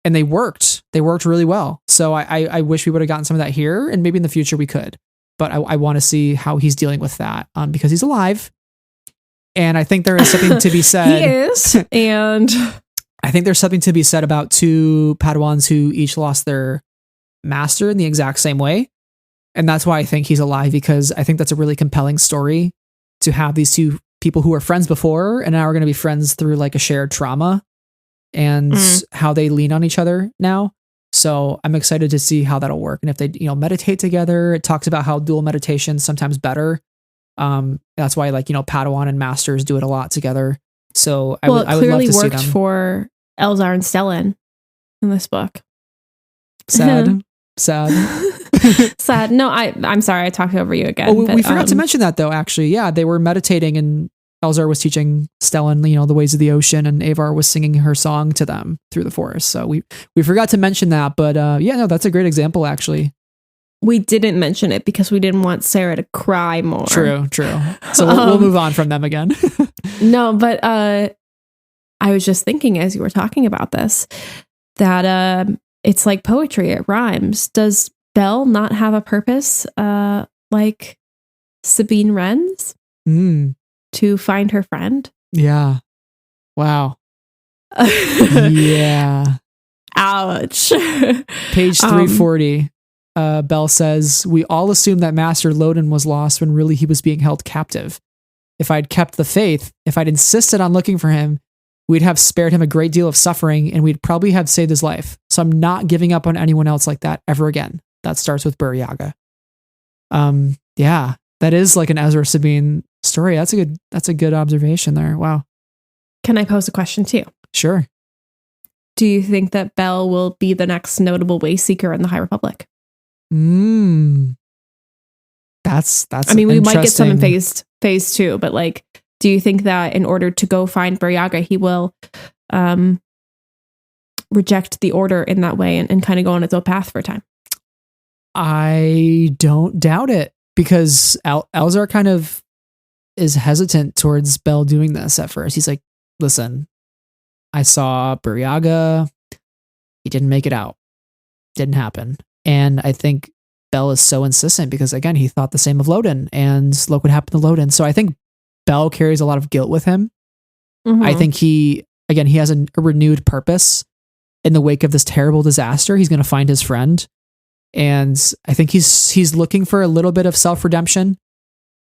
and they worked really well. So I wish we would have gotten some of that here, and maybe in the future we could, but I want to see how he's dealing with that because he's alive. And I think there is something to be said. He is. And I think there's something to be said about two Padawans who each lost their master in the exact same way. And that's why I think he's alive, because I think that's a really compelling story to have these two people who were friends before and now are going to be friends through like a shared trauma and how they lean on each other now. So I'm excited to see how that'll work. And if they, meditate together, it talks about how dual meditation is sometimes better. That's why Padawan and masters do it a lot together. So I would love to see them. It clearly worked for Elzar and Stellan in this book. Sad. Sad. No, I'm sorry. I talked over you again. Oh, we forgot to mention that though, actually. Yeah, they were meditating and Elzar was teaching Stellan, the ways of the ocean, and Avar was singing her song to them through the forest. So we forgot to mention that, but that's a great example actually. We didn't mention it because we didn't want Sarah to cry more. True. So we'll move on from them again. No, but I was just thinking as you were talking about this that it's like poetry. It rhymes. Does Belle not have a purpose like Sabine Wren's to find her friend? Yeah. Wow. Yeah. Ouch. Page 340. Bell says, we all assumed that Master Loden was lost when really he was being held captive. If I'd kept the faith, if I'd insisted on looking for him, we'd have spared him a great deal of suffering and we'd probably have saved his life. So I'm not giving up on anyone else like that ever again. That starts with Bur Yaga. Yeah, that is like an Ezra Sabine story. That's a good observation there. Wow. Can I pose a question to you? Sure. Do you think that Bell will be the next notable way seeker in the High Republic? That's I mean, we might get some in phase 2, but like, do you think that in order to go find Bur Yaga, he will reject the order in that way and kind of go on its own path for a time? I don't doubt it, because Elzar kind of is hesitant towards Bell doing this at first. He's like, listen, I saw Bur Yaga. He didn't make it out. Didn't happen. And I think Bell is so insistent because, again, he thought the same of Loden, and look what happened to Loden. So I think Bell carries a lot of guilt with him. Mm-hmm. I think he has a renewed purpose in the wake of this terrible disaster. He's going to find his friend. And I think he's looking for a little bit of self-redemption.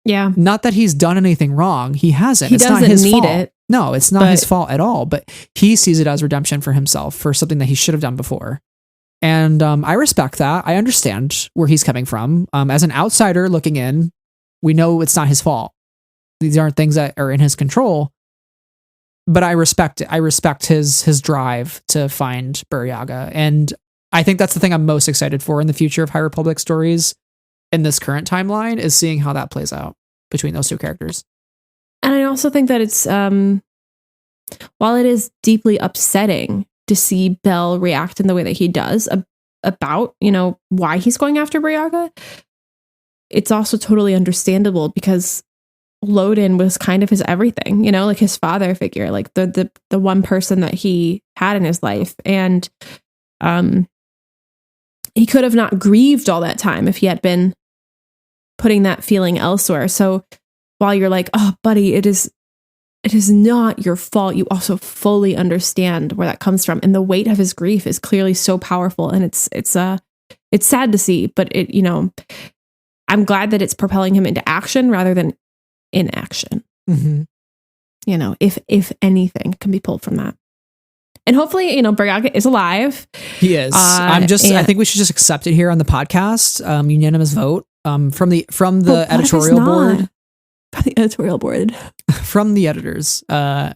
Yeah. Not that he's done anything wrong. He hasn't. It's not his fault. It. No, it's not his fault at all. But he sees it as redemption for himself, for something that he should have done before. And I respect that. I understand where he's coming from. As an outsider looking in, we know it's not his fault. These aren't things that are in his control. But I respect it. I respect his drive to find Bur Yaga. And I think that's the thing I'm most excited for in the future of High Republic stories in this current timeline, is seeing how that plays out between those two characters. And I also think that it's, while it is deeply upsetting to see Bell react in the way that he does about, why he's going after Bur Yaga, it's also totally understandable because Loden was kind of his everything, like his father figure, like the one person that he had in his life. And he could have not grieved all that time if he had been putting that feeling elsewhere. So while you're like, oh, buddy, it is not your fault, you also fully understand where that comes from. And the weight of his grief is clearly so powerful. And it's sad to see, but I'm glad that it's propelling him into action rather than inaction. Mm-hmm. If anything can be pulled from that. And hopefully, Bur Yaga is alive. He is. I think we should just accept it here on the podcast. Unanimous vote from the editorial board. The editorial board. From the editors. Yeah,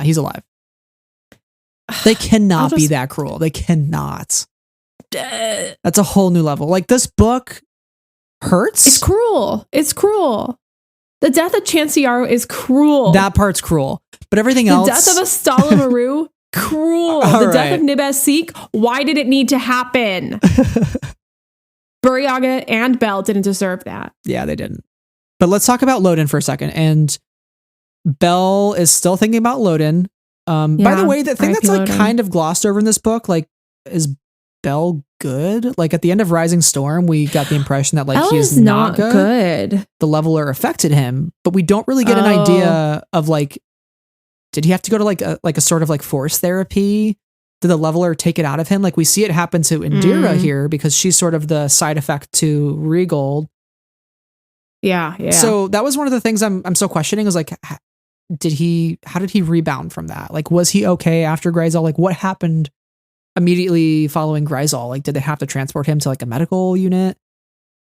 he's alive. They cannot be that cruel. They cannot. That's a whole new level. Like, this book hurts. It's cruel. The death of Chancellor is cruel. That part's cruel. But everything else. The death of Astala Maru, cruel. The death of Nibaz Seek, why did it need to happen? Bur Yaga and Bell didn't deserve that. Yeah, they didn't. But let's talk about Loden for a second. And Bell is still thinking about Loden. By the way, the thing that's like kind of glossed over in this book, like, is Bell good? Like, at the end of Rising Storm, we got the impression that like he's not good. The Leveler affected him, but we don't really get an idea of like, did he have to go to like a sort of like force therapy? Did the Leveler take it out of him? Like, we see it happen to Indira here because she's sort of the side effect to Regold. Yeah. So that was one of the things I'm so questioning, is like, how did he rebound from that? Like, was he okay after Gryzal? Like, what happened immediately following Gryzal? Like, did they have to transport him to like a medical unit?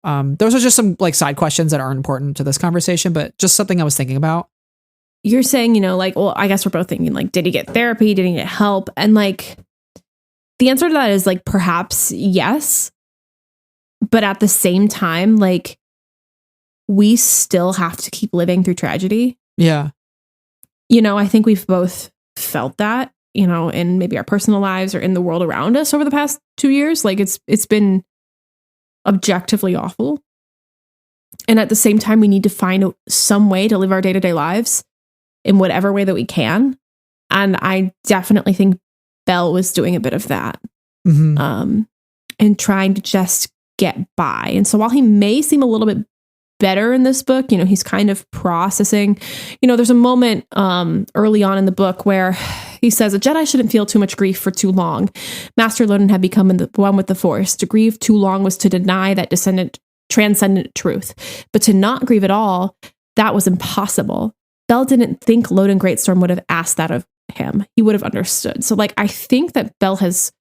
Those are just some like side questions that aren't important to this conversation, but just something I was thinking about. You're saying, like, well, I guess we're both thinking like, did he get therapy? Did he get help? And like, the answer to that is like, perhaps yes. But at the same time, like, we still have to keep living through tragedy. Yeah. I think we've both felt that, in maybe our personal lives or in the world around us over the past 2 years. Like, it's been objectively awful. And at the same time, we need to find some way to live our day-to-day lives in whatever way that we can. And I definitely think Bell was doing a bit of that. Mm-hmm. And trying to just get by. And so while he may seem a little bit better in this book. You know, he's kind of processing. You know, there's a moment early on in the book where he says a Jedi shouldn't feel too much grief for too long. Master Loden had become one with the Force. To grieve too long was to deny that transcendent truth. But to not grieve at all, that was impossible. Bell didn't think Loden Greatstorm would have asked that of him. He would have understood. So like, I think that Bell has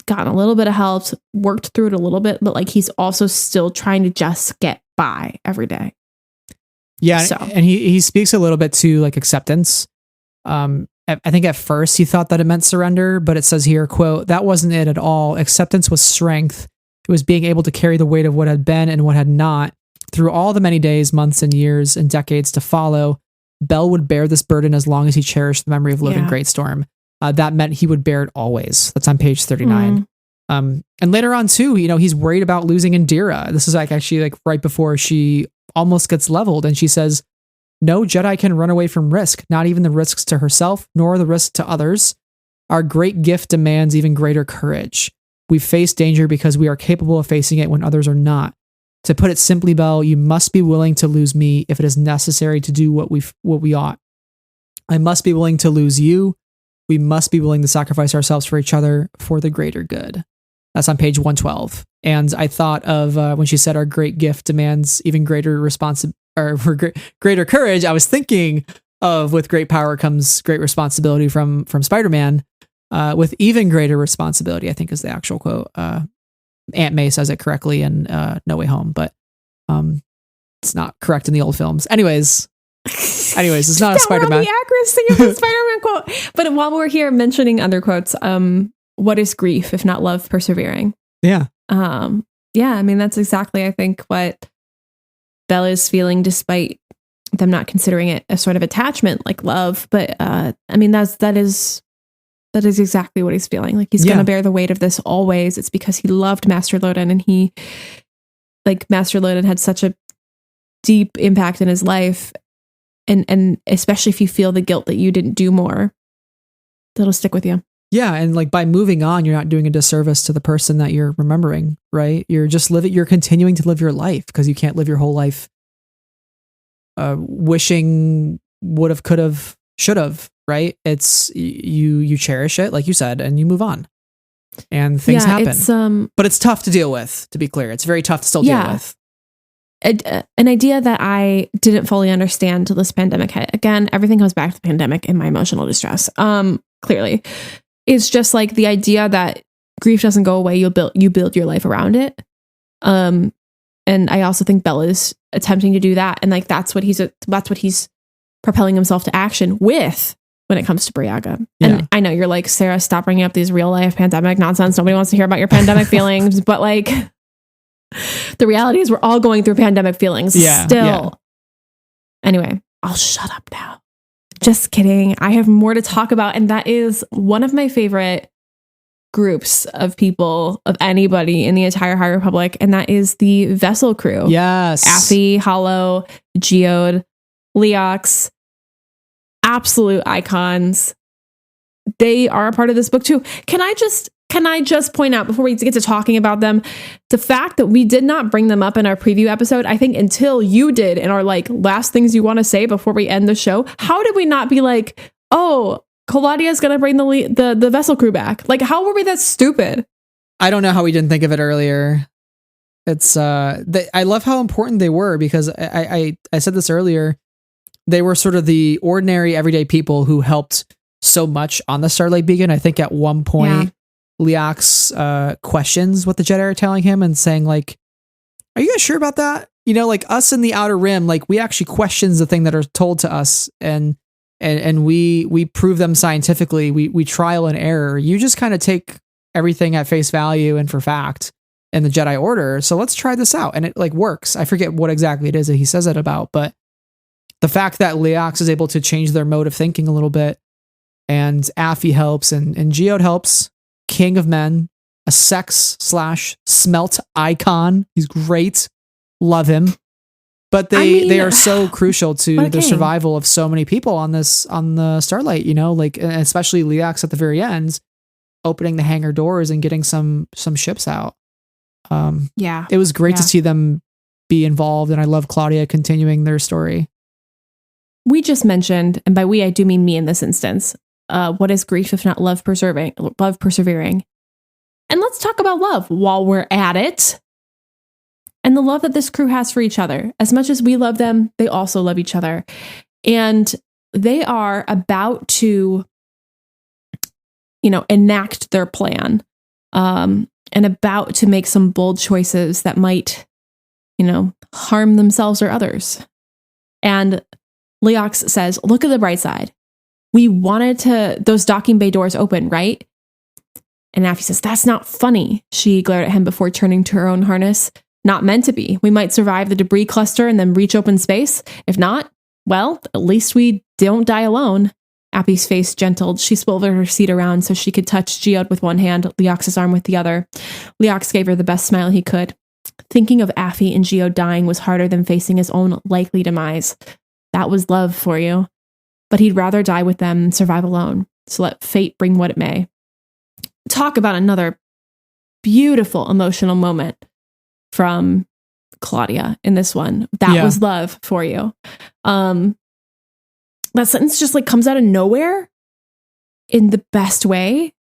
gotten a little bit of help, worked through it a little bit, but like he's also still trying to just get by every day. Yeah. So. And he speaks a little bit to like acceptance. I think at first he thought that it meant surrender, but it says here, quote, "That wasn't it at all. Acceptance was strength. It was being able to carry the weight of what had been and what had not through all the many days, months, and years and decades to follow. Bell would bear this burden as long as he cherished the memory of Loden Greatstorm. That meant he would bear it always." That's on page 39. And later on too, you know, he's worried about losing Indira. This is like actually like right before she almost gets leveled, and she says, "No Jedi can run away from risk, not even the risks to herself, nor the risk to others. Our great gift demands even greater courage. We face danger because we are capable of facing it when others are not. To put it simply, Bell, you must be willing to lose me if it is necessary to do what we ought. I must be willing to lose you. We must be willing to sacrifice ourselves for each other for the greater good." That's on page 112. And I thought of when she said our great gift demands even greater greater courage. I was thinking of with great power comes great responsibility from Spider-Man. With even greater responsibility, I think is the actual quote. Aunt May says it correctly in No Way Home, but it's not correct in the old films. Anyways, it's not a Spider-Man. The accuracy of the Spider-Man quote. But while we're here mentioning other quotes, what is grief if not love persevering? Yeah. I mean, that's exactly, I think, what Bell is feeling, despite them not considering it a sort of attachment like love. But I mean, that is exactly what he's feeling. Like he's going to bear the weight of this always. It's because he loved Master Loden, and Master Loden had such a deep impact in his life. And especially if you feel the guilt that you didn't do more, that'll stick with you. Yeah. And like by moving on, you're not doing a disservice to the person that you're remembering, right? You're continuing to live your life, because you can't live your whole life wishing would have, could have, should have, right? It's you cherish it, like you said, and you move on, and things happen. But it's tough to deal with, to be clear. It's very tough to still deal with. An idea that I didn't fully understand till this pandemic hit. Again, everything comes back to the pandemic and my emotional distress. Clearly, it's just like the idea that grief doesn't go away. You build your life around it. And I also think Bell is attempting to do that, and like that's what he's propelling himself to action with when it comes to Briaga. And I know you're like, Sarah, stop bringing up these real life pandemic nonsense. Nobody wants to hear about your pandemic feelings, but like, the reality is we're all going through pandemic feelings still. Yeah. Anyway, I'll shut up now. Just kidding. I have more to talk about. And that is one of my favorite groups of people, of anybody in the entire High Republic. And that is the Vessel crew. Yes. Affy, Hollow, Geode, Leox, absolute icons. They are a part of this book too. Can I just point out, before we get to talking about them, the fact that we did not bring them up in our preview episode, I think until you did in our like last things you want to say before we end the show. How did we not be like, oh, Claudia's going to bring the Vessel crew back? Like, how were we that stupid? I don't know how we didn't think of it earlier. It's I love how important they were, because I said this earlier. They were sort of the ordinary everyday people who helped so much on the Starlight Beacon. I think at one point, Leox questions what the Jedi are telling him and saying like, "Are you guys sure about that?" You know, like us in the Outer Rim, like we actually questions the thing that are told to us, and we prove them scientifically. We trial and error. You just kind of take everything at face value and for fact in the Jedi Order. So let's try this out, and it like works. I forget what exactly it is that he says it about, but the fact that Leox is able to change their mode of thinking a little bit, and Affy helps, and Geode helps. King of Men, a sex/smelt icon. He's great. Love him. But they are so crucial to the survival of so many people on the Starlight, you know, like especially Leox at the very end, opening the hangar doors and getting some ships out. It was great to see them be involved, and I love Claudia continuing their story. We just mentioned, and by we I do mean me in this instance, what is grief if not love persevering? And let's talk about love while we're at it. And the love that this crew has for each other. As much as we love them, they also love each other. And they are about to, enact their plan, and about to make some bold choices that might, harm themselves or others. And Leox says, look at the bright side. We wanted those docking bay doors open, right? And Affy says, that's not funny. She glared at him before turning to her own harness. Not meant to be. We might survive the debris cluster and then reach open space. If not, well, at least we don't die alone. Appy's face gentled. She swiveled her seat around so she could touch Geode with one hand, Leox's arm with the other. Leox gave her the best smile he could. Thinking of Affy and Geode dying was harder than facing his own likely demise. That was love for you. But he'd rather die with them than survive alone. So let fate bring what it may. Talk about another beautiful emotional moment from Claudia in this one. That was love for you. That sentence just comes out of nowhere in the best way.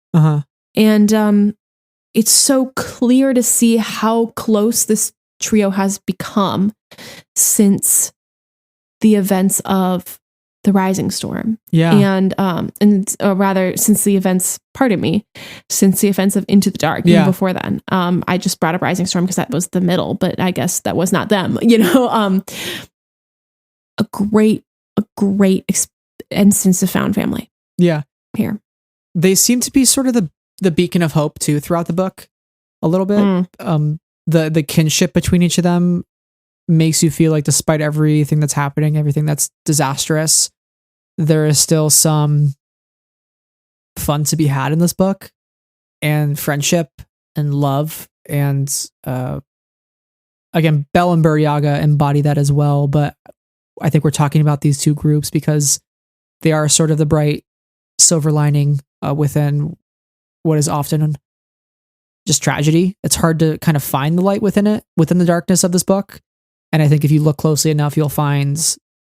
And it's so clear to see how close this trio has become since the events of the Rising Storm. And rather since the events of Into the Dark, even before then. I just brought up Rising Storm because that was the middle, but I guess that was not them, a great instance of found family. Here. They seem to be sort of the beacon of hope too throughout the book a little bit. The kinship between each of them makes you feel like despite everything that's happening, everything that's disastrous, there is still some fun to be had in this book, and friendship and love. And again, Belle and Buryaga embody that as well. But I think we're talking about these two groups because they are sort of the bright silver lining within what is often just tragedy. It's hard to kind of find the light within the darkness of this book. And I think if you look closely enough, you'll find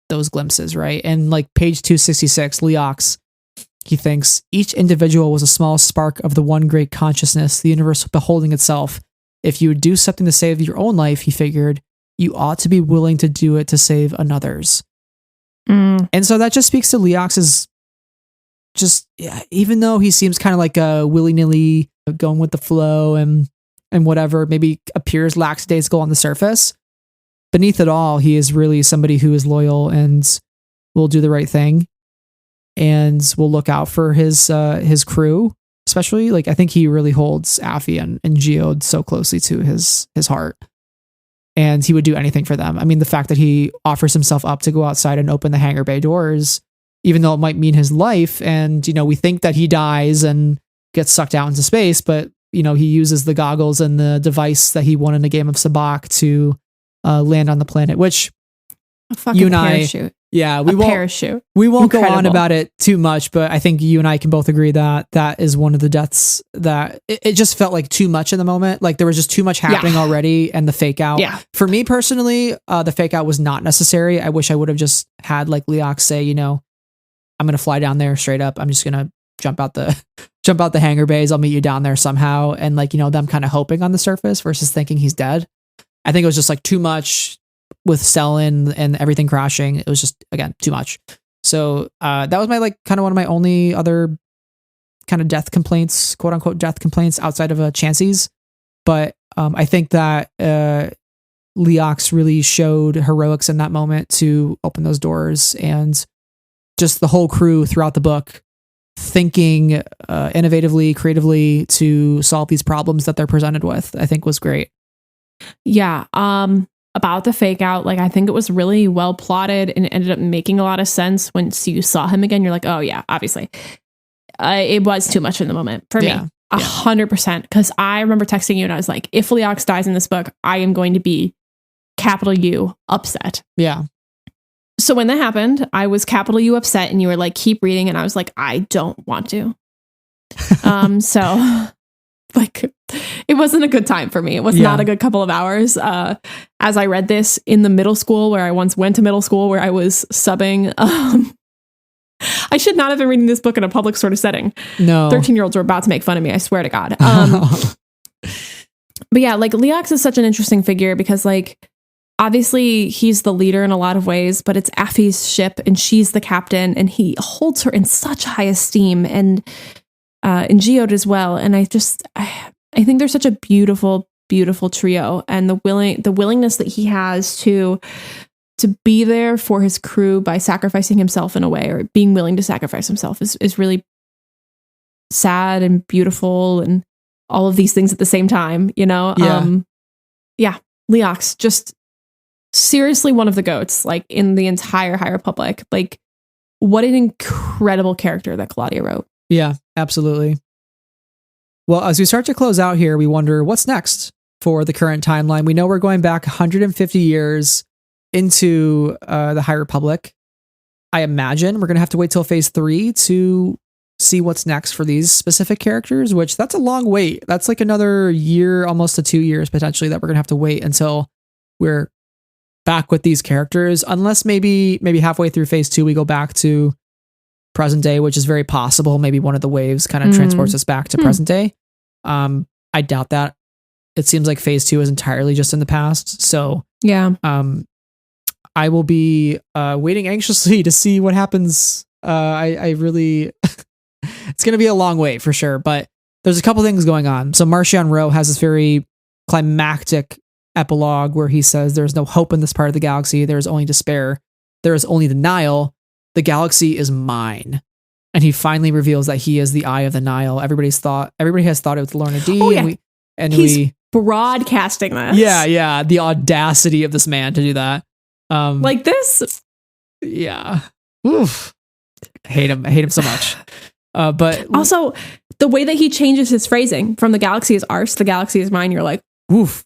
those glimpses, right? And page 266, Leox, he thinks, each individual was a small spark of the one great consciousness, the universe beholding itself. If you would do something to save your own life, he figured, you ought to be willing to do it to save another's. And so that just speaks to Leox's even though he seems kind of like a willy-nilly going with the flow and whatever, maybe appears lackadaisical on the surface, beneath it all, he is really somebody who is loyal and will do the right thing and will look out for his crew, especially. I think he really holds Affy and Geode so closely to his heart, and he would do anything for them. I mean, the fact that he offers himself up to go outside and open the hangar bay doors, even though it might mean his life, and we think that he dies and gets sucked out into space, but he uses the goggles and the device that he won in a game of Sabacc to land on the planet, which a fucking parachute. Parachute. We won't go on about it too much, but I think you and I can both agree that that is one of the deaths that it just felt like too much in the moment. There was just too much happening already, and the fake out. For me personally, the fake out was not necessary. I wish I would have just had Leox say, I'm going to fly down there straight up. I'm just going to jump out the hangar bays. I'll meet you down there somehow. And them kind of hoping on the surface versus thinking he's dead. I think it was just too much with Stellan and everything crashing. It was just, again, too much. So that was my kind of one of my only other kind of death complaints, quote unquote death complaints outside of Chansey's. But I think that Leox really showed heroics in that moment to open those doors, and just the whole crew throughout the book thinking innovatively, creatively to solve these problems that they're presented with, I think was great. Yeah. About the fake out, I think it was really well plotted and it ended up making a lot of sense. Once you saw him again, you're like, oh yeah, obviously. It was too much in the moment for me. 100%. Because I remember texting you and I was like, if Leox dies in this book, I am going to be capital U upset. Yeah. So when that happened, I was capital U upset, and you were like, keep reading. And I was like, I don't want to. So It wasn't a good time for me. It was not a good couple of hours. As I read this in the middle school where I once went to middle school where I was subbing, I should not have been reading this book in a public sort of setting. No. 13-year-olds were about to make fun of me. I swear to God. But yeah, like Leox is such an interesting figure because like, obviously he's the leader in a lot of ways, but it's Affy's ship and she's the captain and he holds her in such high esteem and Geode as well. And I think they're such a beautiful, beautiful trio, and the willingness that he has to be there for his crew by sacrificing himself in a way, or being willing to sacrifice himself is really sad and beautiful and all of these things at the same time, you know? Leox, just seriously one of the goats, like in the entire High Republic. Like, what an incredible character that Claudia wrote. Yeah, absolutely. Well, as we start to close out here, we wonder what's next for the current timeline. We know we're going back 150 years into the High Republic. I imagine we're going to have to wait till phase 3 to see what's next for these specific characters, which that's a long wait. That's like another year, almost to 2 years potentially, that we're going to have to wait until we're back with these characters, unless maybe halfway through phase 2 we go back to present day, which is very possible. Maybe one of the waves kind of transports us back to present day. I doubt that. It seems like phase 2 is entirely just in the past. So yeah, I will be waiting anxiously to see what happens. I really, it's going to be a long wait for sure, but there's a couple things going on. So Marchion Ro has this very climactic epilogue where he says there's no hope in this part of the galaxy. There's only despair. There is only denial. The galaxy is mine. And he finally reveals that he is the Eye of the Nile. Everybody has thought it was Lorna D. Oh, yeah. He's broadcasting this. Yeah. The audacity of this man to do that. Like this. Yeah. Oof. I hate him so much. But also the way that he changes his phrasing from the galaxy is ours, the galaxy is mine. You're like, oof.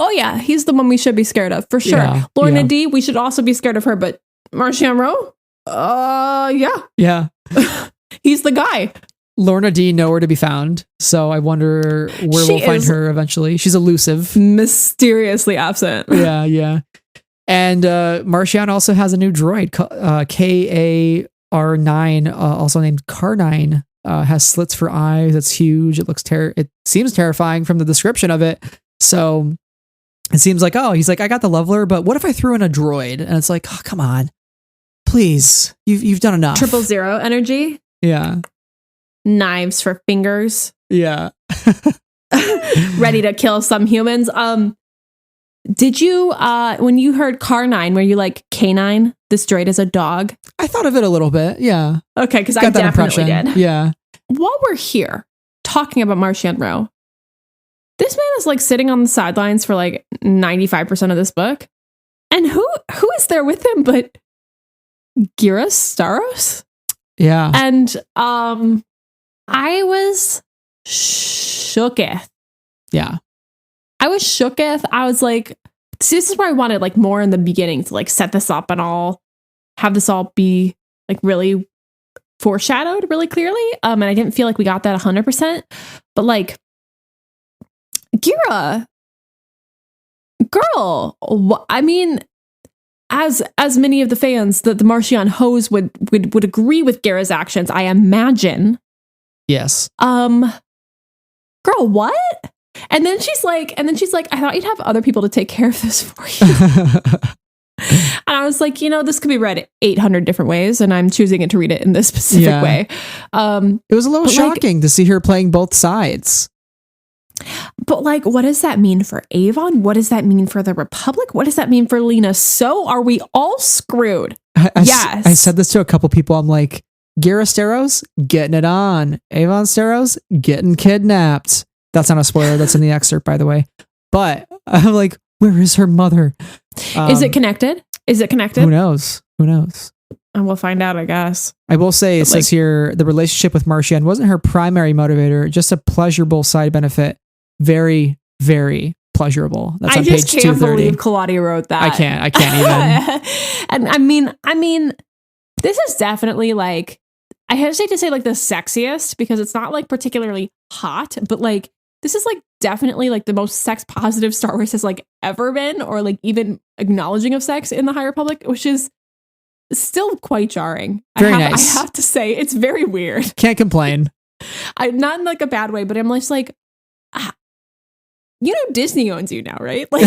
Oh yeah, he's the one we should be scared of for sure. Yeah, Lorna D, we should also be scared of her, but Marchion Ro? Yeah. He's the guy. Lorna D, nowhere to be found. So I wonder where we'll find her eventually. She's elusive. Mysteriously absent. Yeah. And Marchion also has a new droid, KAR9, also named Car9. Has slits for eyes. It's huge. It seems terrifying from the description of it. So it seems like, he's like, I got the leveler, but what if I threw in a droid? And it's like, oh, come on, please, you've done enough. 000 energy. Yeah. Knives for fingers. Yeah. Ready to kill some humans. Did you, when you heard Car9, were you like, K9, this droid is a dog? I thought of it a little bit. Yeah. Okay. Because I definitely did. Yeah. While we're here talking about Marchion Ro, this man is like sitting on the sidelines for like 95% of this book. And who is there with him but Gira Staros? Yeah. And I was shooketh. Yeah. I was shooketh. I was like, this is where I wanted like more in the beginning to like set this up and all have this all be like really foreshadowed really clearly. And I didn't feel like we got that 100%. But like, Gira, girl, I mean, as many of the fans that the Marchion hoes would agree with Gira's actions, I imagine. Yes. Girl, what? And then she's like, I thought you'd have other people to take care of this for you. And I was like, this could be read 800 different ways, and I'm choosing to read it in this specific way. It was a little shocking to see her playing both sides. But like, what does that mean for Avon? What does that mean for the Republic? What does that mean for Lena? So are we all screwed? Yes. I said this to a couple people. I'm like, Gira Staros, getting it on. Avon Staros, getting kidnapped. That's not a spoiler. That's in the excerpt, by the way. But I'm like, where is her mother? Is it connected? Who knows? And we'll find out, I guess. I will say, it says here, the relationship with Marchion wasn't her primary motivator, just a pleasurable side benefit. Very, very pleasurable. That's on page 230. I just can't believe Claudia wrote that. I can't even. And I mean, this is definitely like, I hesitate to say like the sexiest because it's not like particularly hot, but like this is like definitely like the most sex positive Star Wars has like ever been, or like even acknowledging of sex in the High Republic, which is still quite jarring. Very nice. I have to say, it's very weird. Can't complain. I'm not in like a bad way, but I'm just like, Disney owns you now, right? Like,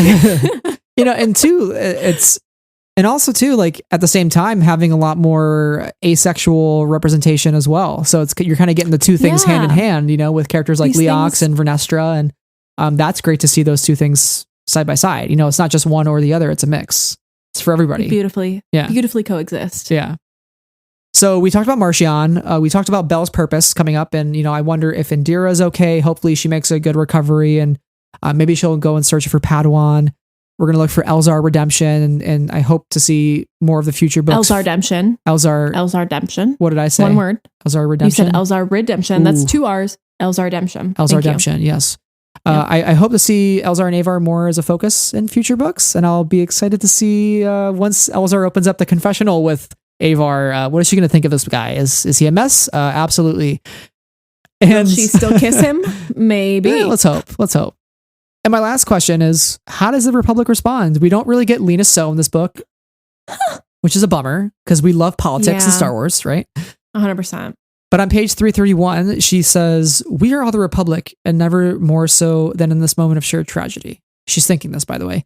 and two, and also too, like at the same time, having a lot more asexual representation as well. So you're kind of getting the two things hand in hand, with characters like Leox and Vernestra, and that's great to see those two things side by side. It's not just one or the other; it's a mix. It's for everybody. Beautifully coexist. Yeah. So we talked about Marchion. We talked about Belle's purpose coming up, and I wonder if Indira's okay. Hopefully, she makes a good recovery, and maybe she'll go and search for Padawan. We're going to look for Elzar Redemption, and I hope to see more of the future books. Elzar Redemption. Elzar Redemption. What did I say? One word. Elzar Redemption. You said Elzar Redemption. Ooh. That's 2 R's. Elzar Redemption. Elzar Redemption, yes. I hope to see Elzar and Avar more as a focus in future books, and I'll be excited to see once Elzar opens up the confessional with Avar, what is she going to think of this guy? Is he a mess? Absolutely. And will she still kiss him? Maybe. Yeah, let's hope. And my last question is, how does the Republic respond? We don't really get Lena So in this book, which is a bummer because we love politics in Star Wars, right? 100%. But on page 331, she says, "We are all the Republic, and never more so than in this moment of shared tragedy." She's thinking this, by the way.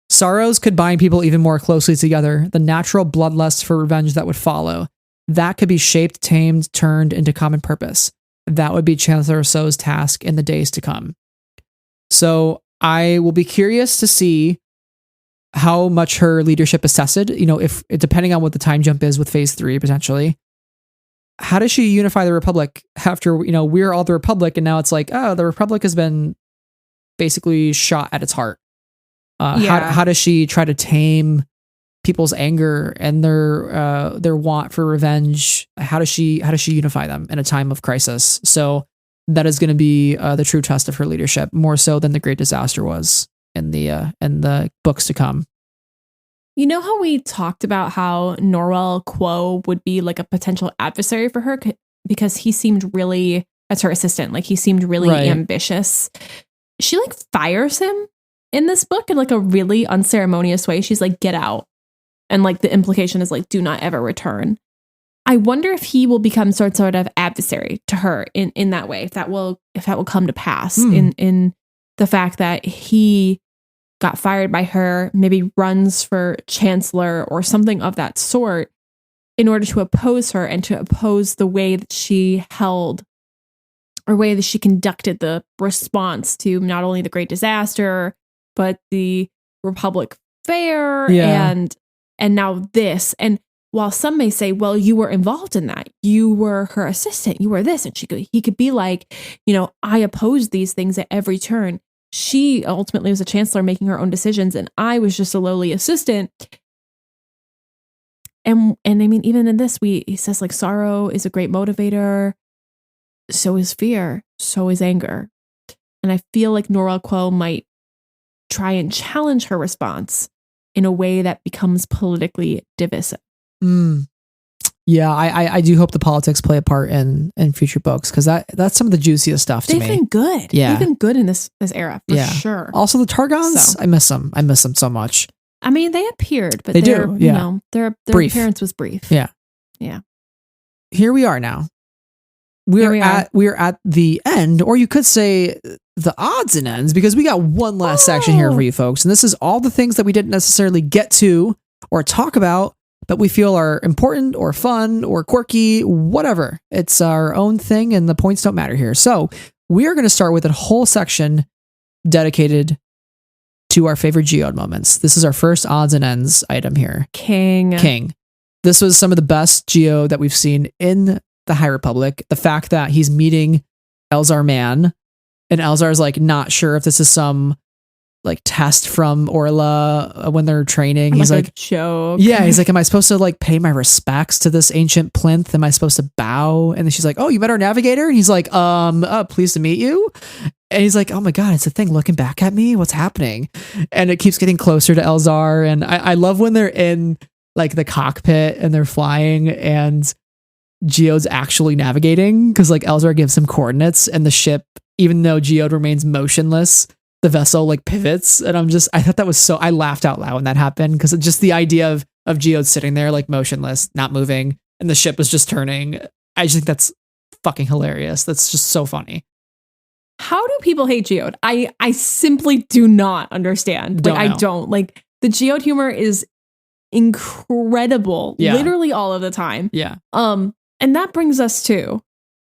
"Sorrows could bind people even more closely together. The natural bloodlust for revenge that would follow. That could be shaped, tamed, turned into common purpose. That would be Chancellor So's task in the days to come." So I will be curious to see how much her leadership is tested, if depending on what the time jump is with phase 3, potentially. How does she unify the Republic after, we're all the Republic, and now it's like, oh, the Republic has been basically shot at its heart. How does she try to tame people's anger and their want for revenge? How does she unify them in a time of crisis? So that is going to be the true test of her leadership, more so than the Great Disaster was in the books to come. You know how we talked about how Norwell Quo would be like a potential adversary for her because he seemed really, as her assistant, like he seemed really ambitious. She like fires him in this book in like a really unceremonious way. She's like, "Get out." And like the implication is like, "Do not ever return." I wonder if he will become sort of adversary to her in that way, if that will come to pass in the fact that he got fired by her, maybe runs for chancellor or something of that sort in order to oppose her and to oppose the way that she held or way that she conducted the response to not only the Great Disaster, but the Republic Fair and now this. And while some may say, well, you were involved in that, you were her assistant, you were this, and he could be like, I opposed these things at every turn. She ultimately was a chancellor making her own decisions, and I was just a lowly assistant. And I mean, even in this, he says like sorrow is a great motivator. So is fear. So is anger. And I feel like Norwell Quo might try and challenge her response in a way that becomes politically divisive. Yeah, I do hope the politics play a part in future books, because that's some of the juiciest stuff to me. They've been good. Yeah. They've been good in this era, for sure. Also the Targons, I miss them. I miss them so much. I mean, they appeared, but their appearance was brief. Yeah. Yeah. Here we are now. We're at the end, or you could say the odds and ends, because we got one last section here for you folks. And this is all the things that we didn't necessarily get to or talk about, but we feel are important or fun or quirky, whatever. It's our own thing, and the points don't matter here. So we are going to start with a whole section dedicated to our favorite Geode moments. This is our first odds and ends item here. King. This was some of the best Geode that we've seen in the High Republic. The fact that he's meeting Elzar Mann, and Elzar's like not sure if this is some like test from Orla when they're training. He's like, joke. Yeah, he's like, am I supposed to like pay my respects to this ancient plinth? Am I supposed to bow? And then she's like, oh, you met our navigator? And he's like, pleased to meet you. And he's like, oh my God, it's a thing looking back at me. What's happening? And it keeps getting closer to Elzar. And I love when they're in like the cockpit and they're flying and Geode's actually navigating, because like Elzar gives him coordinates and the ship even though Geode remains motionless, the vessel like pivots. And I thought that was so, I laughed out loud when that happened, because just the idea of Geode sitting there like motionless, not moving, and the ship is just turning. I just think that's fucking hilarious. That's just so funny. How do people hate Geode? I simply do not understand. I don't. Like, the Geode humor is incredible, literally all of the time. Yeah. And that brings us to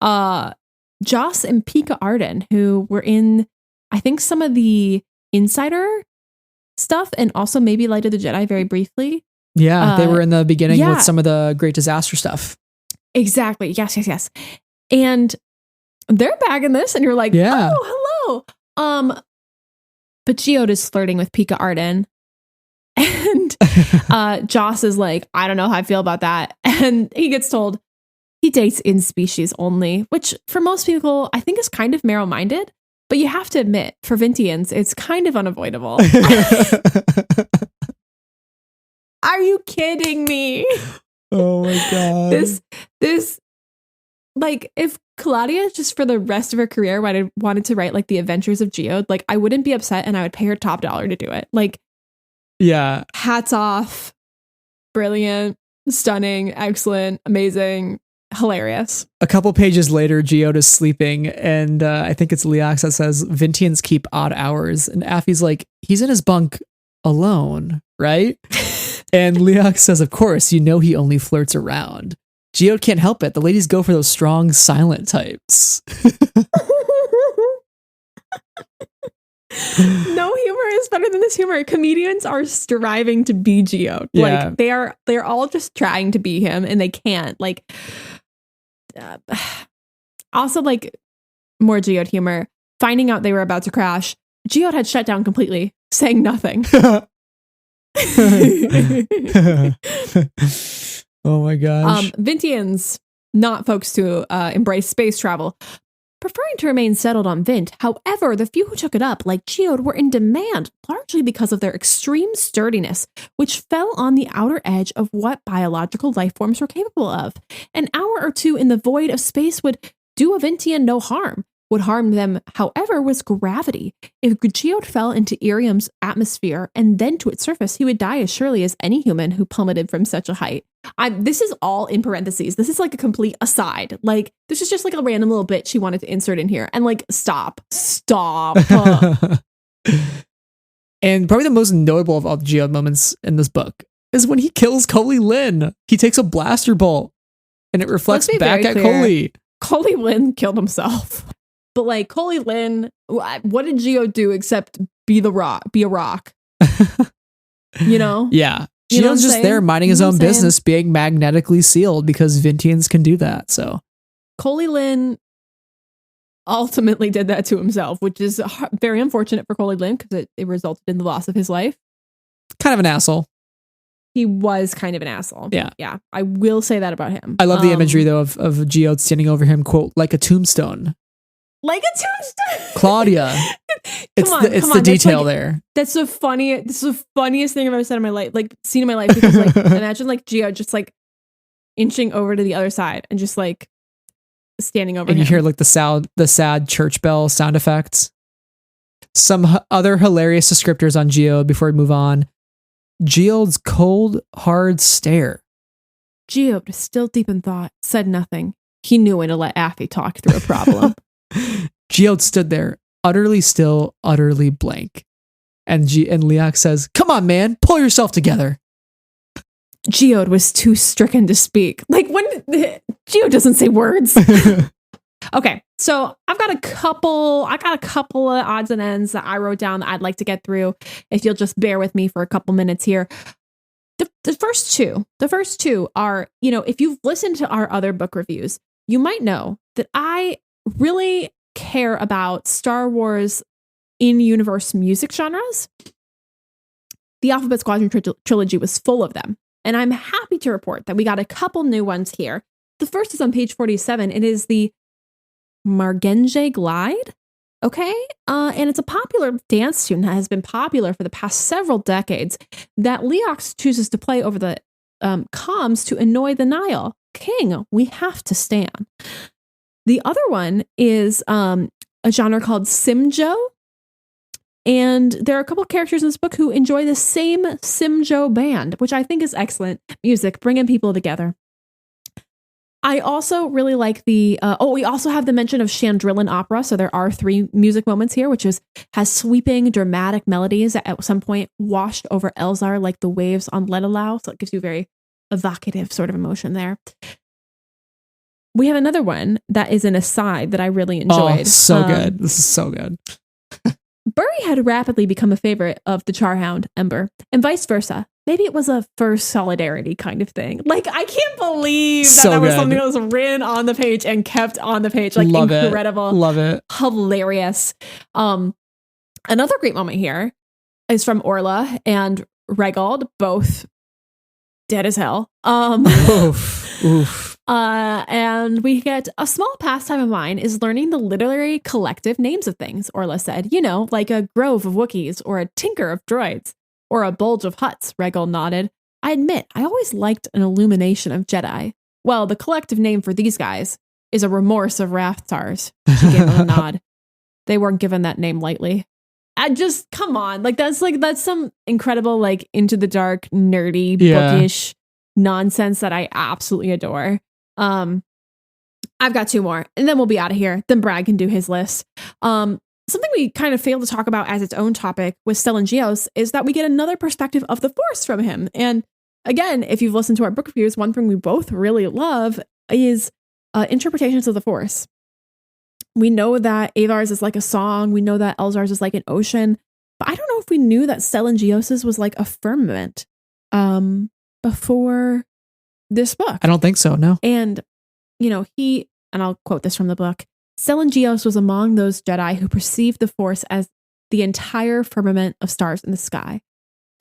Joss and Pika Arden, who were in, I think, some of the Insider stuff, and also maybe Light of the Jedi very briefly. Yeah, they were in the beginning with some of the Great Disaster stuff. Exactly. Yes. And they're back in this, and you're like, oh, hello. But Geode is flirting with Pika Arden, and Joss is like, I don't know how I feel about that. And he gets told he dates in species only, which for most people I think is kind of narrow-minded. But you have to admit, for Vintians, it's kind of unavoidable. Are you kidding me? Oh my god. This like, if Claudia just for the rest of her career wanted to write like the Adventures of Geode, like, I wouldn't be upset, and I would pay her top dollar to do it. Like, yeah, hats off, brilliant, stunning, excellent, amazing, hilarious. A couple pages later, Geode is sleeping, and I think it's Leox that says Vintians keep odd hours, and Affy's like, he's in his bunk alone, right? And Leox says, of course, he only flirts around. Geode can't help it. The ladies go for those strong, silent types. No humor is better than this humor. Comedians are striving to be Geode. Yeah. Like, they're all just trying to be him, and they can't. Like, also, like, more Geode humor. Finding out they were about to crash, Geode had shut down completely, saying nothing. Oh my gosh. Vintians, not folks to embrace space travel, preferring to remain settled on Vint. However, the few who took it up, like Geode, were in demand, largely because of their extreme sturdiness, which fell on the outer edge of what biological life forms were capable of. An hour or two in the void of space would do a Vintian no harm. Would harm them, however, was gravity. If Geode fell into Irium's atmosphere and then to its surface, he would die as surely as any human who plummeted from such a height. This is all in parentheses. This is like a complete aside. Like, this is just like a random little bit she wanted to insert in here. And like, stop. And probably the most notable of all the Geode moments in this book is when he kills Coley Lynn. He takes a blaster bolt and it reflects back at Coley. Coley Lynn killed himself. But like, Coley Lynn, what did Geode do except be a rock? You know? Yeah. Geode's just there minding his own business, being magnetically sealed because Vintians can do that. So Coley Lynn ultimately did that to himself, which is very unfortunate for Coley Lynn because it resulted in the loss of his life. Kind of an asshole. He was kind of an asshole. Yeah. Yeah. I will say that about him. I love the imagery though of Geode standing over him, quote, like a tombstone. Like a tombstone. Claudia. It's the detail there. That's the funniest thing I've ever said in my life, like seen in my life. Because like, imagine like Geode just like inching over to the other side and just like standing over. And him. you hear like the sad church bell sound effects. Some other hilarious descriptors on Geode before we move on. Geode's cold, hard stare. Geode, still deep in thought, said nothing. He knew when to let Affy talk through a problem. Geode stood there, utterly still, utterly blank. And Leox says, come on, man, pull yourself together. Geode was too stricken to speak. Like, when Geode doesn't say words. Okay, so I've got a couple of odds and ends that I wrote down that I'd like to get through. If you'll just bear with me for a couple minutes here. The first two are, if you've listened to our other book reviews, you might know that I really care about Star Wars in-universe music genres. The Alphabet Squadron trilogy was full of them, and I'm happy to report that we got a couple new ones here. The first is on page 47. It is the Margenge Glide. Okay. And it's a popular dance tune that has been popular for the past several decades that Leox chooses to play over the comms to annoy the Nile. King, we have to stand. The other one is a genre called Simjo. And there are a couple of characters in this book who enjoy the same Simjo band, which I think is excellent music, bringing people together. I also really like we also have the mention of Chandrillan opera. So there are 3 music moments here, which has sweeping, dramatic melodies that at some point washed over Elzar like the waves on Ledolau. So it gives you very evocative sort of emotion there. We have another one that is an aside that I really enjoyed. Oh, so good. This is so good. Burry had rapidly become a favorite of the Charhound, Ember, and vice versa. Maybe it was a first solidarity kind of thing. Like, I can't believe that was something that was written on the page and kept on the page. Like, incredible. Love it. Hilarious. Another great moment here is from Orla and Regald, both dead as hell. Oof. And we get a small pastime of mine is learning the literary collective names of things, Orla said. Like a grove of Wookiees or a tinker of droids. Or a bulge of huts, Regald nodded. I admit, I always liked an illumination of Jedi. Well, the collective name for these guys is a remorse of Rathtars. She gave him a nod. They weren't given that name lightly. Come on. That's some incredible, like, into the dark, nerdy, bookish nonsense that I absolutely adore. I've got 2 more, and then we'll be out of here. Then Brad can do his list. Something we kind of failed to talk about as its own topic with Stellan Gios is that we get another perspective of the Force from him. And again, if you've listened to our book reviews, one thing we both really love is interpretations of the Force. We know that Avar's is like a song. We know that Elzar's is like an ocean. But I don't know if we knew that Stellan Gios's was like a firmament before this book. I don't think so, no. And, and I'll quote this from the book, Stellan Gios was among those Jedi who perceived the Force as the entire firmament of stars in the sky.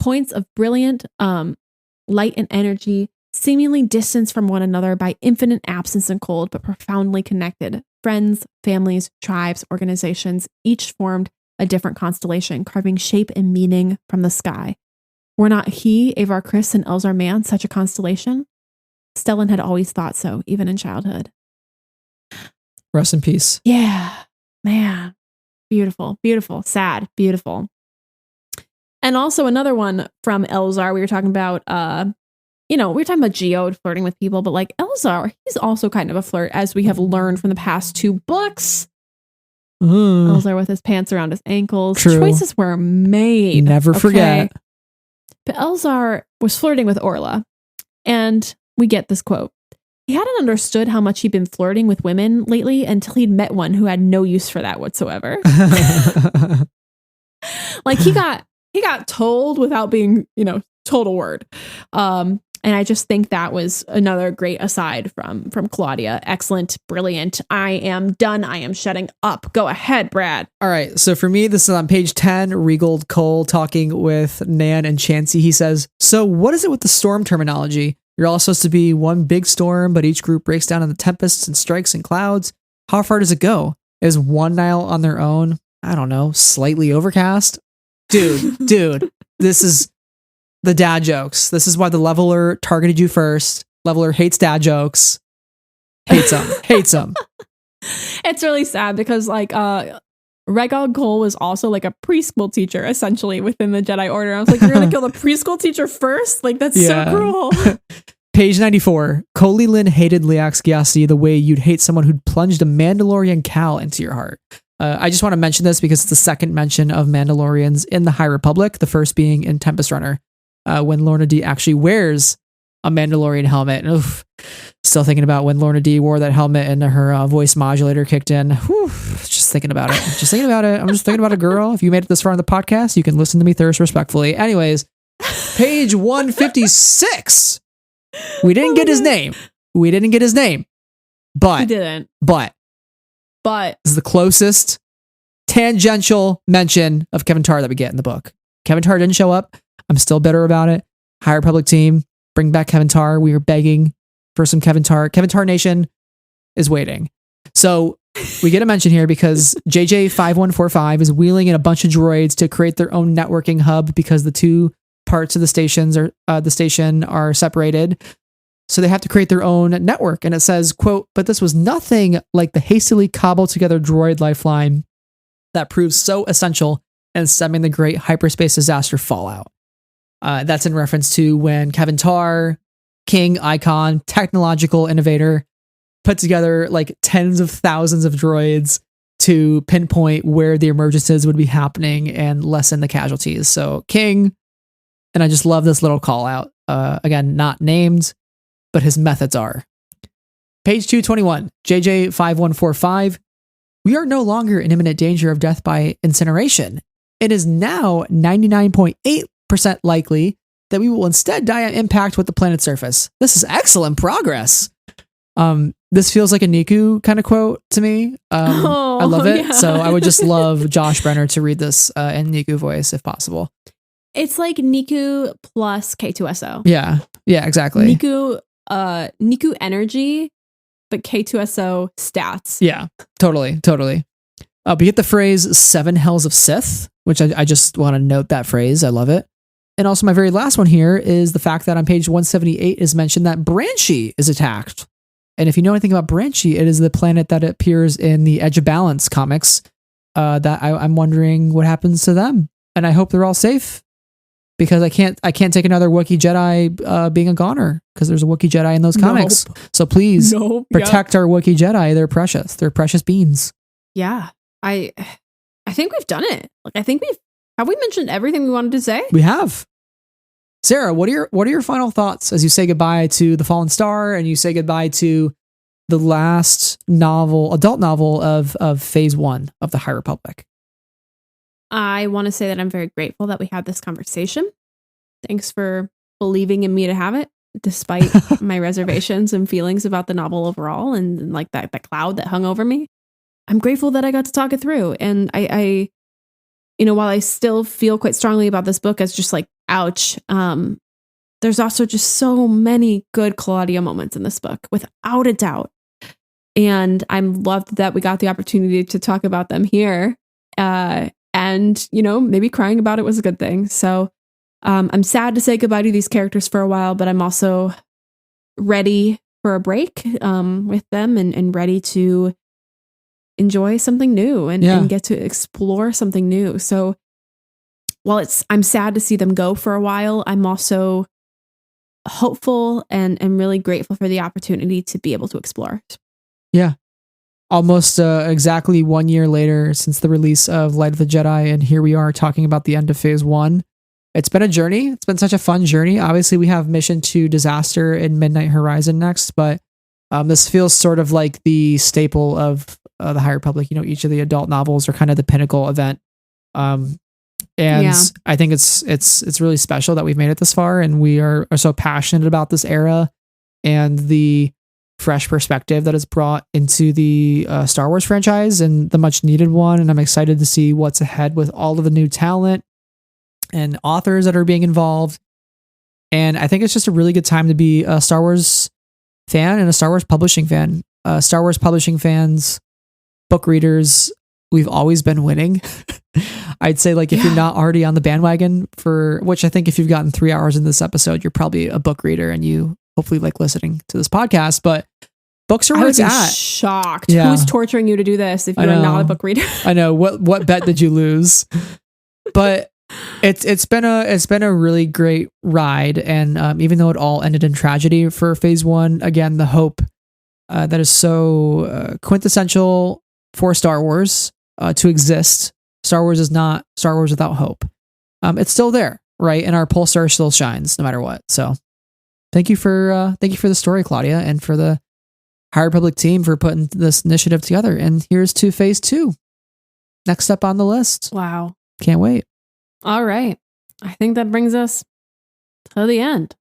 Points of brilliant light and energy, seemingly distanced from one another by infinite absence and cold, but profoundly connected. Friends, families, tribes, organizations, each formed a different constellation, carving shape and meaning from the sky. Were not he, Avar Kriss, and Elzar Mann such a constellation? Stellan had always thought so, even in childhood. Rest in peace. Yeah, man. Beautiful, beautiful, sad, beautiful. And also another one from Elzar. We were talking about, we were talking about Geode flirting with people, but like Elzar, he's also kind of a flirt, as we have learned from the past 2 books. Elzar with his pants around his ankles. True. Choices were made. Never forget. But Elzar was flirting with Orla. And we get this quote. He hadn't understood how much he'd been flirting with women lately until he'd met one who had no use for that whatsoever. Like he got told without being, told a word. And I just think that was another great aside from Claudia. Excellent, brilliant. I am done. I am shutting up. Go ahead, Brad. All right. So for me, this is on page 10, Regald Cole talking with Nan and Chansey. He says, so what is it with the storm terminology? You're all supposed to be one big storm, but each group breaks down into tempests and strikes and clouds. How far does it go? Is one Nile on their own? I don't know, slightly overcast? Dude, this is the dad jokes. This is why the leveler targeted you first. Leveler hates dad jokes. Hates them. It's really sad because Regald Cole was also like a preschool teacher, essentially, within the Jedi Order. I was like, you're going to kill the preschool teacher first? Like, that's so cruel. Page 94. Coley Lynn hated Liax Gyasi the way you'd hate someone who'd plunged a Mandalorian cowl into your heart. I just want to mention this because it's the second mention of Mandalorians in the High Republic, the first being in Tempest Runner, when Lorna D actually wears a Mandalorian helmet. Oof. Still thinking about when Lorna D wore that helmet and her voice modulator kicked in. Whew. Just thinking about it. I'm just thinking about a girl. If you made it this far in the podcast, you can listen to me thirst respectfully. Anyways, page 156. We didn't get his name. But he didn't. But this is the closest tangential mention of Kevin Tarr that we get in the book. Kevin Tarr didn't show up. I'm still bitter about it. High Republic team, bring back Kevin Tarr. We are begging for some Kevin Tarr. Kevin Tarr Nation is waiting. So we get a mention here because JJ5145 is wheeling in a bunch of droids to create their own networking hub because the 2 parts of the station are separated. So they have to create their own network. And it says, quote, but this was nothing like the hastily cobbled together droid lifeline that proves so essential in stemming the great hyperspace disaster fallout. That's in reference to when Kevin Tarr, king, icon, technological innovator, put together like tens of thousands of droids to pinpoint where the emergencies would be happening and lessen the casualties. So king, and I just love this little call out. Again, not named, but his methods are. Page 221, JJ5145. We are no longer in imminent danger of death by incineration. It is now 99.8% likely that we will instead die on impact with the planet's surface. This is excellent progress. This feels like a Niku kind of quote to me. I love it. Yeah. So I would just love Josh Brenner to read this in Niku voice if possible. It's like Niku plus K2SO. Yeah, exactly. Niku energy, but K2SO stats. Yeah, totally. But you get the phrase 7 Hells of Sith, which I just want to note that phrase. I love it. And also my very last one here is the fact that on page 178 is mentioned that Branchi is attacked. And if you know anything about Branchi, it is the planet that appears in the Edge of Balance comics that I'm wondering what happens to them. And I hope they're all safe because I can't take another Wookiee Jedi being a goner because there's a Wookiee Jedi in those comics. Nope. So please protect our Wookiee Jedi. They're precious. They're precious beings. Yeah. I think we've done it. Like I think have we mentioned everything we wanted to say? We have. Sarah, what are your final thoughts as you say goodbye to The Fallen Star and you say goodbye to the last adult novel of phase 1 of the High Republic? I want to say that I'm very grateful that we had this conversation. Thanks for believing in me to have it, despite my reservations and feelings about the novel overall and like that cloud that hung over me. I'm grateful that I got to talk it through. And I while I still feel quite strongly about this book as just like, ouch, there's also just so many good Claudia moments in this book, without a doubt. And I'm loved that we got the opportunity to talk about them here. And, maybe crying about it was a good thing. So I'm sad to say goodbye to these characters for a while, but I'm also ready for a break with them and ready to enjoy something new and get to explore something new. So while I'm sad to see them go for a while, I'm also hopeful and really grateful for the opportunity to be able to explore. Yeah. Almost exactly 1 year later since the release of Light of the Jedi, and here we are talking about the end of phase 1. It's been a journey. It's been such a fun journey. Obviously, we have Mission to Disaster in Midnight Horizon next, but this feels sort of like the staple of the High Republic. Each of the adult novels are kind of the pinnacle event. I think it's really special that we've made it this far, and we are so passionate about this era and the fresh perspective that is brought into the Star Wars franchise and the much needed one. And I'm excited to see what's ahead with all of the new talent and authors that are being involved. And I think it's just a really good time to be a Star Wars fan and a Star Wars publishing fan. Star Wars publishing fans, book readers, we've always been winning. I'd say if you're not already on the bandwagon which I think if you've gotten 3 hours in this episode, you're probably a book reader and you hopefully like listening to this podcast, but books are where it's at. Shocked. Yeah. Who's torturing you to do this if you're not a book reader? I know. What bet did you lose? But it's been a really great ride. And even though it all ended in tragedy for phase 1, again, the hope that is so quintessential for Star Wars to exist. Star Wars is not Star Wars without hope. It's still there, right? And our pulsar still shines no matter what. So thank you for the story, Claudia, and for the High Republic team for putting this initiative together. And here's to phase 2. Next up on the list. Wow. Can't wait. All right. I think that brings us to the end.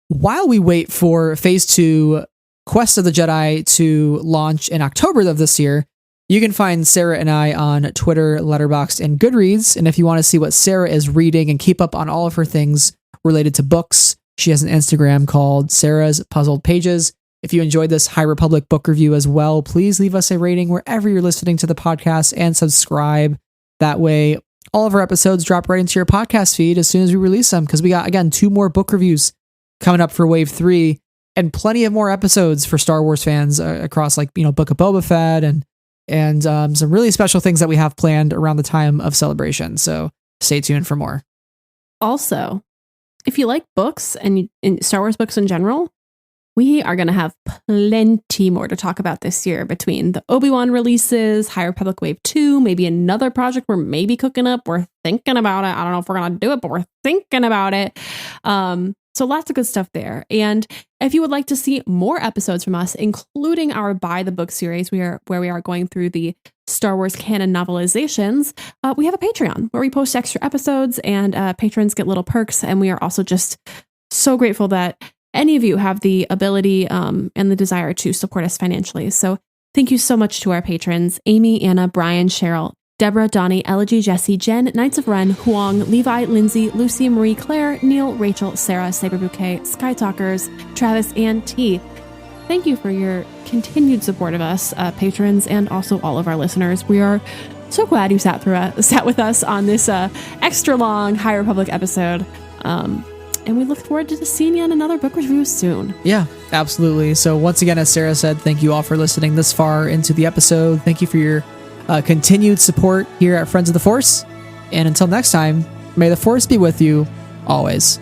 While we wait for phase 2 Quest of the Jedi to launch in October of this year, you can find Sarah and I on Twitter, Letterboxd, and Goodreads. And if you want to see what Sarah is reading and keep up on all of her things related to books, she has an Instagram called Sarah's Puzzled Pages. If you enjoyed this High Republic book review as well, please leave us a rating wherever you're listening to the podcast and subscribe. That way, all of our episodes drop right into your podcast feed as soon as we release them, because we got, again, 2 more book reviews coming up for Wave 3 and plenty of more episodes for Star Wars fans across Book of Boba Fett and and some really special things that we have planned around the time of Celebration. So stay tuned for more. Also, if you like books and Star Wars books in general, we are going to have plenty more to talk about this year between the Obi-Wan releases, High Republic Wave 2, maybe another project we're maybe cooking up. We're thinking about it. I don't know if we're going to do it, but we're thinking about it. So lots of good stuff there. And if you would like to see more episodes from us, including our Buy the Book series, where we are going through the Star Wars canon novelizations, we have a Patreon where we post extra episodes and patrons get little perks. And we are also just so grateful that any of you have the ability and the desire to support us financially. So thank you so much to our patrons, Amy, Anna, Brian, Cheryl, Deborah, Donnie, Elegy, Jesse, Jen, Knights of Ren, Huang, Levi, Lindsay, Lucy, Marie, Claire, Neil, Rachel, Sarah, Saber Bouquet, Sky Talkers, Travis, and T. Thank you for your continued support of us, patrons, and also all of our listeners. We are so glad you sat with us on this extra long High Republic episode. And we look forward to seeing you in another book review soon. Yeah, absolutely. So once again, as Sarah said, thank you all for listening this far into the episode. Thank you for your continued support here at Friends of the Force. And until next time, may the Force be with you always.